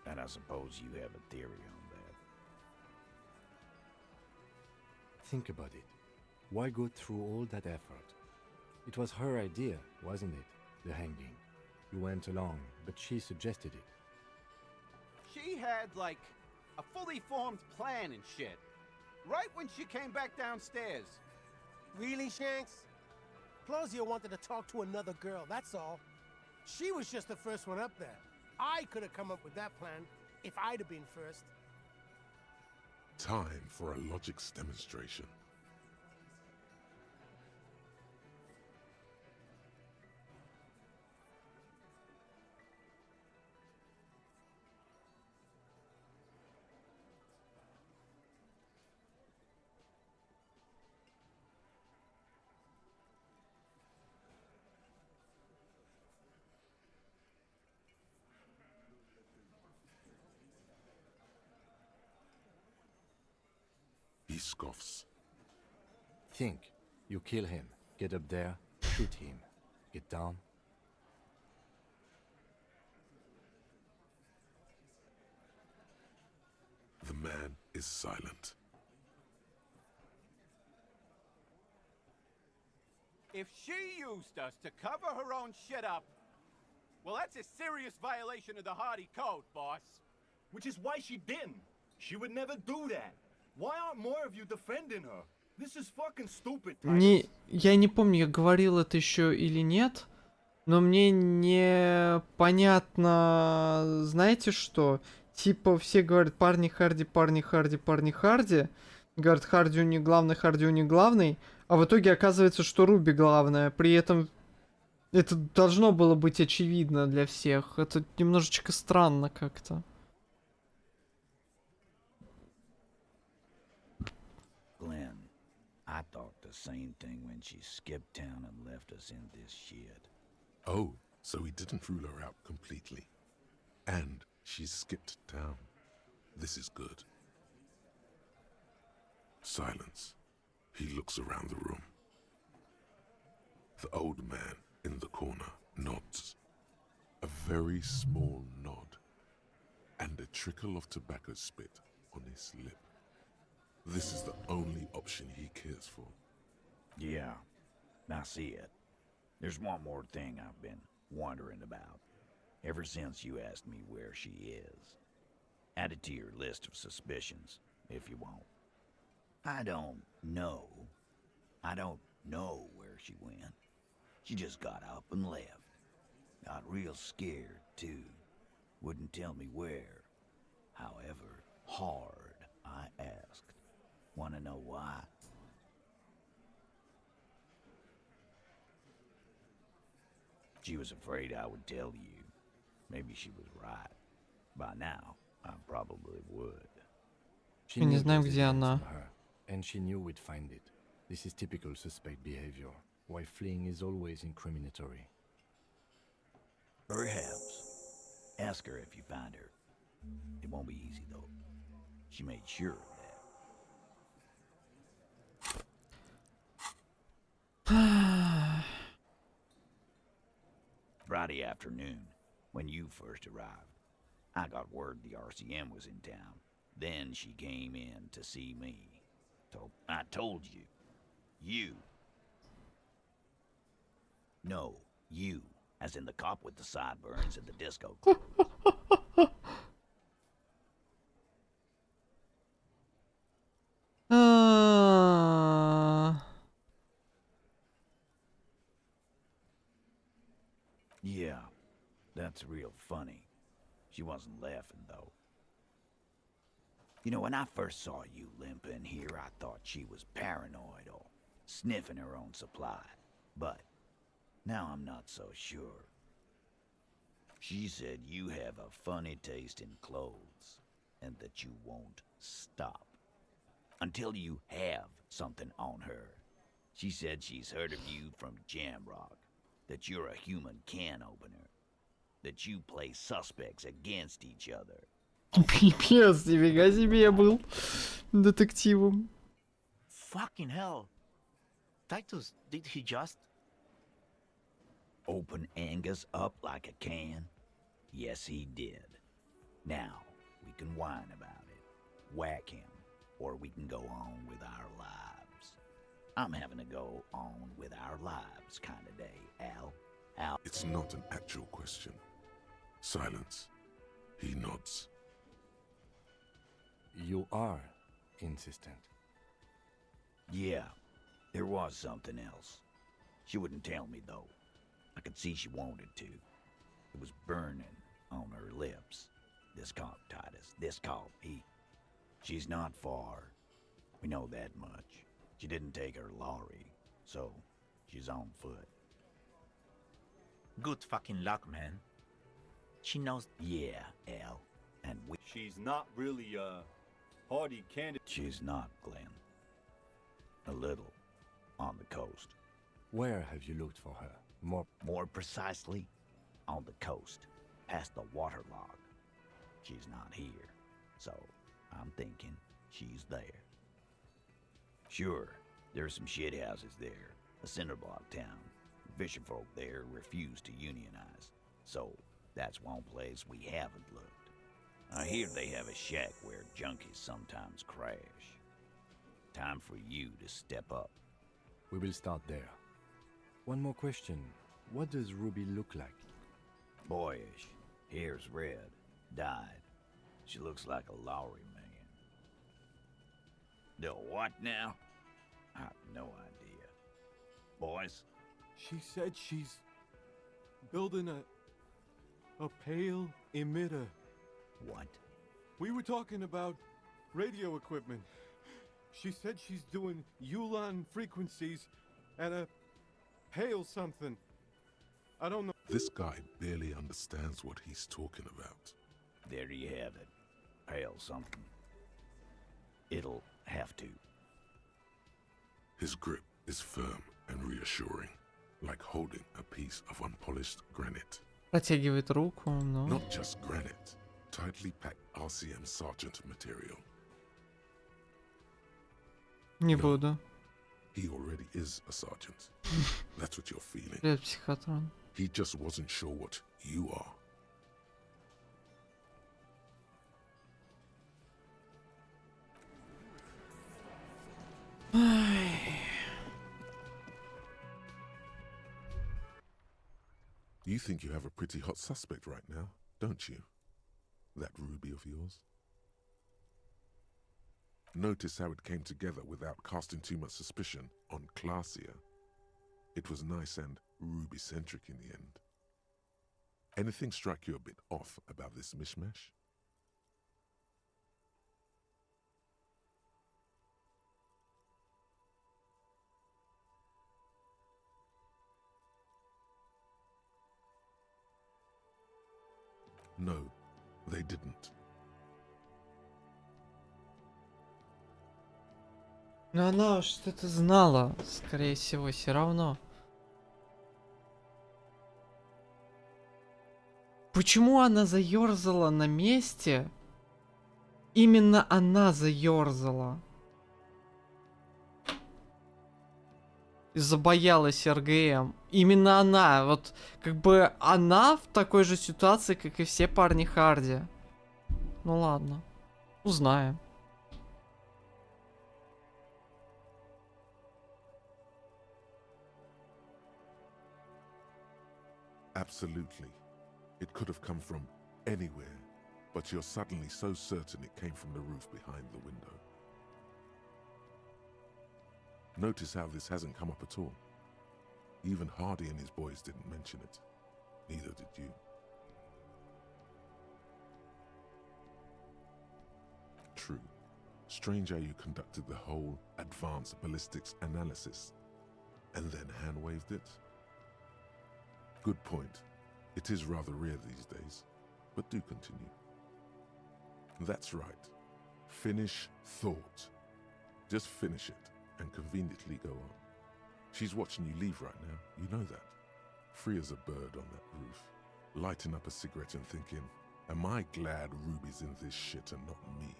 And I suppose you have a theory on that. Think about it. Why go through all that effort? It was her idea, wasn't it? The hanging. You went along, but she suggested it. She had, like, a fully formed plan and shit. Right when she came back downstairs. Really, Shanks? Claudia wanted to talk to another girl, that's all. She was just the first one up there. I could have come up with that plan if I'd have been first. Time for a logics demonstration. He scoffs. Think. You kill him. Get up there. Shoot him. Get down. The man is silent. If she used us to cover her own shit up, well, that's a serious violation of the Hardy Code, boss. Which is why she didn't. She would never do that. Why aren't more of you defending her? This is fucking stupid, Titus. Я не помню, я говорил это еще или нет, но мне не понятно, знаете что? Типа все говорят, парни Харди, парни Харди, парни Харди. Говорят, Харди у них главный, Харди у них главный. А в итоге оказывается, что Руби главная. При этом это должно было быть очевидно для всех. Это немножечко странно как-то. Glenn, I thought the same thing when she skipped town and left us in this shit. Oh, so he didn't rule her out completely. And she skipped town. This is good. Silence. He looks around the room. The old man in the corner nods. A very small nod. And a trickle of tobacco spit on his lip. This is the only option he cares for. Yeah, I see it. There's one more thing I've been wondering about. Ever since you asked me where she is. Add it to your list of suspicions, if you want. I don't know. I don't know where she went. She just got up and left. Got real scared, too. Wouldn't tell me where. However hard I asked. Wanna know why? She was afraid I would tell you. Maybe she was right. By now, I probably would. She Мы не knew знаем, there was где evidence она. on her, and she knew we'd find it. This is typical suspect behavior, why fleeing is always incriminatory. Perhaps. Ask her if you find her. It won't be easy, though. She made sure of that. Friday afternoon, when you first arrived, I got word the RCM was in town. Then she came in to see me. So I told you. You. No, you. As in the cop with the sideburns at the disco club. Yeah, that's real funny. She wasn't laughing, though. You know, when I first saw you limping here, I thought she was paranoid or sniffing her own supply. But now I'm not so sure. She said you have a funny taste in clothes and that you won't stop until you have something on her. She said she's heard of you from Jamrock, that you're a human can opener, that you play suspects against each other. Пипец, нифига себе я был детективом. Fucking hell. Titus, did he just... Open Angus up like a can? Yes, he did. Now, we can whine about it, whack him, or we can go on with our lives. I'm having to go on with our lives kind of day, Al. Al. It's not an actual question. Silence. He nods. You are insistent. Yeah, there was something else. She wouldn't tell me, though. I could see she wanted to. It was burning on her lips. This cop, Titus. This cop, She's not far. We know that much. She didn't take her lorry, so she's on foot. Good fucking luck, man. She knows... Yeah, Al. And we... She's not really a hardy candidate. She's not, Glenn. A little. On the coast. Where have you looked for her? More precisely, on the coast, past the waterlog. She's not here, so I'm thinking she's there. Sure, there's some shit houses there, a cinder block town. Fisher folk there refuse to unionize, so that's one place we haven't looked. I hear they have a shack where junkies sometimes crash. Time for you to step up. We will start there. One more question. What does Ruby look like? Boyish. Hair's red. Dyed. She looks like a Lowry man. The what now? I have no idea. Boys? She said she's building a pale emitter. What? We were talking about radio equipment. She said she's doing Ulan frequencies at a pale something. I don't know. This guy barely understands what he's talking about. There you have it. Pale something. It'll have to. His grip is firm and reassuring, like holding a piece of unpolished granite. Протягивает руку, но... Not just granite, tightly packed RCM sergeant material. Не буду. He already is a sergeant. That's what you're feeling. Привет, психотрон. He just wasn't sure what you are. You think you have a pretty hot suspect right now, don't you? That Ruby of yours? Notice how it came together without casting too much suspicion on Clasia. It was nice and Ruby-centric in the end. Anything strike you a bit off about this mishmash? No, they didn't. Но она что-то знала, скорее всего, все равно. Почему она заерзала на месте? Именно она заерзала. Забоялась РГМ. Именно она. Вот как бы она в такой же ситуации, как и все парни Харди. Ну ладно. Узнаем. Absolutely. It could have come from anywhere, but you're suddenly so certain it came from the roof behind the window. Notice how this hasn't come up at all. Even Hardy and his boys didn't mention it. Neither did you. True. Strange how you conducted the whole advanced ballistics analysis and then hand-waved it. Good point. It is rather rare these days, but do continue. That's right. Finish thought. Just finish it and conveniently go on. She's watching you leave right now, you know that. Free as a bird on that roof, lighting up a cigarette and thinking, am I glad Ruby's in this shit and not me?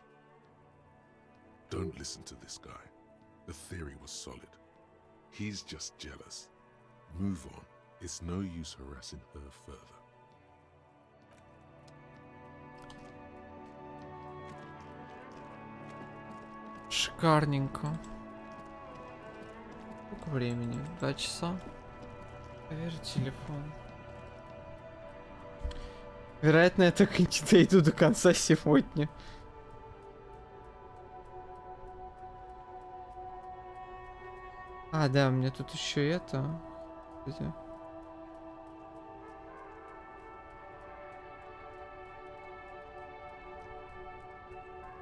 Don't listen to this guy. The theory was solid. He's just jealous. Move on. It's no use harassing her further. Шикарненько. Сколько времени? 2 часа. Проверь телефон. Вероятно, я так и не дойду до конца сегодня. А, да, у меня тут еще это. Где?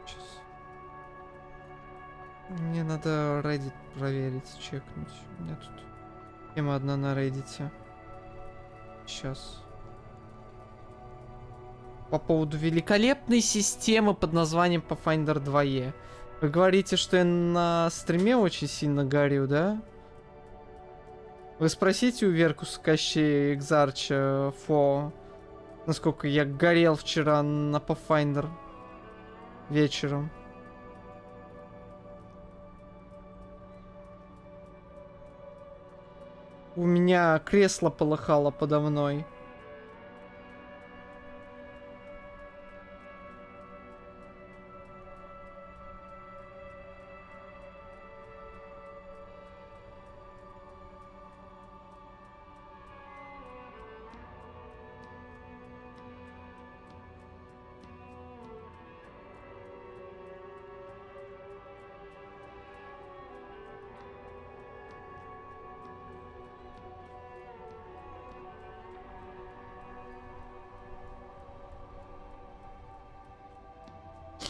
Сейчас. Мне надо Reddit проверить, чекнуть. У меня тут тема одна на Reddit. Сейчас. По поводу великолепной системы под названием Pathfinder 2E. Вы говорите, что я на стриме очень сильно горю, да? Вы спросите у Веркуса Кощея Экзарча Фо, насколько я горел вчера на Pathfinder вечером. У меня кресло полыхало подо мной.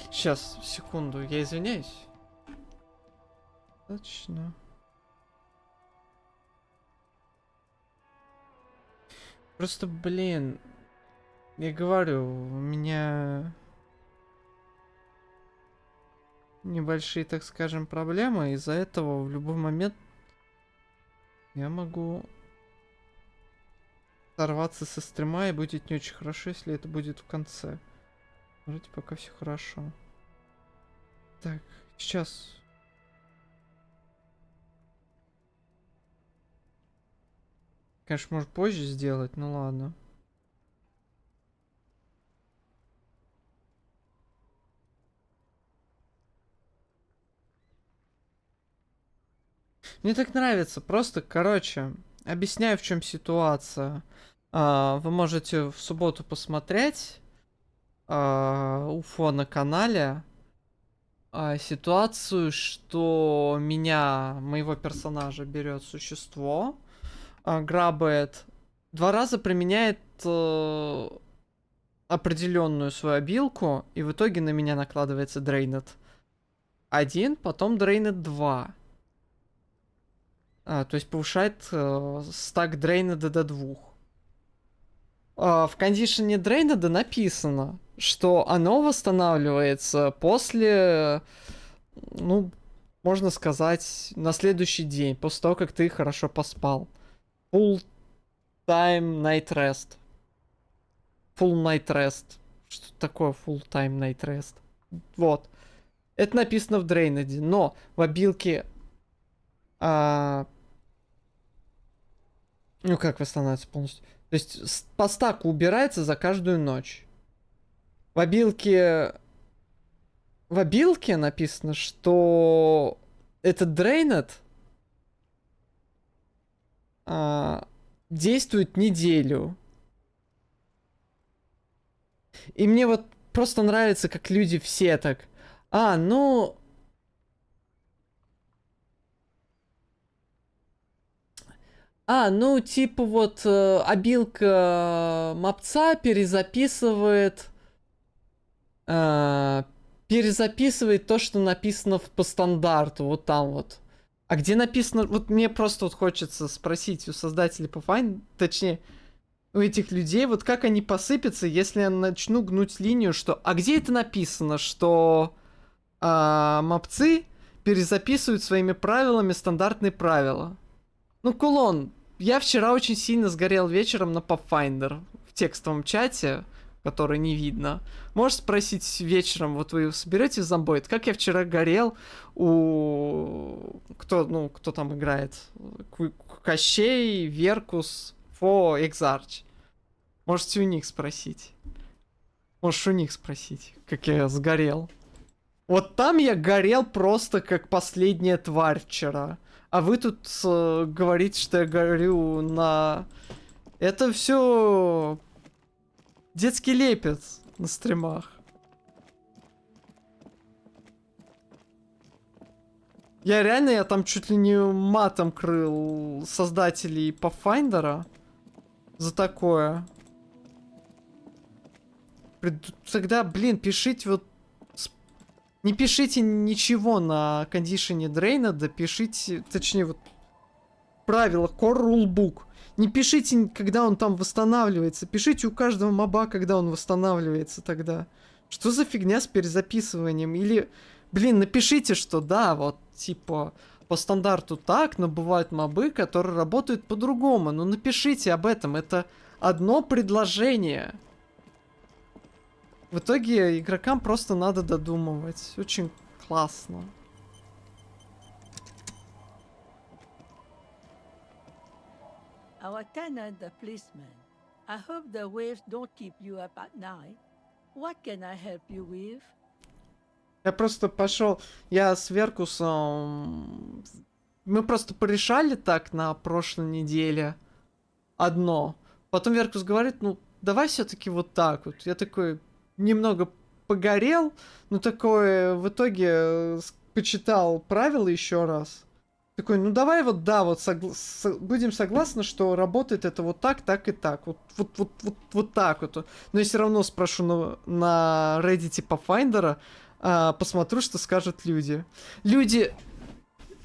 Сейчас, секунду, я извиняюсь. Точно. Просто, блин, я говорю, у меня небольшие, так скажем, проблемы. Из-за этого в любой момент я могу сорваться со стрима, и будет не очень хорошо, если это будет в конце. Вроде пока все хорошо. Так, сейчас. Конечно, может позже сделать, ну ладно. Мне так нравится. Просто, короче, объясняю, в чем ситуация. Вы можете в субботу посмотреть Уфо на канале. Ситуацию, что моего персонажа берет существо, грабает, 2 раза применяет определенную свою обилку, и в итоге на меня накладывается Drained 1, потом Drained 2. То есть повышает стак Drained до 2. В кондишене Drained написано, что оно восстанавливается после, ну, можно сказать, на следующий день, после того, как ты хорошо поспал. Full time night rest. Full night rest. Что такое full time night rest? Вот. Это написано в Drained, но в обилке... ну, как восстанавливается полностью? То есть по стаку убирается за каждую ночь. В обилке написано, что этот Drained действует неделю. И мне вот просто нравится, как люди все так... ну... ну, типа вот обилка мапца перезаписывает то, что написано по стандарту, вот там вот. А где написано... Вот мне просто вот хочется спросить у создателей Pathfinder, точнее, у этих людей, вот как они посыпятся, если я начну гнуть линию, что... А где это написано, что мапцы перезаписывают своими правилами стандартные правила? Ну, кулон, я вчера очень сильно сгорел вечером на Pathfinder в текстовом чате, который не видно. Можешь спросить вечером, вот вы соберете зомбоид, как я вчера горел у... Кто там играет? Кощей, Веркус, Фо, Экзарч. Можете у них спросить. Можешь у них спросить, как я сгорел. Вот там я горел просто как последняя тварь вчера. А вы тут говорите, что я горю на... Это все детский лепет на стримах. Я там чуть ли не матом крыл создателей Pathfinder за такое. Тогда, блин, пишите вот... Не пишите ничего на кондишене Drained, пишите, точнее, вот правила Core Rulebook. Не пишите, когда он там восстанавливается. Пишите у каждого моба, когда он восстанавливается тогда. Что за фигня с перезаписыванием? Или, блин, напишите, что да, вот, типа, по стандарту так, но бывают мобы, которые работают по-другому. Ну, напишите об этом. Это одно предложение. В итоге игрокам просто надо додумывать. Очень классно. Our tenant, the policeman. I hope the waves don't keep you up at night. What can I help you with? Я просто пошел... Я с Веркусом... Мы просто порешали так на прошлой неделе. Одно. Потом Веркус говорит, ну, давай все-таки вот так вот. Я такой... Немного погорел, но такое в итоге почитал правила еще раз. Такой, ну давай вот, да, вот будем согласны, что работает это вот так, так и так. Вот так вот. Но я все равно спрошу на Reddit Pathfinder, посмотрю, что скажут люди. Люди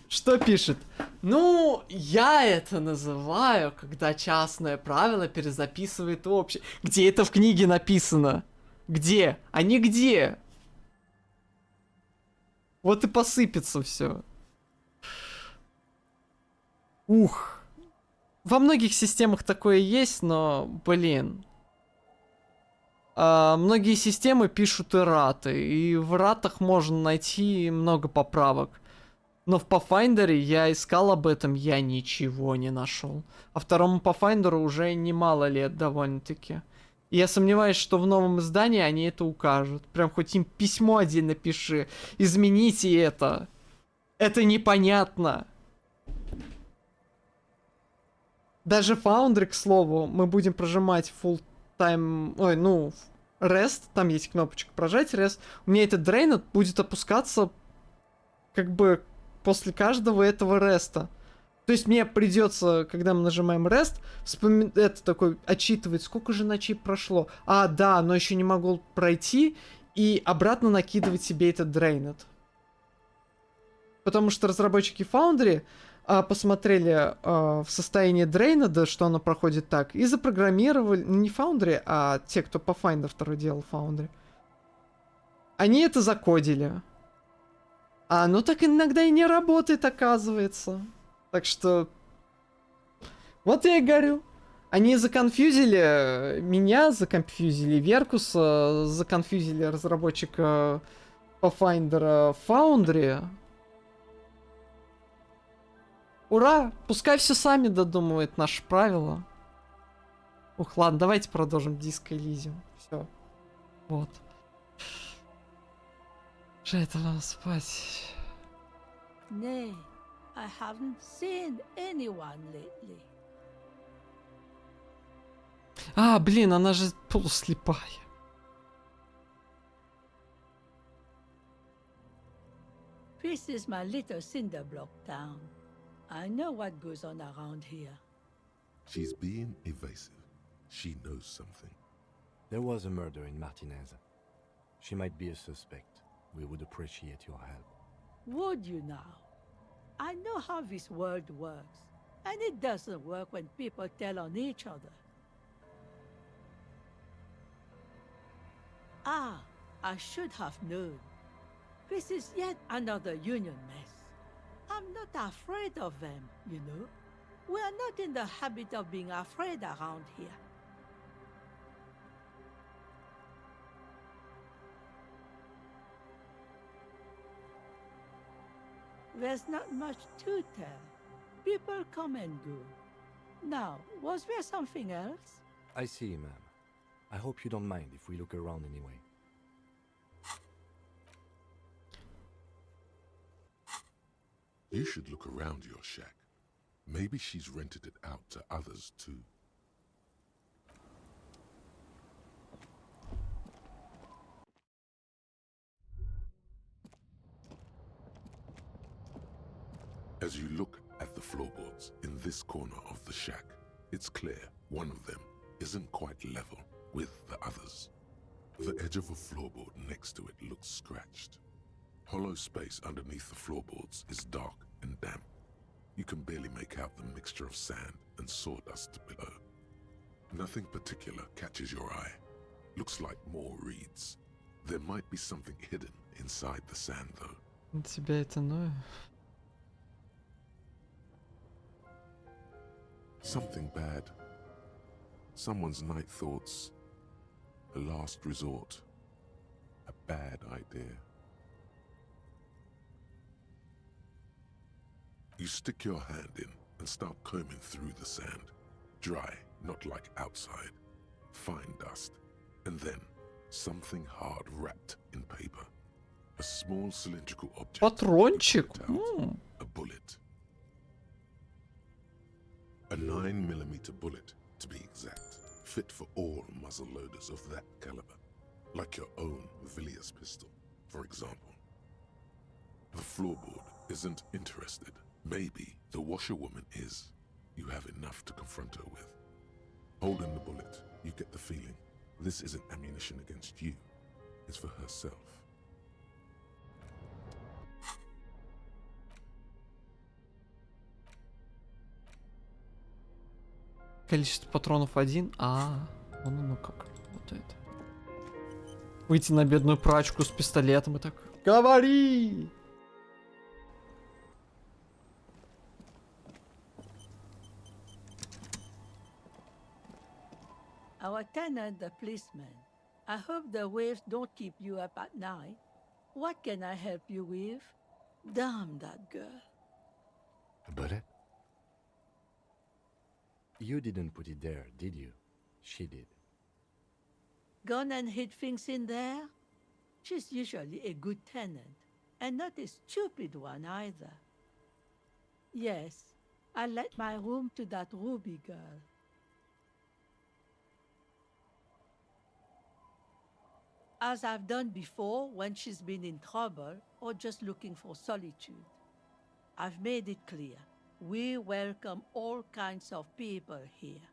что пишут? Ну, я это называю, когда частное правило перезаписывает общее. Где это в книге написано? Где? А не где? Вот и посыпется все. Ух. Во многих системах такое есть, но, блин. Многие системы пишут эрраты, и в эрратах можно найти много поправок. Но в Pathfinder я искал об этом, я ничего не нашел. А второму Pathfinder уже немало лет довольно-таки. И я сомневаюсь, что в новом издании они это укажут. Прям хоть им письмо один напиши. Измените это. Это непонятно. Даже Foundry, к слову, мы будем прожимать full time... Ой, ну, rest. Там есть кнопочка прожать rest. У меня этот Drained будет опускаться как бы после каждого этого реста. То есть мне придется, когда мы нажимаем REST, это такой отчитывать, сколько же ночей прошло. А, да, но еще не могу пройти и обратно накидывать себе этот Drained. Потому что разработчики Foundry посмотрели в состоянии дрейна, да, что оно проходит так, и запрограммировали, ну, не Foundry, а те, кто по Finder 2 делал Foundry. Они это закодили. А оно так иногда и не работает, оказывается. Так что... Вот я и говорю. Они законфьюзили меня, законфьюзили Веркуса, законфьюзили разработчика Pathfinder Foundry. Ура! Пускай все сами додумывают наши правила. Ух, ладно, давайте продолжим Disco Elysium. Все. Вот. Что это надо спать? Nay, I haven't seen anyone lately. А, блин, она же полуслепая. This is my little cinder block town. I know what goes on around here. She's being evasive. She knows something. There was a murder in Martinez. She might be a suspect. We would appreciate your help. Would you now? I know how this world works, and it doesn't work when people tell on each other. Ah, I should have known. This is yet another union mess. I'm not afraid of them, you know. We are not in the habit of being afraid around here. There's not much to tell. People come and go. Now, was there something else? I see, ma'am. I hope you don't mind if we look around anyway. You should look around your shack. Maybe she's rented it out to others too. As you look at the floorboards in this corner of the shack, it's clear one of them isn't quite level with the others. The edge of a floorboard next to it looks scratched. Hollow space underneath the floorboards is dark and damp. You can barely make out the mixture of sand and sawdust below. Nothing particular catches your eye. Looks like more reeds. There might be something hidden inside the sand though. Тебя это, ну... Something bad. Someone's night thoughts. A last resort. A bad idea. You stick your hand in and start combing through the sand. Dry, not like outside. Fine dust. And then, something hard wrapped in paper. A small cylindrical object. Патрончик. A bullet. A 9mm bullet, to be exact. Fit for all muzzle loaders of that caliber. Like your own Villiers pistol, for example. The floorboard isn't interested. Maybe the washerwoman is. You have enough to confront her with. Holding the bullet, you get the feeling this isn't ammunition against you. It's for herself. Количество патронов 1. Ну как работает. Выйти на бедную прачку с пистолетом и так. Говори! Our tenant, the policeman. I hope the waves don't keep you up at night. What can I help you with? Damn that girl. A bullet? You didn't put it there, did you? She did. Gone and hid things in there? She's usually a good tenant, and not a stupid one either. Yes, I let my room to that Ruby girl. As I've done before when she's been in trouble or just looking for solitude. I've made it clear. We welcome all kinds of people here.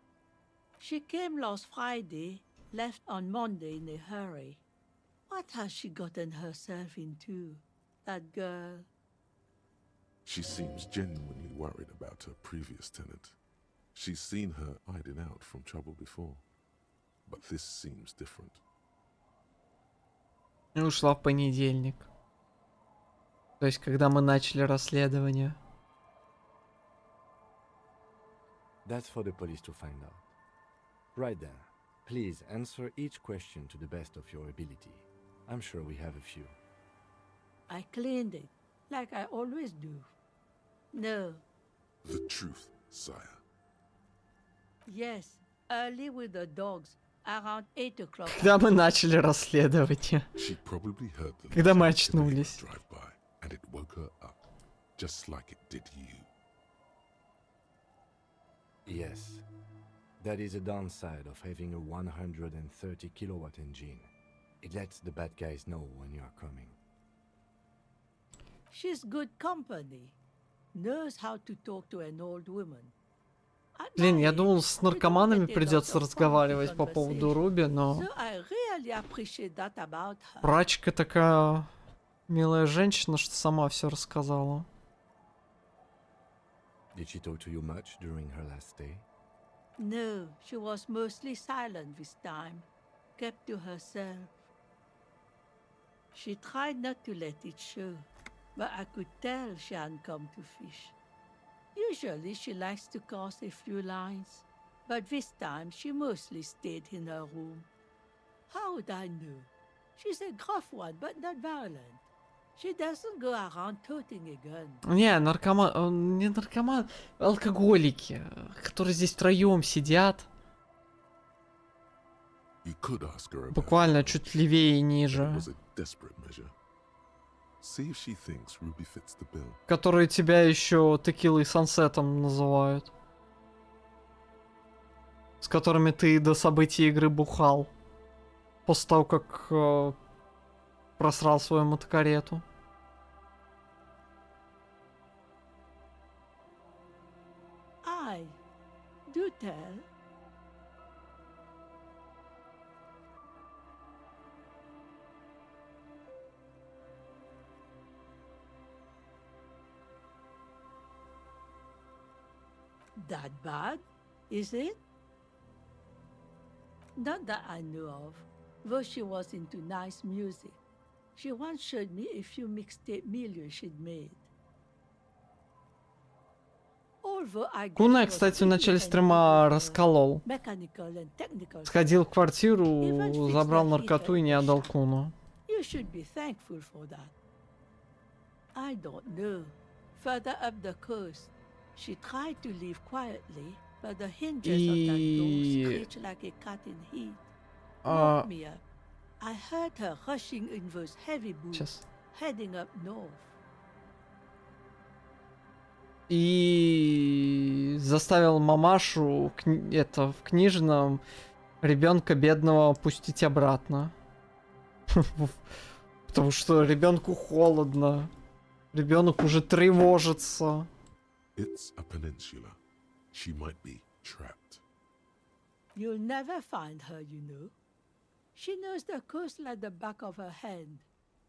She came last Friday, left on Monday in a hurry. What has she gotten herself into, that girl? She seems genuinely worried about her previous tenant. She's seen her hiding out from trouble before, but this seems different. И ушла в понедельник. То есть, когда мы начали расследование. That's for the police to find out. Right then, please answer each question to the best of your ability. I'm sure we have a few. I cleaned it, like I always do. No. The truth, sire. Yes, early with the dogs, around 8 o'clock. Когда мы начали расследование. She probably heard the Когда мы noise of the neighbor очнулись. drive by, and it woke her up, just like it did you. Yes. That is a downside of having a 130 kilowatt engine. It lets the bad guys know when you are coming. She's good company. Knows how to talk to an old woman. Блин, я думал, с наркоманами придется разговаривать по поводу Руби, но... So I really appreciate that about her. Прачка такая милая женщина, что сама все рассказала. Did she talk to you much during her last stay? No, she was mostly silent this time. Kept to herself. She tried not to let it show, but I could tell she hadn't come to fish. Usually she likes to cast a few lines, but this time she mostly stayed in her room. How would I know? She's a gruff one, but not violent. She doesn't go around toting a gun. Не, наркоман... Не наркоман, алкоголики, которые здесь втроем сидят. You could ask her about Буквально it, чуть левее и but it ниже. was a desperate measure. See if she thinks Ruby fits the bill. Которые тебя еще текилой сансетом называют. С которыми ты до событий игры бухал. После того, как просрал свою мотокарету. I do tell. That bad, is it? Not that I know of, though she was into nice music. She once showed me a few mixtape millions she'd made. Although I guess Куна, she was кстати, в pretty начале handy стрима with, расколол. mechanical and technical Сходил в stuff. квартиру, Even fixed забрал the наркоту heater и in не the отдал shop. Куну. You should be thankful for that. I don't know. Further up the coast, she tried to leave quietly, but the hinges of that door screeched like a cat in heat. Woke me up. I heard her rushing in those heavy boots, Сейчас. heading up north. И заставил мамашу это в книжном ребенка бедного пустить обратно. Потому что ребенку холодно. Ребенок уже тревожится. It's a peninsula. She might be trapped. You'll never find her, you know. She knows the coast like the back of her hand.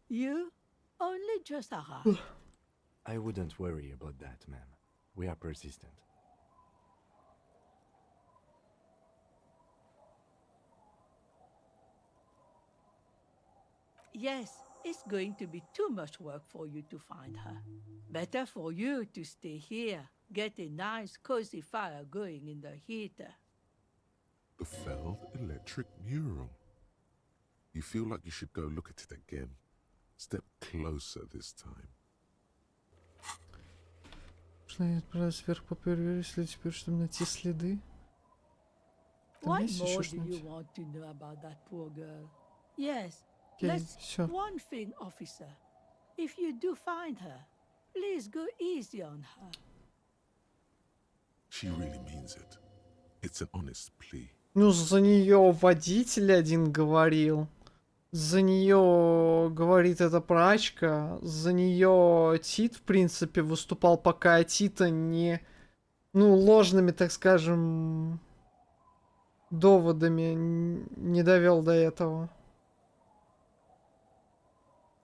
You only just arrived. I wouldn't worry about that, ma'am. We are persistent. Yes, it's going to be too much work for you to find her. Better for you to stay here, get a nice cozy fire going in the heater. The failed electric mural. You feel like you should go look at it again. Step closer this time. Можно отправиться вверх по проверить, если теперь, чтобы найти следы. Там What есть more еще do you что-нибудь? want to know about that poor girl? Yes, Окей, let's всё. one thing, officer. If you do find her, please go easy on her. She really means it. It's an honest plea. Ну, за нее водитель один говорил. За нее говорит эта прачка. За нее Тит, в принципе, выступал, пока Тита не... Ну, ложными, так скажем, доводами не довел до этого.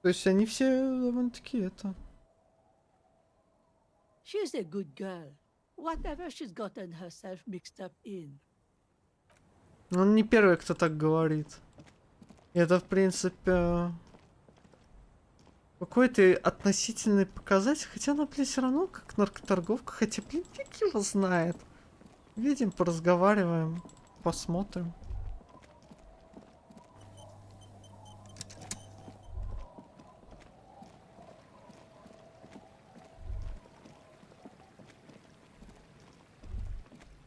То есть они все довольно-таки это... She's a good girl. Whatever she's gotten herself mixed up in. Он не первый, кто так говорит. Это, в принципе, какой-то относительный показатель. Хотя она, блин, все равно как наркоторговка. Хотя, блин, фиг его знает. Видим, поразговариваем, посмотрим.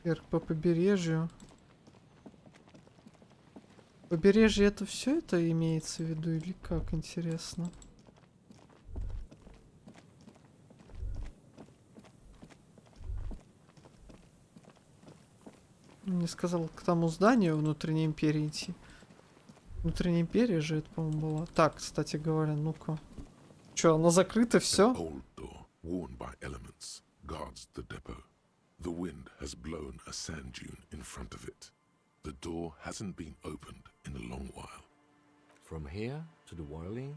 Вверх по побережью. Побережье это все это имеется в виду или как, интересно? Мне сказал к тому зданию внутренней империи идти. Внутренняя империя же это, по-моему, была. Так, кстати говоря, ну-ка. Чё, оно закрыто все? The wind has blown a sand dune in front of it. The door hasn't been opened in a long while. From here to the whirling,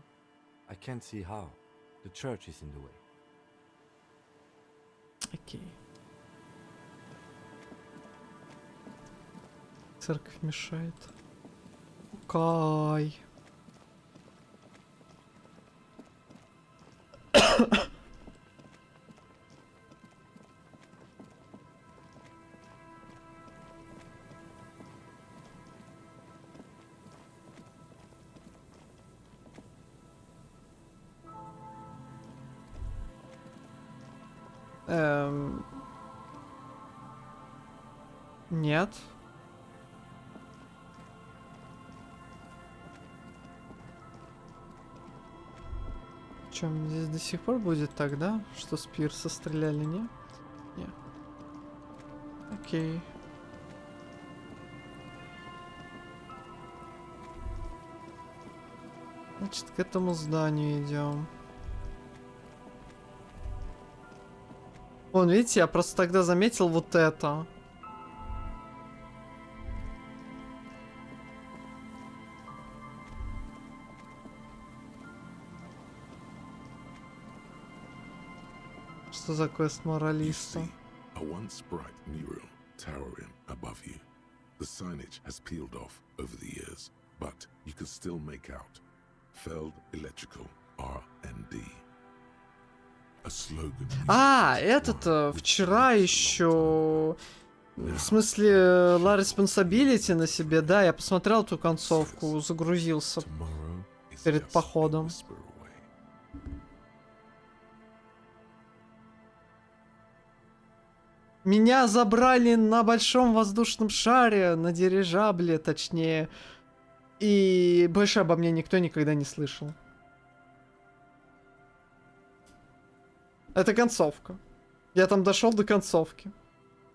I can't see how. The church is in the way. Окей. Церковь мешает. Кай. Нет. Чем здесь до сих пор будет тогда, что с пирса стреляли, не? Не. Окей. Значит, к этому зданию идем. Вон, видите, я просто тогда заметил вот это. Что за квест моралиста? A once bright mural towering above you. The signage has peeled off over the years, but you can still make out Feld Electrical R&D. A slogan. Этот вчера еще. В смысле, La Responsibility на себе, да, я посмотрел эту концовку, загрузился перед походом. Меня забрали на большом воздушном шаре, на дирижабле, точнее. И больше обо мне никто никогда не слышал. Это концовка. Я там дошел до концовки.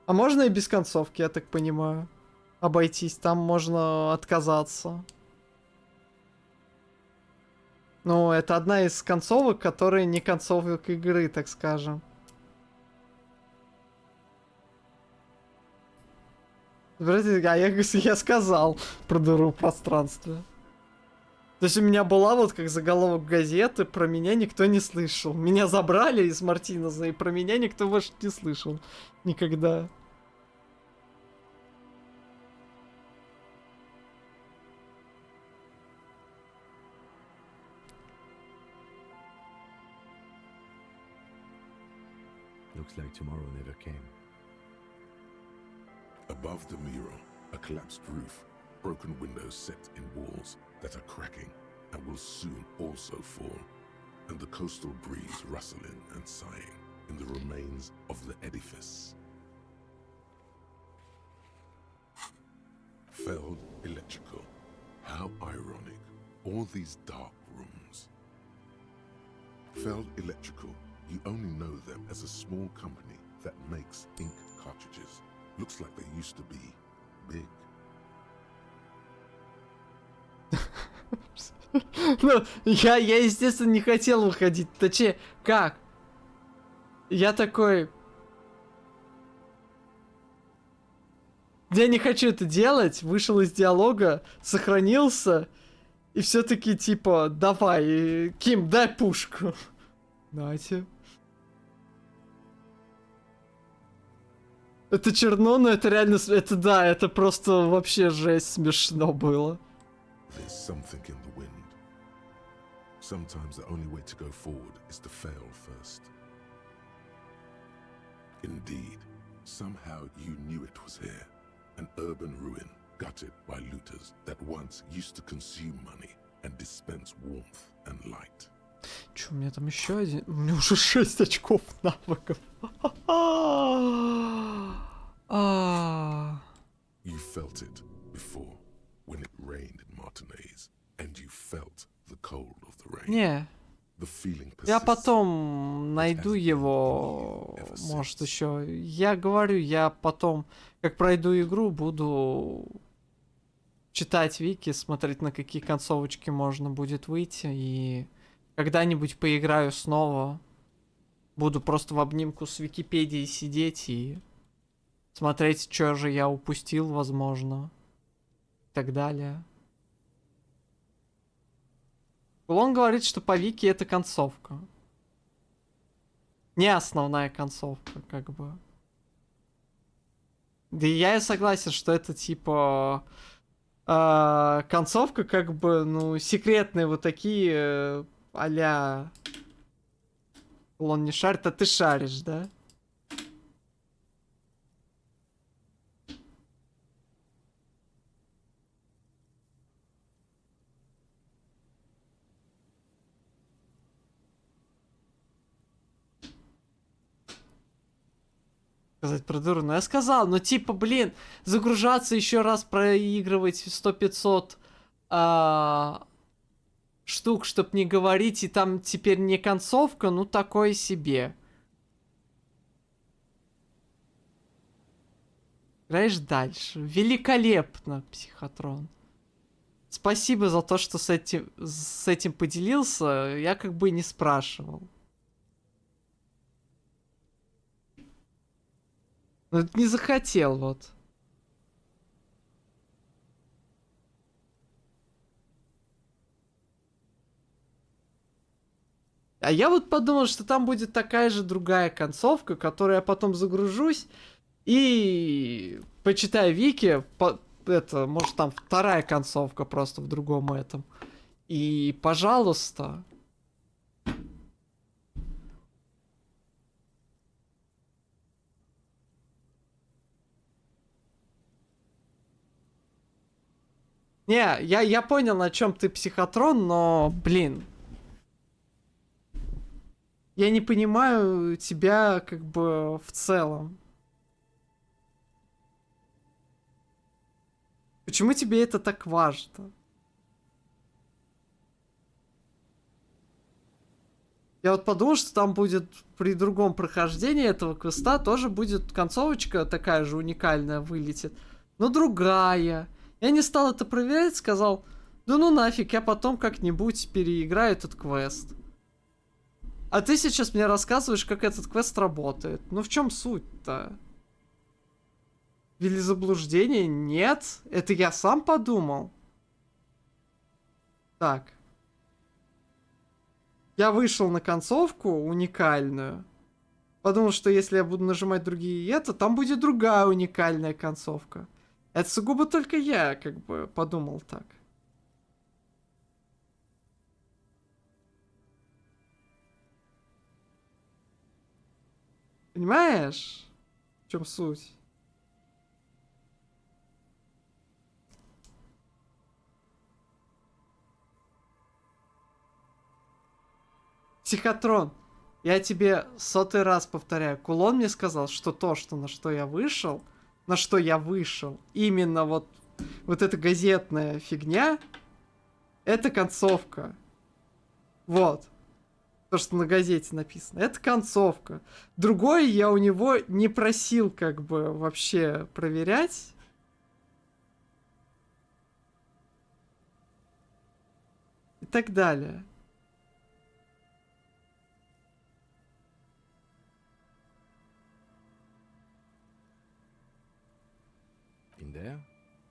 А можно и без концовки, я так понимаю. Обойтись, там можно отказаться. Ну, это одна из концовок, которые не концовок игры, так скажем. А я сказал про дыру в пространстве. То есть у меня была вот как заголовок газеты, про меня никто не слышал. Меня забрали из Мартинеза, и про меня никто больше не слышал. Никогда. Looks like tomorrow never came. Above the mural, a collapsed roof, broken windows set in walls that are cracking and will soon also fall, and the coastal breeze rustling and sighing in the remains of the edifice. Feld Electrical. How ironic. All these dark rooms. Feld Electrical. You only know them as a small company that makes ink cartridges. Looks like they used to be big. Ну, я, естественно, не хотел выходить. Точнее, как? Я такой... Я не хочу это делать, вышел из диалога, сохранился, и все-таки типа, давай, Ким, дай пушку. Дайте. Это черно, но это реально... Это да, это просто вообще жесть смешно было. There's something in the wind. Sometimes the only way to go forward is to fail first. Indeed, somehow you knew it was here. An urban ruin, gutted by looters that once used to consume money and dispense warmth and light. Чё, у меня там еще один? У меня уже 6 очков навыков. You felt it before, when it rained in Martinez, and you felt the cold of the rain. Не. The feeling Я persists. потом найду его, может, еще. Я говорю, я потом, как пройду игру, буду читать вики, смотреть, на какие концовочки можно будет выйти, и когда-нибудь поиграю снова. Буду просто в обнимку с Википедией сидеть и смотреть, что же я упустил, возможно, и так далее. Он говорит, что по Вики это концовка. Не основная концовка, как бы. Да и я и согласен, что это типа концовка, как бы, ну, секретные вот такие а-ля... Он не шарит, а ты шаришь, да? Сказать про дуру, но я сказал, ну типа, блин, загружаться еще раз, проигрывать 100-500 штук, чтоб не говорить, и там теперь не концовка, ну такое себе. Играешь дальше. Великолепно, Психотрон. Спасибо за то, что с этим поделился. Я как бы не спрашивал. Ну, не захотел, вот. А я вот подумал, что там будет такая же другая концовка, которую я потом загружусь и почитаю вики. Это, может, там вторая концовка просто в другом этом. И, пожалуйста... Не, я понял, на чем ты, Психотрон, но, блин. Я не понимаю тебя, как бы, в целом. Почему тебе это так важно? Я вот подумал, что там будет при другом прохождении этого квеста тоже будет концовочка такая же уникальная вылетит, но другая. Я не стал это проверять, сказал, да ну нафиг, я потом как-нибудь переиграю этот квест. А ты сейчас мне рассказываешь, как этот квест работает. Ну в чем суть-то? Ввели заблуждение? Нет. Это я сам подумал. Так. Я вышел на концовку уникальную. Подумал, что если я буду нажимать другие это, там будет другая уникальная концовка. Это сугубо только я, как бы, подумал так. Понимаешь, в чем суть? Психотрон, я тебе 100-й раз повторяю, Кулон мне сказал, что то, что на что я вышел, именно вот эта газетная фигня, это концовка. Вот. То, что на газете написано. Это концовка. Другое я у него не просил как бы вообще проверять. И так далее. In there?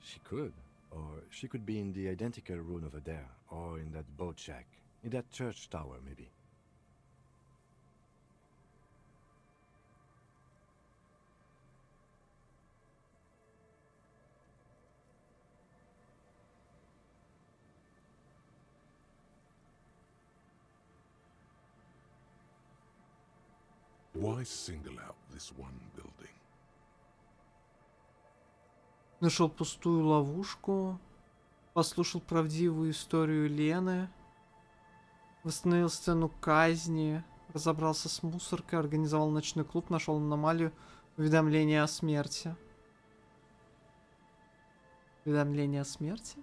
She could. Or she could be in the identical room over there. Or in that boat shack. In that church tower, maybe. Why single out this one building? Нашел пустую ловушку. Послушал правдивую историю Лены. Восстановил сцену казни. Разобрался с мусоркой. Организовал ночной клуб. Нашел аномалию. Уведомление о смерти. Уведомление о смерти?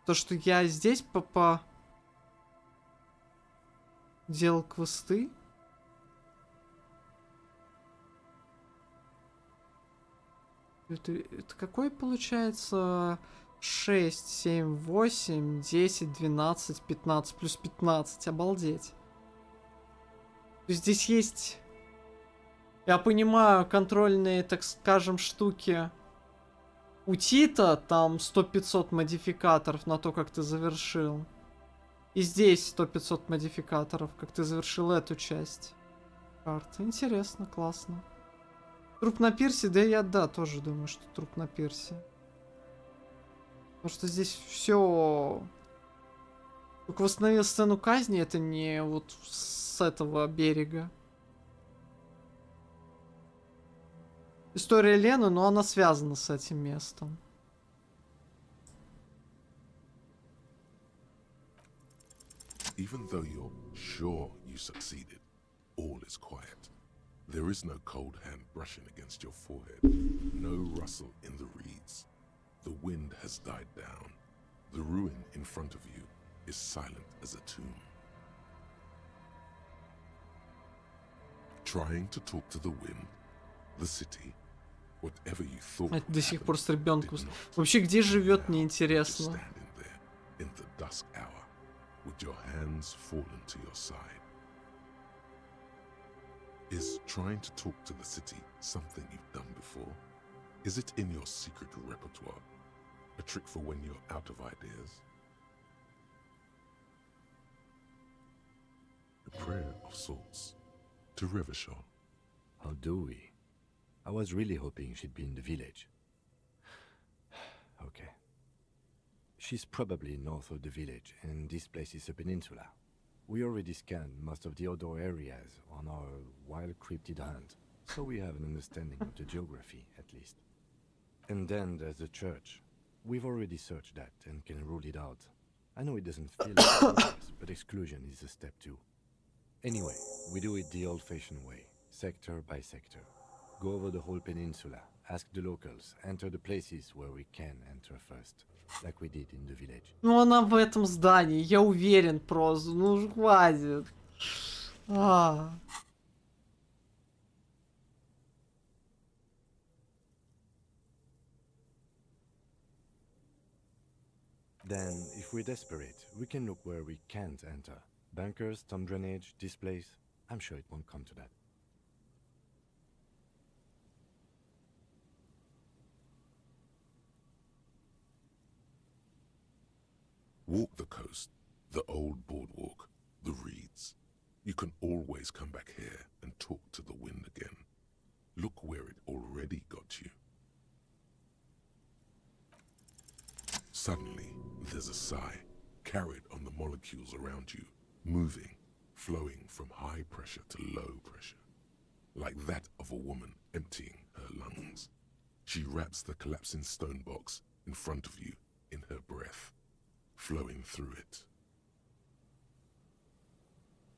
То, что я здесь делал квесты? Это какой получается? 6, 7, 8, 10, 12, 15 плюс 15. Обалдеть. То есть здесь есть... Я понимаю, контрольные, так скажем, штуки у Тита. Там 100-500 модификаторов на то, как ты завершил. И здесь 100-500 модификаторов, как ты завершил эту часть карты. Интересно, классно. Труп на пирсе, да, тоже думаю, что труп на пирсе. Потому что здесь все... Только восстановил сцену казни, это не вот с этого берега. История Лены, но она связана с этим местом. Even though you're sure you succeeded, all is quiet. There is no cold hand brushing against your forehead, no rustle in the reeds. The wind has died down. The ruin in front of you is silent as a tomb. Trying to talk to the wind, the city, whatever you thought. Это до сих пор с ребенком. Вообще, где живет, мне интересно. In the dusk hour, with your hands fallen to your side. Is trying to talk to the city something you've done before? Is it in your secret repertoire? A trick for when you're out of ideas? A prayer of sorts to Revachol. How do we? I was really hoping she'd be in the village. Okay. She's probably north of the village, and this place is a peninsula. We already scanned most of the outdoor areas on our wild cryptid hunt, so we have an understanding of the geography, at least. And then there's the church. We've already searched that and can rule it out. I know it doesn't feel like progress, but exclusion is a step too. Anyway, we do it the old-fashioned way, sector by sector. Go over the whole peninsula, ask the locals, enter the places where we can enter first, like we did in the village. Ну, она в этом здании, я уверен просто. Ну, хватит. Then, if we're desperate, we can look where we can't enter. Bunkers, storm drainage, this place. I'm sure it won't come to that. Walk the coast, the old boardwalk, the reeds. You can always come back here and talk to the wind again. Look where it already got you. Suddenly, there's a sigh, carried on the molecules around you, moving, flowing from high pressure to low pressure, like that of a woman emptying her lungs. She wraps the collapsing stone box in front of you in her breath, flowing through it.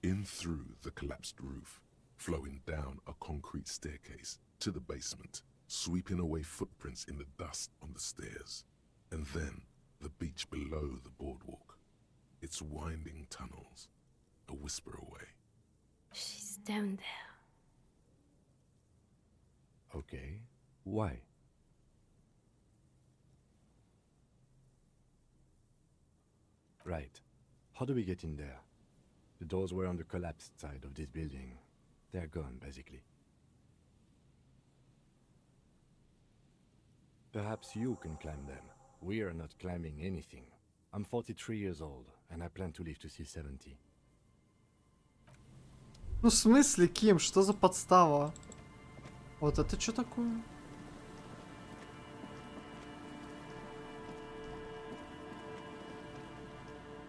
In through the collapsed roof, flowing down a concrete staircase to the basement, sweeping away footprints in the dust on the stairs, and then the beach below the boardwalk, its winding tunnels, a whisper away. She's down there. Okay, why? Right. How do we get in there? The doors were on the collapsed side of this building. They're gone, basically. Perhaps you can climb them. We are not climbing anything. I'm 43 years old, and I plan to live to see 70. Ну, в смысле, Ким? Что за подстава? Вот это что такое?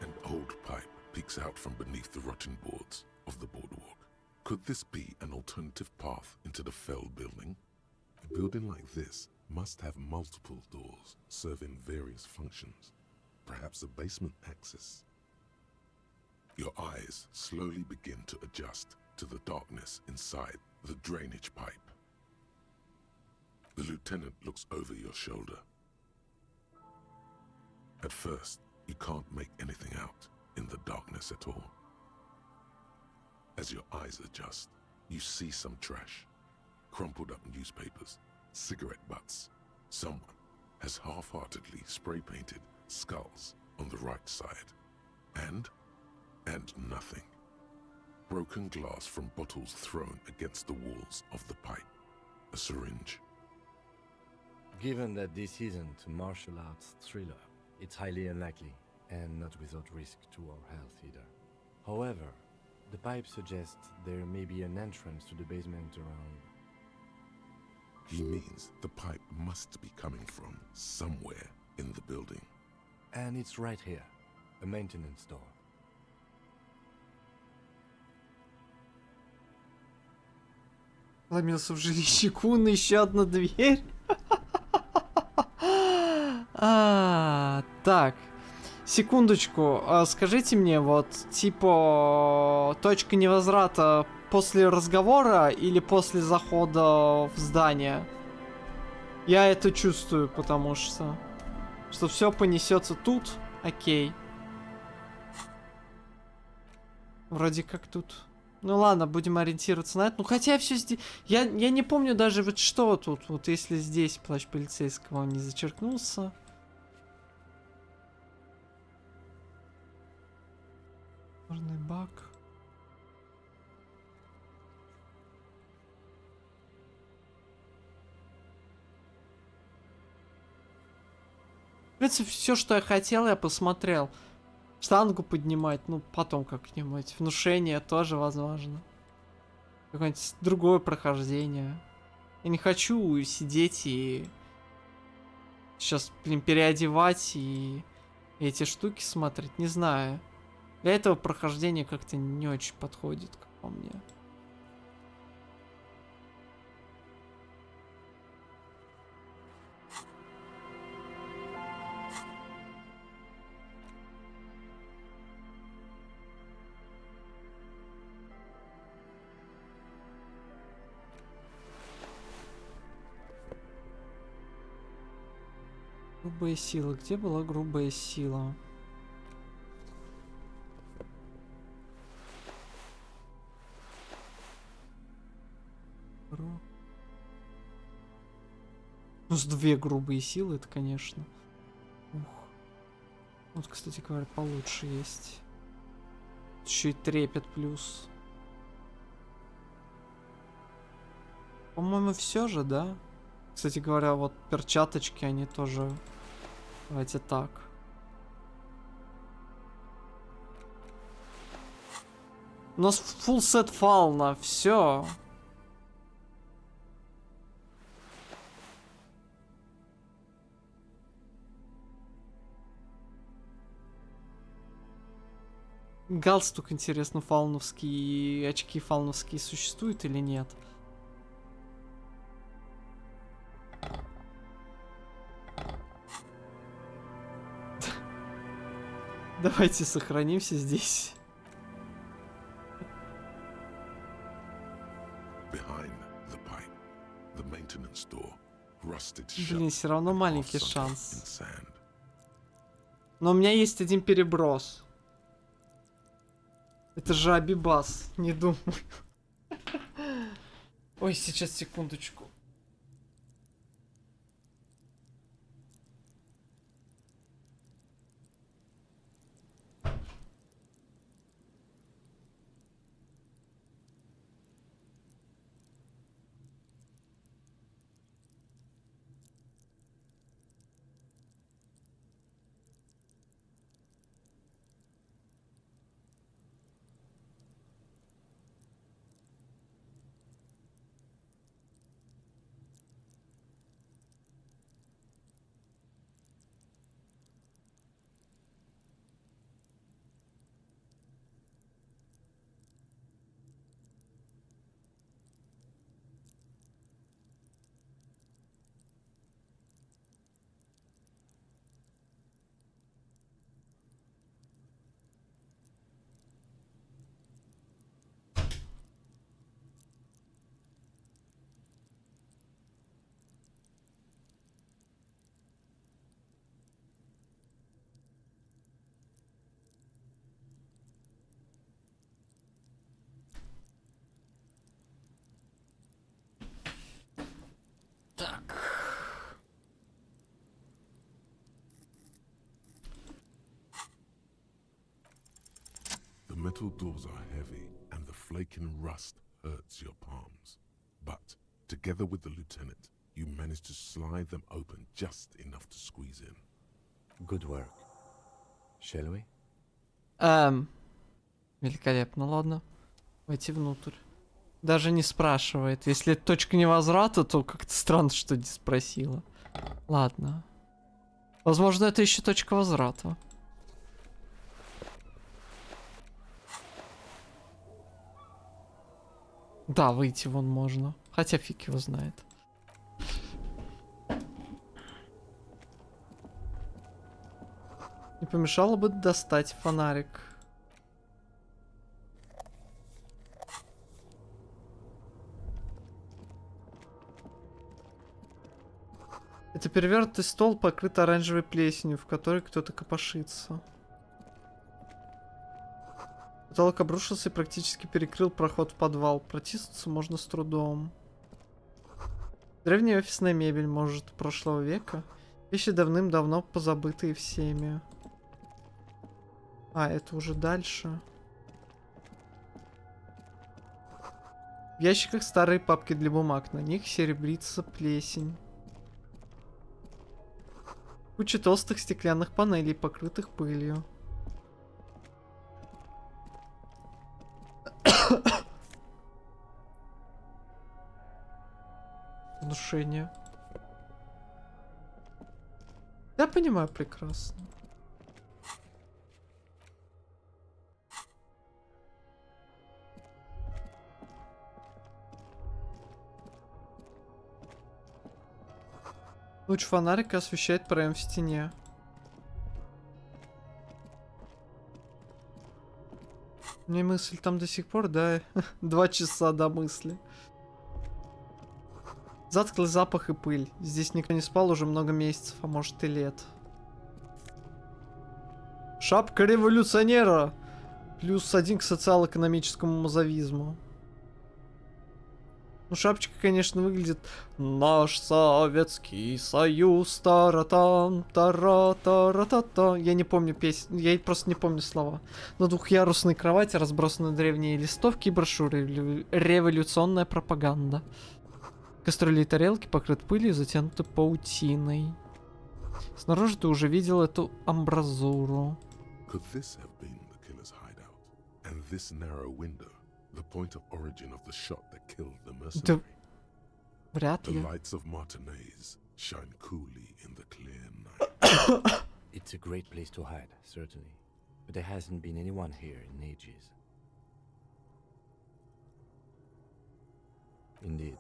An old pipe peeks out from beneath the rotten boards, of the boardwalk. Could this be an alternative path into the felled building? A building like this must have multiple doors serving various functions. Perhaps a basement access. Your eyes slowly begin to adjust to the darkness inside the drainage pipe. The lieutenant looks over your shoulder. At first, you can't make anything out in the darkness at all. As your eyes adjust, you see some trash, crumpled up newspapers, cigarette butts. Someone has half-heartedly spray-painted skulls on the right side. And nothing. Broken glass from bottles thrown against the walls of the pipe. A syringe. Given that this isn't a martial arts thriller, it's highly unlikely, and not without risk to our health either. However, the pipe suggests there may be an entrance to the basement around. He means the pipe must be coming from somewhere in the building. And it's right here, a maintenance door. Ломился в жилище Куна, еще одна дверь. Так, секундочку, скажите мне, вот, типа, точка невозврата после разговора или после захода в здание? Я это чувствую, потому что все понесется тут, окей. Вроде как тут. Ну ладно, будем ориентироваться на это. Ну хотя все здесь... Я не помню даже вот что тут. Вот если здесь плащ полицейского он не зачеркнулся. Черный бак. В принципе, все, что я хотел, я посмотрел. Штангу поднимать, ну, потом как-нибудь. Внушение тоже возможно. Какое-нибудь другое прохождение. Я не хочу сидеть и... Сейчас, блин, переодевать и эти штуки смотреть. Не знаю. Для этого прохождение как-то не очень подходит, как по мне. Грубая сила. Где была грубая сила? Плюс 2 грубые силы, это, конечно. Ух. Вот, кстати говоря, получше есть. Еще и трепет плюс. По-моему, все же, да? Кстати говоря, вот перчаточки, они тоже... Давайте так. У нас full set фауна, все. Галстук, интересно, фауновский и очки фауновские существуют или нет? Давайте сохранимся здесь. Блин, все равно маленький шанс. Но у меня есть один переброс. Это же Абибас, не думаю. Ой, сейчас, секундочку. metal doors are heavy, and the flaking rust hurts your palms. But, together with the lieutenant, you manage to slide them open just enough to squeeze in. Good work. Shall we? Великолепно, ладно. Войти внутрь. Даже не спрашивает. Если это точка невозврата, то как-то странно, что не спросила. Ладно. Возможно, это еще точка возврата. Да, выйти вон можно. Хотя фиг его знает. Не помешало бы достать фонарик. Это перевернутый стол, покрыт оранжевой плесенью, в которой кто-то копошится. Потолок обрушился и практически перекрыл проход в подвал. Протиснуться можно с трудом. Древняя офисная мебель, может, прошлого века. Вещи давным-давно позабытые всеми. А, это уже дальше. В ящиках старые папки для бумаг. На них серебрится плесень. Куча толстых стеклянных панелей, покрытых пылью. Внушение. Я понимаю прекрасно. Луч фонарика освещает проем в стене. Мне мысль там до сих пор, да, 2 часа до мысли. Затклый запах и пыль. Здесь никто не спал уже много месяцев, а может и лет. Шапка революционера! +1 к социал-экономическому мазовизму. Ну, шапочка, конечно, выглядит... Наш Советский Союз, таратан, тара-тара-та-та. Я не помню песню, я просто не помню слова. На двухъярусной кровати разбросаны древние листовки и брошюры. Революционная пропаганда. Кастрюли и тарелки покрыты пылью и затянуты паутиной. Снаружи ты уже видел эту амбразуру. The point of origin of the shot that killed the mercenary. Да, вряд ли. The lights of Martinez shine coolly in the clear night. It's a great place to hide, certainly. But there hasn't been anyone here in ages. Indeed,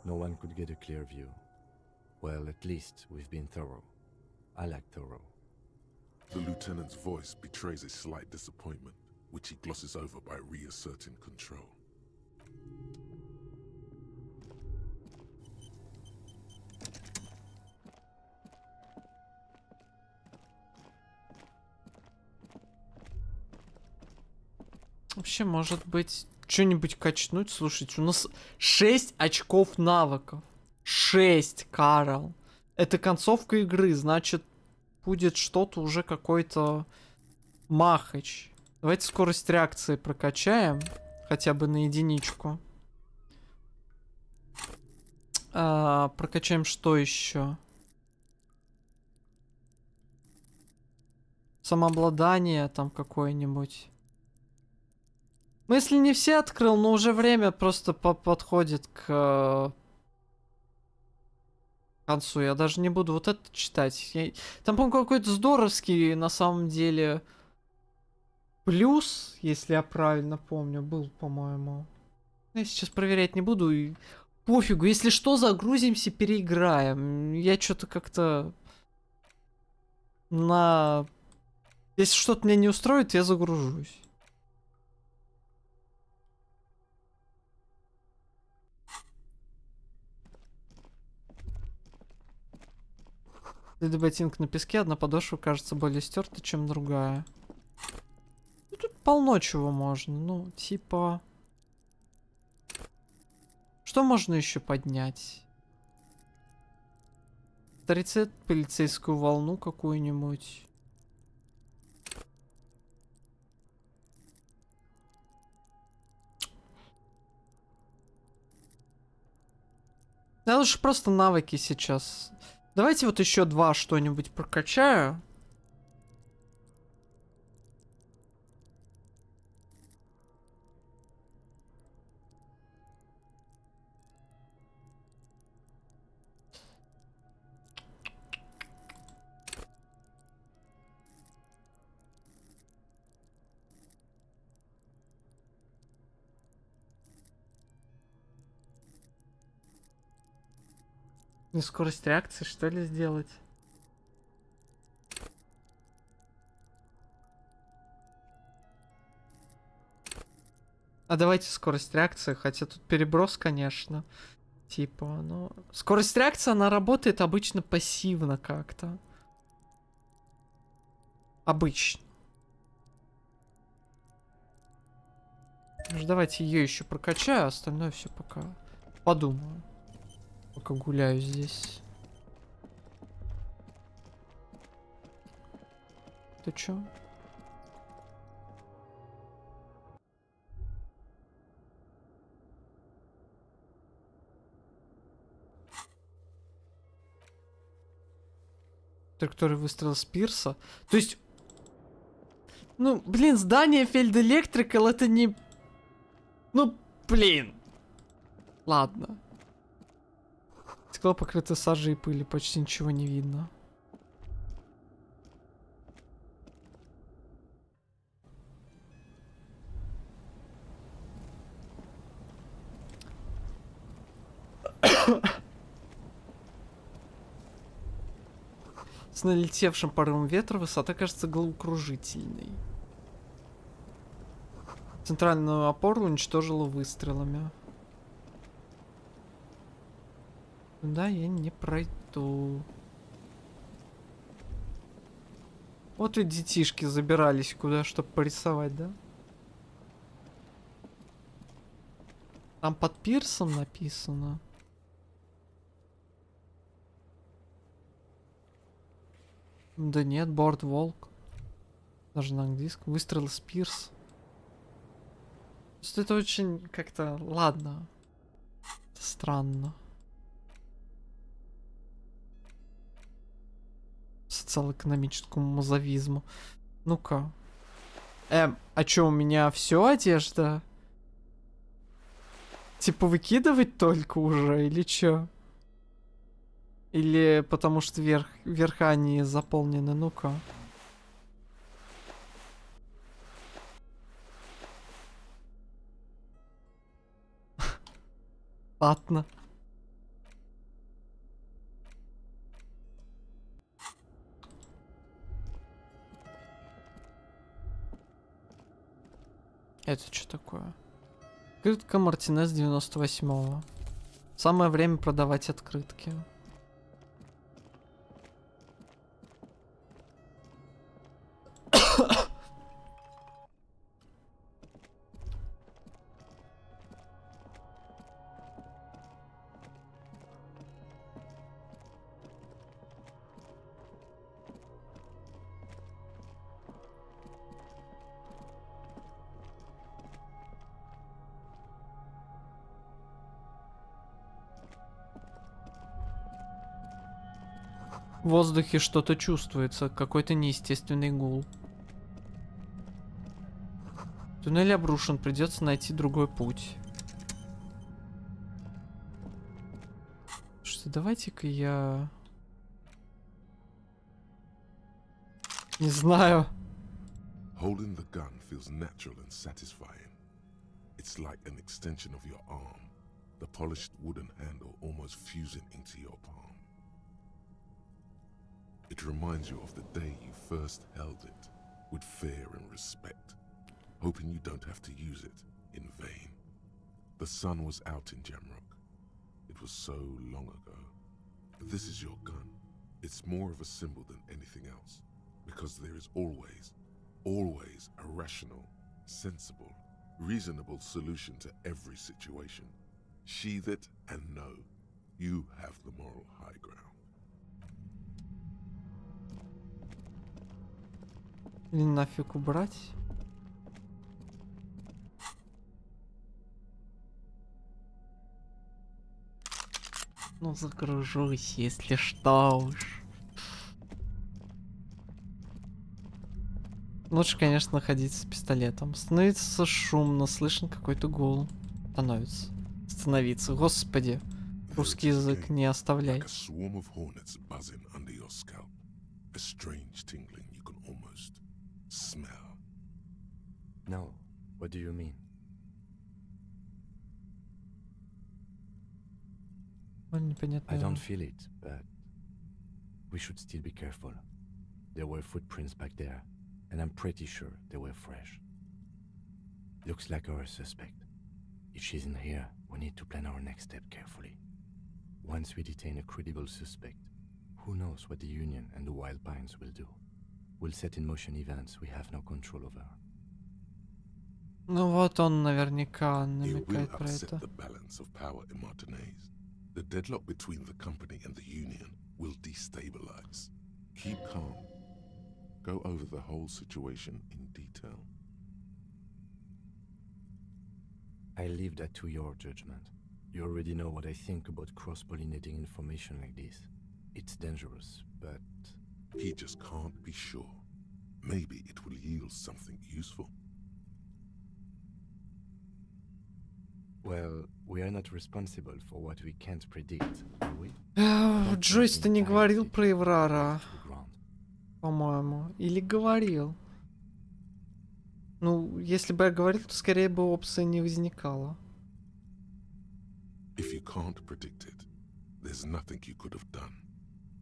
no one could get a clear view. Well, at least we've been thorough. I like thorough. The lieutenant's voice betrays a slight disappointment, which he glosses over by reasserting control. Вообще, может быть, что-нибудь качнуть? Слушайте, у нас 6 очков навыков. 6, Карл. Это концовка игры, значит, будет что-то уже какой-то махач. Давайте скорость реакции прокачаем. Хотя бы на единичку. Прокачаем что еще? Самообладание там какое-нибудь. Ну, если не все открыл, но уже время просто подходит к концу. Я даже не буду вот это читать. Там, по-моему, какой-то здоровский, на самом деле, плюс, если я правильно помню, был, по-моему. Я сейчас проверять не буду. И пофигу. Если что, загрузимся, переиграем. Я что-то как-то на... Если что-то меня не устроит, я загружусь. Следует ботинок на песке, одна подошва кажется более стертой, чем другая. Ну, тут полно чего можно. Ну, типа... Что можно еще поднять? Рецепт, полицейскую волну какую-нибудь. Я лучше просто навыки сейчас. Давайте вот еще 2 что-нибудь прокачаю. Не скорость реакции, что ли, сделать? А давайте скорость реакции, хотя тут переброс, конечно. Типа, ну... Скорость реакции, она работает обычно пассивно как-то. Обычно. Ну, давайте ее еще прокачаю, а остальное все пока подумаю. Пока гуляю здесь. Ты чё? Который выстрел с пирса. То есть... Ну, блин, здание Field Electrical это не... Ну, блин. Ладно. Стекло покрыто сажей и пыли, почти ничего не видно. С налетевшим порывом ветра высота кажется головокружительной. Центральную опору уничтожила выстрелами. Да, я не пройду. Вот и детишки забирались куда, чтобы порисовать, да? Там под пирсом написано. Да нет, борт волк. Даже на английском. Выстрел с пирс. Это очень как-то... Ладно. Странно. Социал-экономическому мазовизму. Ну-ка. А чё, у меня все одежда? Типа выкидывать только уже, или чё? Или потому что верха не заполнены, ну-ка. Ладно. Это что такое? Открытка Мартинес 98-го. Самое время продавать открытки. В воздухе что-то чувствуется, какой-то неестественный гул. Туннель обрушен, придется найти другой путь. Что, давайте-ка я... Не знаю. Holding the gun feels natural and satisfying. It's like an extension of your arm, the polished wooden handle almost fusing into your palm. It reminds you of the day you first held it, with fear and respect, hoping you don't have to use it in vain. The sun was out in Jamrock. It was so long ago. But this is your gun. It's more of a symbol than anything else, because there is always a rational, sensible, reasonable solution to every situation. Sheathe it and know you have the moral high ground. Или нафиг убрать? Ну, загружусь, если что уж. Лучше, конечно, ходить с пистолетом. Становится шумно, слышен какой-то гул. Становиться. Господи. Русский язык не оставляй. Like a swarm of hornets buzzing under your scalp. A strange tingling you can almost smell. No. What do you mean? I don't feel it, but we should still be careful. There were footprints back there, and I'm pretty sure they were fresh. Looks like our suspect. If she's in here, we need to plan our next step carefully. Once we detain a credible suspect, who knows what the Union and the Wild Pines will do? We'll set in motion events we have no control over. Ну вот он наверняка It will намекает про upset это. the balance of power in Martinez. The deadlock between the company and the Union will destabilize. Keep calm. Go over the whole situation in detail. I leave that to your judgment. You already know what I think about cross-pollinating information like this. It's dangerous, but... He just can't be sure. Maybe it will yield something useful. Well, we are not responsible for what we can't predict, are we? Джойс, ты не говорил про Еврара, по-моему. Или говорил? Ну, если бы я говорил, то скорее бы опция не возникала. If you can't predict it, there's nothing you could have done.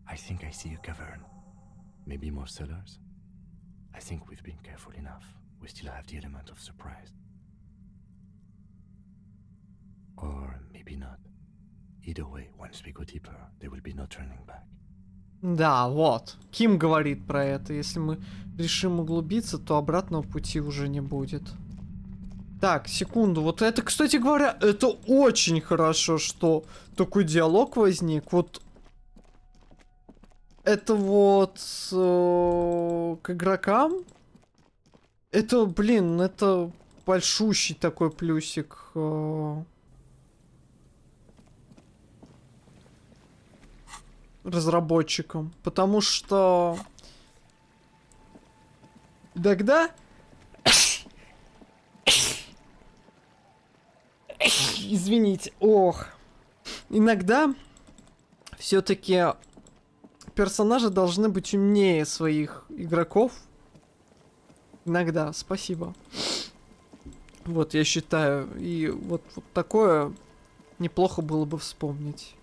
I think I see a cavern. Maybe more cellars? I think we've been careful enough. We still have the element of surprise. Or maybe not. Either way, once we go deeper, there will be no turning back. Да, вот. Ким говорит про это. Если мы решим углубиться, то обратного пути уже не будет. Так, секунду. Вот это, кстати говоря, это очень хорошо, что такой диалог возник. Вот это вот к игрокам. Это, блин, это большущий такой плюсик. Разработчикам, потому что тогда извините, иногда все-таки персонажи должны быть умнее своих игроков. Иногда, спасибо. Вот, я считаю, и вот такое неплохо было бы вспомнить.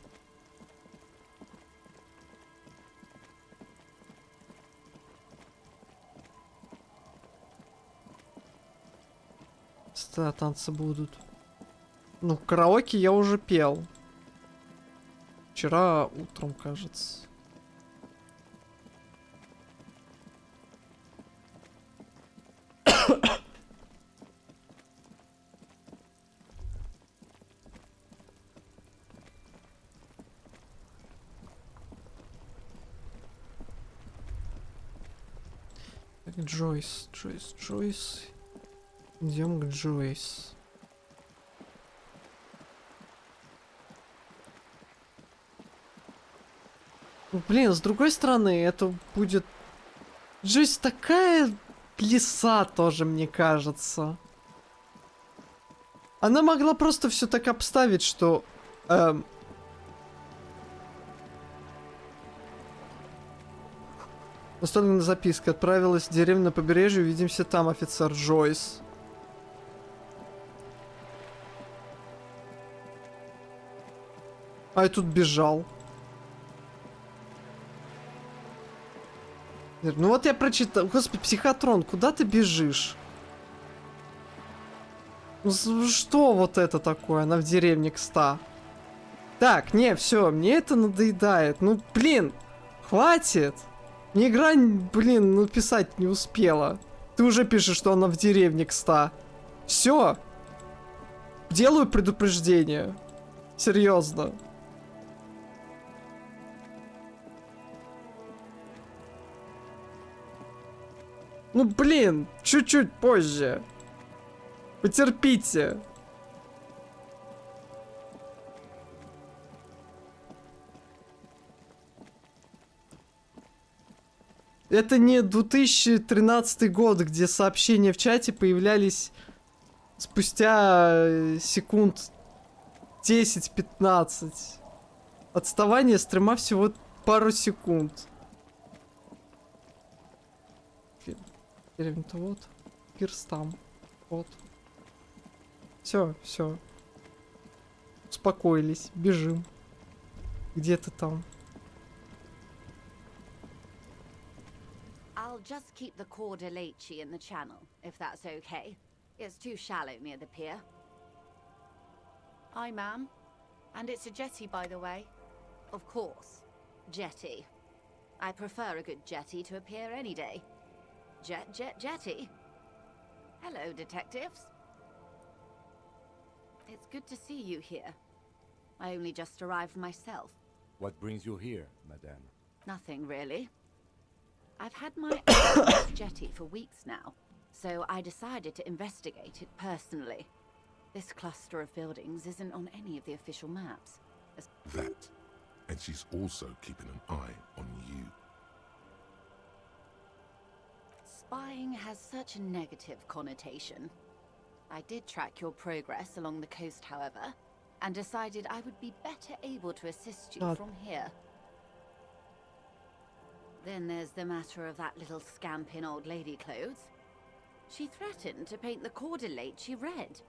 Танцы будут. Ну, караоке я уже пел. Вчера утром, кажется. Так, Джойс. Идем к Джойс. Ну, блин, с другой стороны, это будет... Джойс такая лиса тоже, мне кажется. Она могла просто все так обставить, что... Оставлена записка. Отправилась в деревню на побережье. Увидимся там, офицер Джойс. А я тут бежал. Ну вот я прочитал. Господи, психотрон, куда ты бежишь? Ну что вот это такое? Она в деревне к 100. Так, не, все, мне это надоедает. Ну, блин, хватит. Мне игра, блин, ну писать не успела. Ты уже пишешь, что она в деревне к 100. Все. Делаю предупреждение. Серьезно. Ну, блин, чуть-чуть позже. Потерпите. Это не 2013 год, где сообщения в чате появлялись спустя секунд 10-15. Отставание стрима всего пару секунд. Деревня-то вот. Пирс там. Вот. Все, все. Успокоились. Бежим. Где ты там? I'll just keep the Corda Leche in the channel, if that's okay. It's too shallow near the pier. Hi, ma'am. And it's a jetty, by the way. Of course. Jetty. I prefer a good jetty to a pier any day. Jetty? Hello, detectives. It's good to see you here. I only just arrived myself. What brings you here, madame? Nothing, really. I've had my eye on this jetty for weeks now, so I decided to investigate it personally. This cluster of buildings isn't on any of the official maps. That. And she's also keeping an eye on you. Spying has such a negative connotation. I did track your progress along the coast, however, and decided I would be better able to assist you from here. Then there's the matter of that little scamp in old lady clothes. She threatened to paint the Corda Leche red.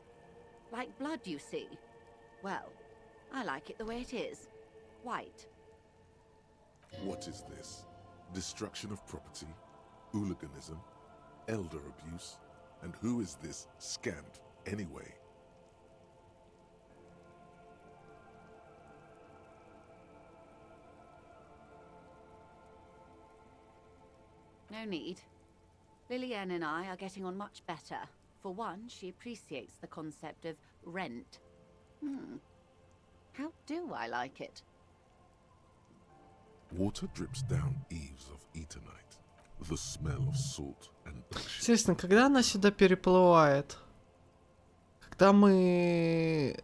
Like blood, you see. Well, I like it the way it is. White. What is this? Destruction of property? Hooliganism? Elder abuse? And who is this scamp, anyway? No need. Lillian and I are getting on much better. For one, she appreciates the concept of rent. How do I like it? Water drips down eaves of Eternite. The smell of salt and bullshit. Естественно, когда она сюда переплывает? Когда мы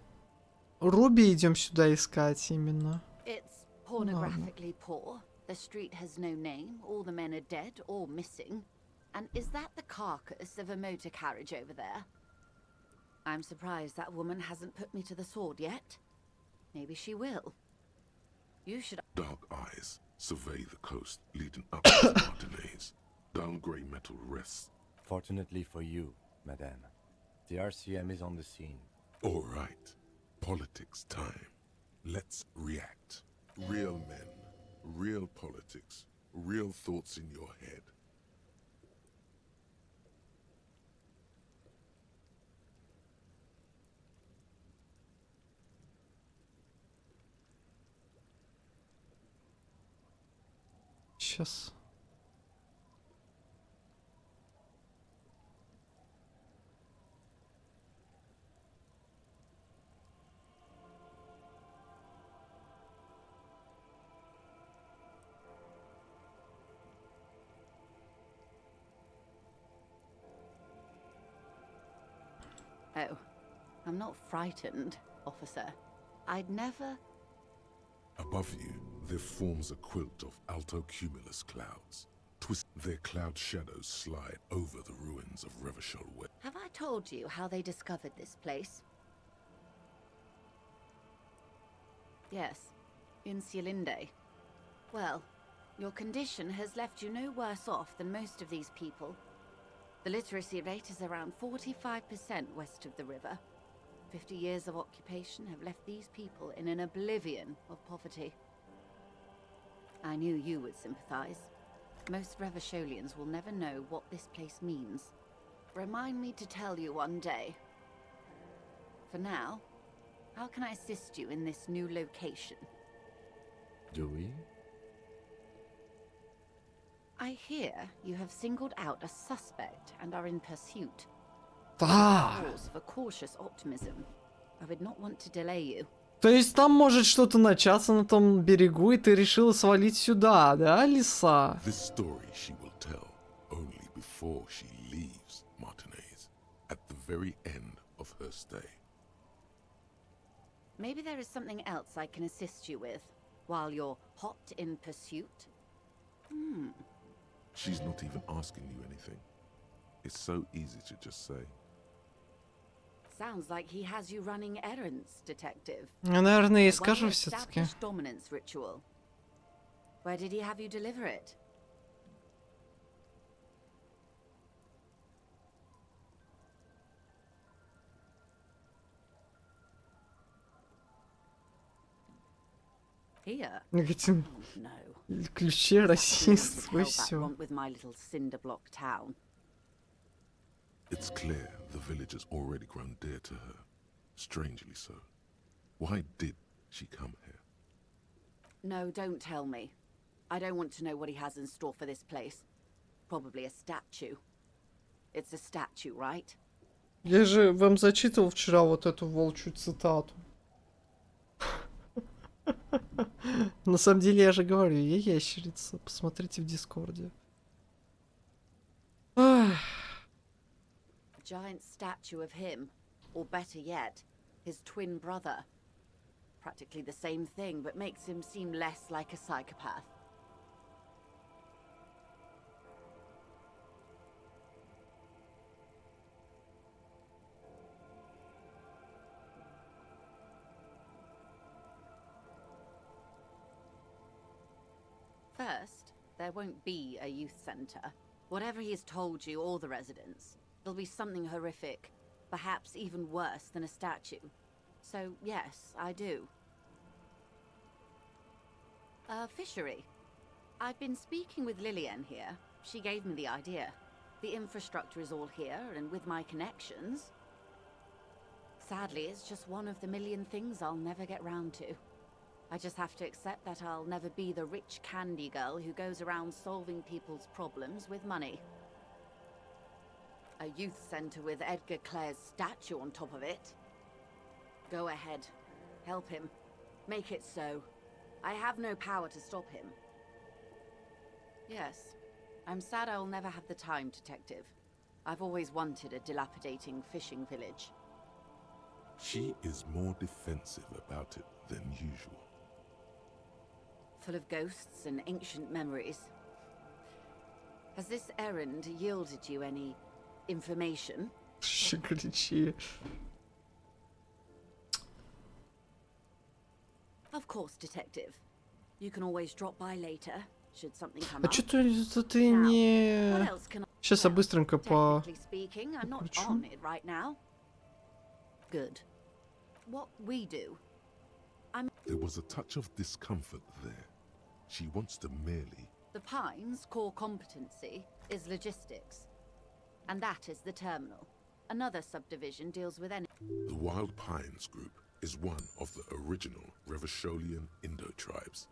Руби идем сюда искать именно. It's pornographically poor. The street has no name. All the men are dead or missing. And is that the carcass of a motor carriage over there? I'm surprised that woman hasn't put me to the sword yet. Maybe she will. You should... Dark eyes survey the coast leading up to Martinez. Dull grey metal rests. Fortunately for you, madame, the RCM is on the scene. All right. Politics time. Let's react. Real men, real politics, real thoughts in your head. Сейчас. Oh, I'm not frightened, officer. I'd never... Above you, there forms a quilt of altocumulus clouds. Their cloud shadows slide over the ruins of Revachol West. Have I told you how they discovered this place? Yes, in Cielinde. Well, your condition has left you no worse off than most of these people. The literacy rate is around 45% west of the river. 50 years of occupation have left these people in an oblivion of poverty. I knew you would sympathize. Most Revacholians will never know what this place means. Remind me to tell you one day. For now, how can I assist you in this new location? Do we? I hear you have singled out a suspect and are in pursuit. Да. Cause for cautious optimism. I would not want to delay you. То есть там может что-то начаться на том берегу, и ты решила свалить сюда, да, лиса? This story she will tell only before she leaves Martinez, at the very end of her stay. Maybe there is something else I can assist you with while you're hot in pursuit. She's not even asking you anything. It's so easy to just say. Sounds like he has you running errands, detective. Я, наверное, и A скажу все-таки. well-established dominance ritual. Where did he have you deliver it? Here. Эти No. ключи расистство и Help that все. want with my little cinder block town. It's clear the village has already grown dear to her. Strangely so. Why did she come here? No, don't tell me. I don't want to know what he has in store for this place. Probably a statue. It's a statue, right? Я же вам зачитывал вчера вот эту волчью цитату. На самом деле, я же говорю, я ящерица. Посмотрите в Дискорде. A giant statue of him, or better yet, his twin brother. Practically the same thing, but makes him seem less like a psychopath. First, there won't be a youth center. Whatever he's told you or the residents, it'll be something horrific, perhaps even worse than a statue. So, yes, I do. A fishery. I've been speaking with Lillian here. She gave me the idea. The infrastructure is all here, and with my connections... Sadly, it's just one of the million things I'll never get round to. I just have to accept that I'll never be the rich candy girl who goes around solving people's problems with money. A youth center with Edgar Clare's statue on top of it. Go ahead. Help him. Make it so. I have no power to stop him. Yes. I'm sad I'll never have the time, Detective. I've always wanted a dilapidating fishing village. She is more defensive about it than usual. Full of ghosts and ancient memories. Has this errand yielded you any information? Ключи. Of course, Detective. You can always drop by later, should something come А up. чё ты не... What else can I... Сейчас я быстренько по... Technically speaking, I'm not покручу. on it right now. Good. What we do... There was a touch of discomfort there. She wants to merely... The Pines' core competency is logistics. And that is the terminal. Another subdivision deals with any... The Wild Pines group is one of the original Revacholian Indo-tribes.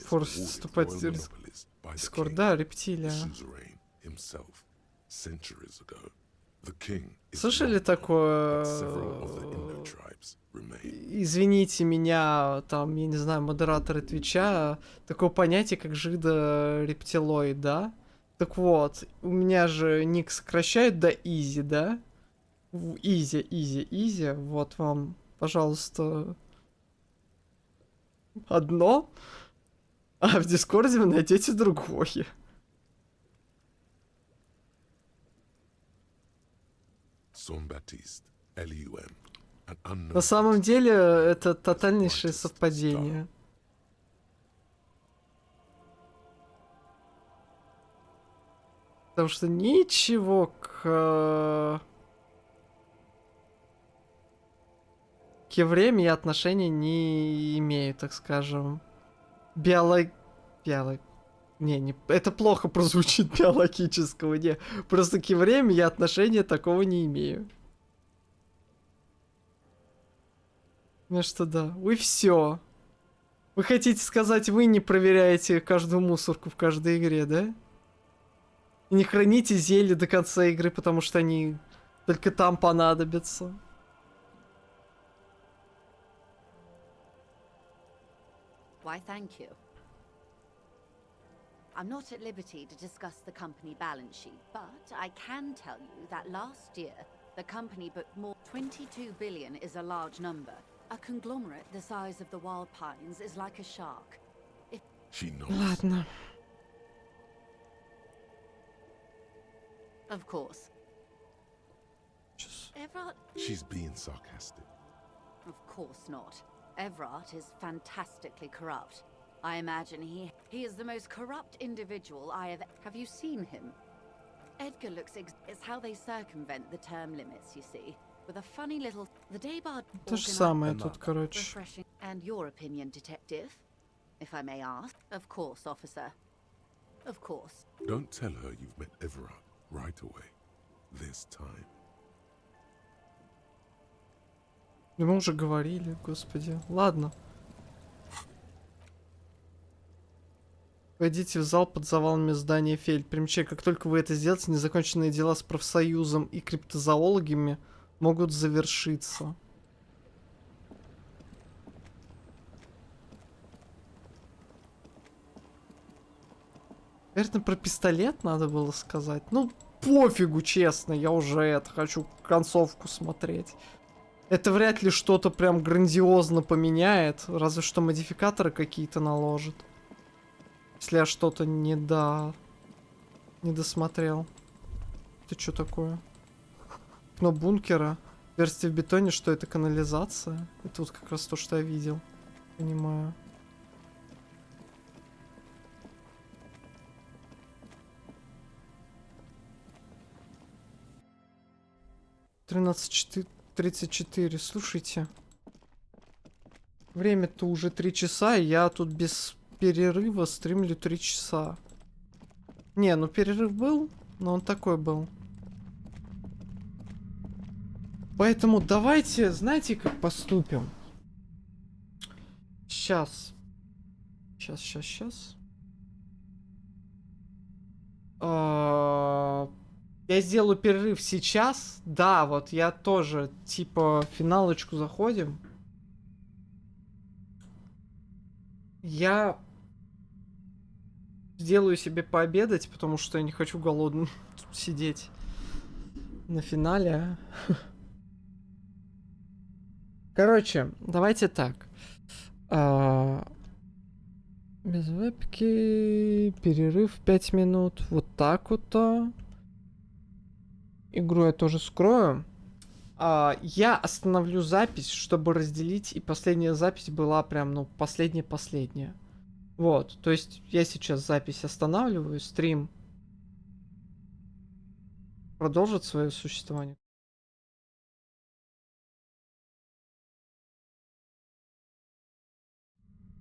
Форс вступать в Дискорд. Да, рептилия. Himself, centuries ago. The king is Слышали такое... Извините меня, там, я не знаю, модераторы Твича, такое понятие, как жидо-рептилоид, да? Так вот, у меня же ник сокращают до Изи, да? Изи. Вот вам, пожалуйста, одно, а в Дискорде вы найдете другое. Elysium. На самом деле, это тотальнейшее совпадение. Потому что ничего к евреям я отношения не имею, так скажем. Не, это плохо прозвучит биологического, не. Просто к евреям я отношения такого не имею. Ну что да, вы все. Вы хотите сказать, вы не проверяете каждую мусорку в каждой игре, да? И не храните зелья до конца игры, потому что они только там понадобятся. Why, thank you. I'm not at liberty to discuss the company balance sheet, but I can tell you that last year, the company booked more... 22 billion is a large number. A conglomerate the size of the Wild Pines is like a shark. If... She knows. Ладно. Of course. Everard... She's being sarcastic. Of course not. Everard is fantastically corrupt. I imagine he is the most corrupt individual I have... Have you seen him? Edgar looks it's how they circumvent the term limits, you see. With a funny little... The Daybard... То же самое тут, короче. Refreshing. And your opinion, detective? If I may ask. Of course, officer. Of course. Don't tell her you've met Everard right away. There's time. Мы уже говорили, господи. Ладно. Войдите в зал под завалами здания Фельд. Примечание, как только вы это сделаете, незаконченные дела с профсоюзом и криптозоологами могут завершиться. Наверное, про пистолет надо было сказать. Ну, пофигу, честно, я уже это хочу концовку смотреть. Это вряд ли что-то прям грандиозно поменяет, разве что модификаторы какие-то наложит. Если я что-то не досмотрел. Это что такое? Окно бункера. Версия в бетоне, что это канализация. Это вот как раз то, что я видел. Понимаю. — 34. Слушайте. Время-то уже 3 часа, и я тут без перерыва стримлю 3 часа. Не, ну перерыв был, но он такой был. Поэтому давайте, знаете, как поступим? Сейчас. Я сделаю перерыв сейчас. Да, вот я тоже, типа, финалочку заходим. Я сделаю себе пообедать, потому что я не хочу голодным сидеть на финале. Короче, давайте так. Без вебки. Перерыв 5 минут. Вот так вот. Игру я тоже скрою. Я остановлю запись, чтобы разделить. И последняя запись была прям, ну, последняя. Вот. То есть я сейчас запись останавливаю. Стрим продолжит свое существование.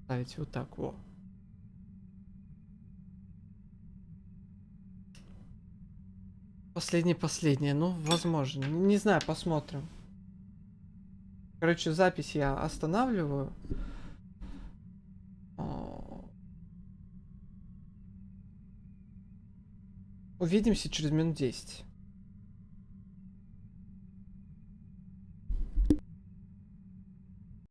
Ставить вот так, вот. Последнее. Ну, возможно. Не знаю, посмотрим. Короче, запись я останавливаю. Увидимся через минут 10.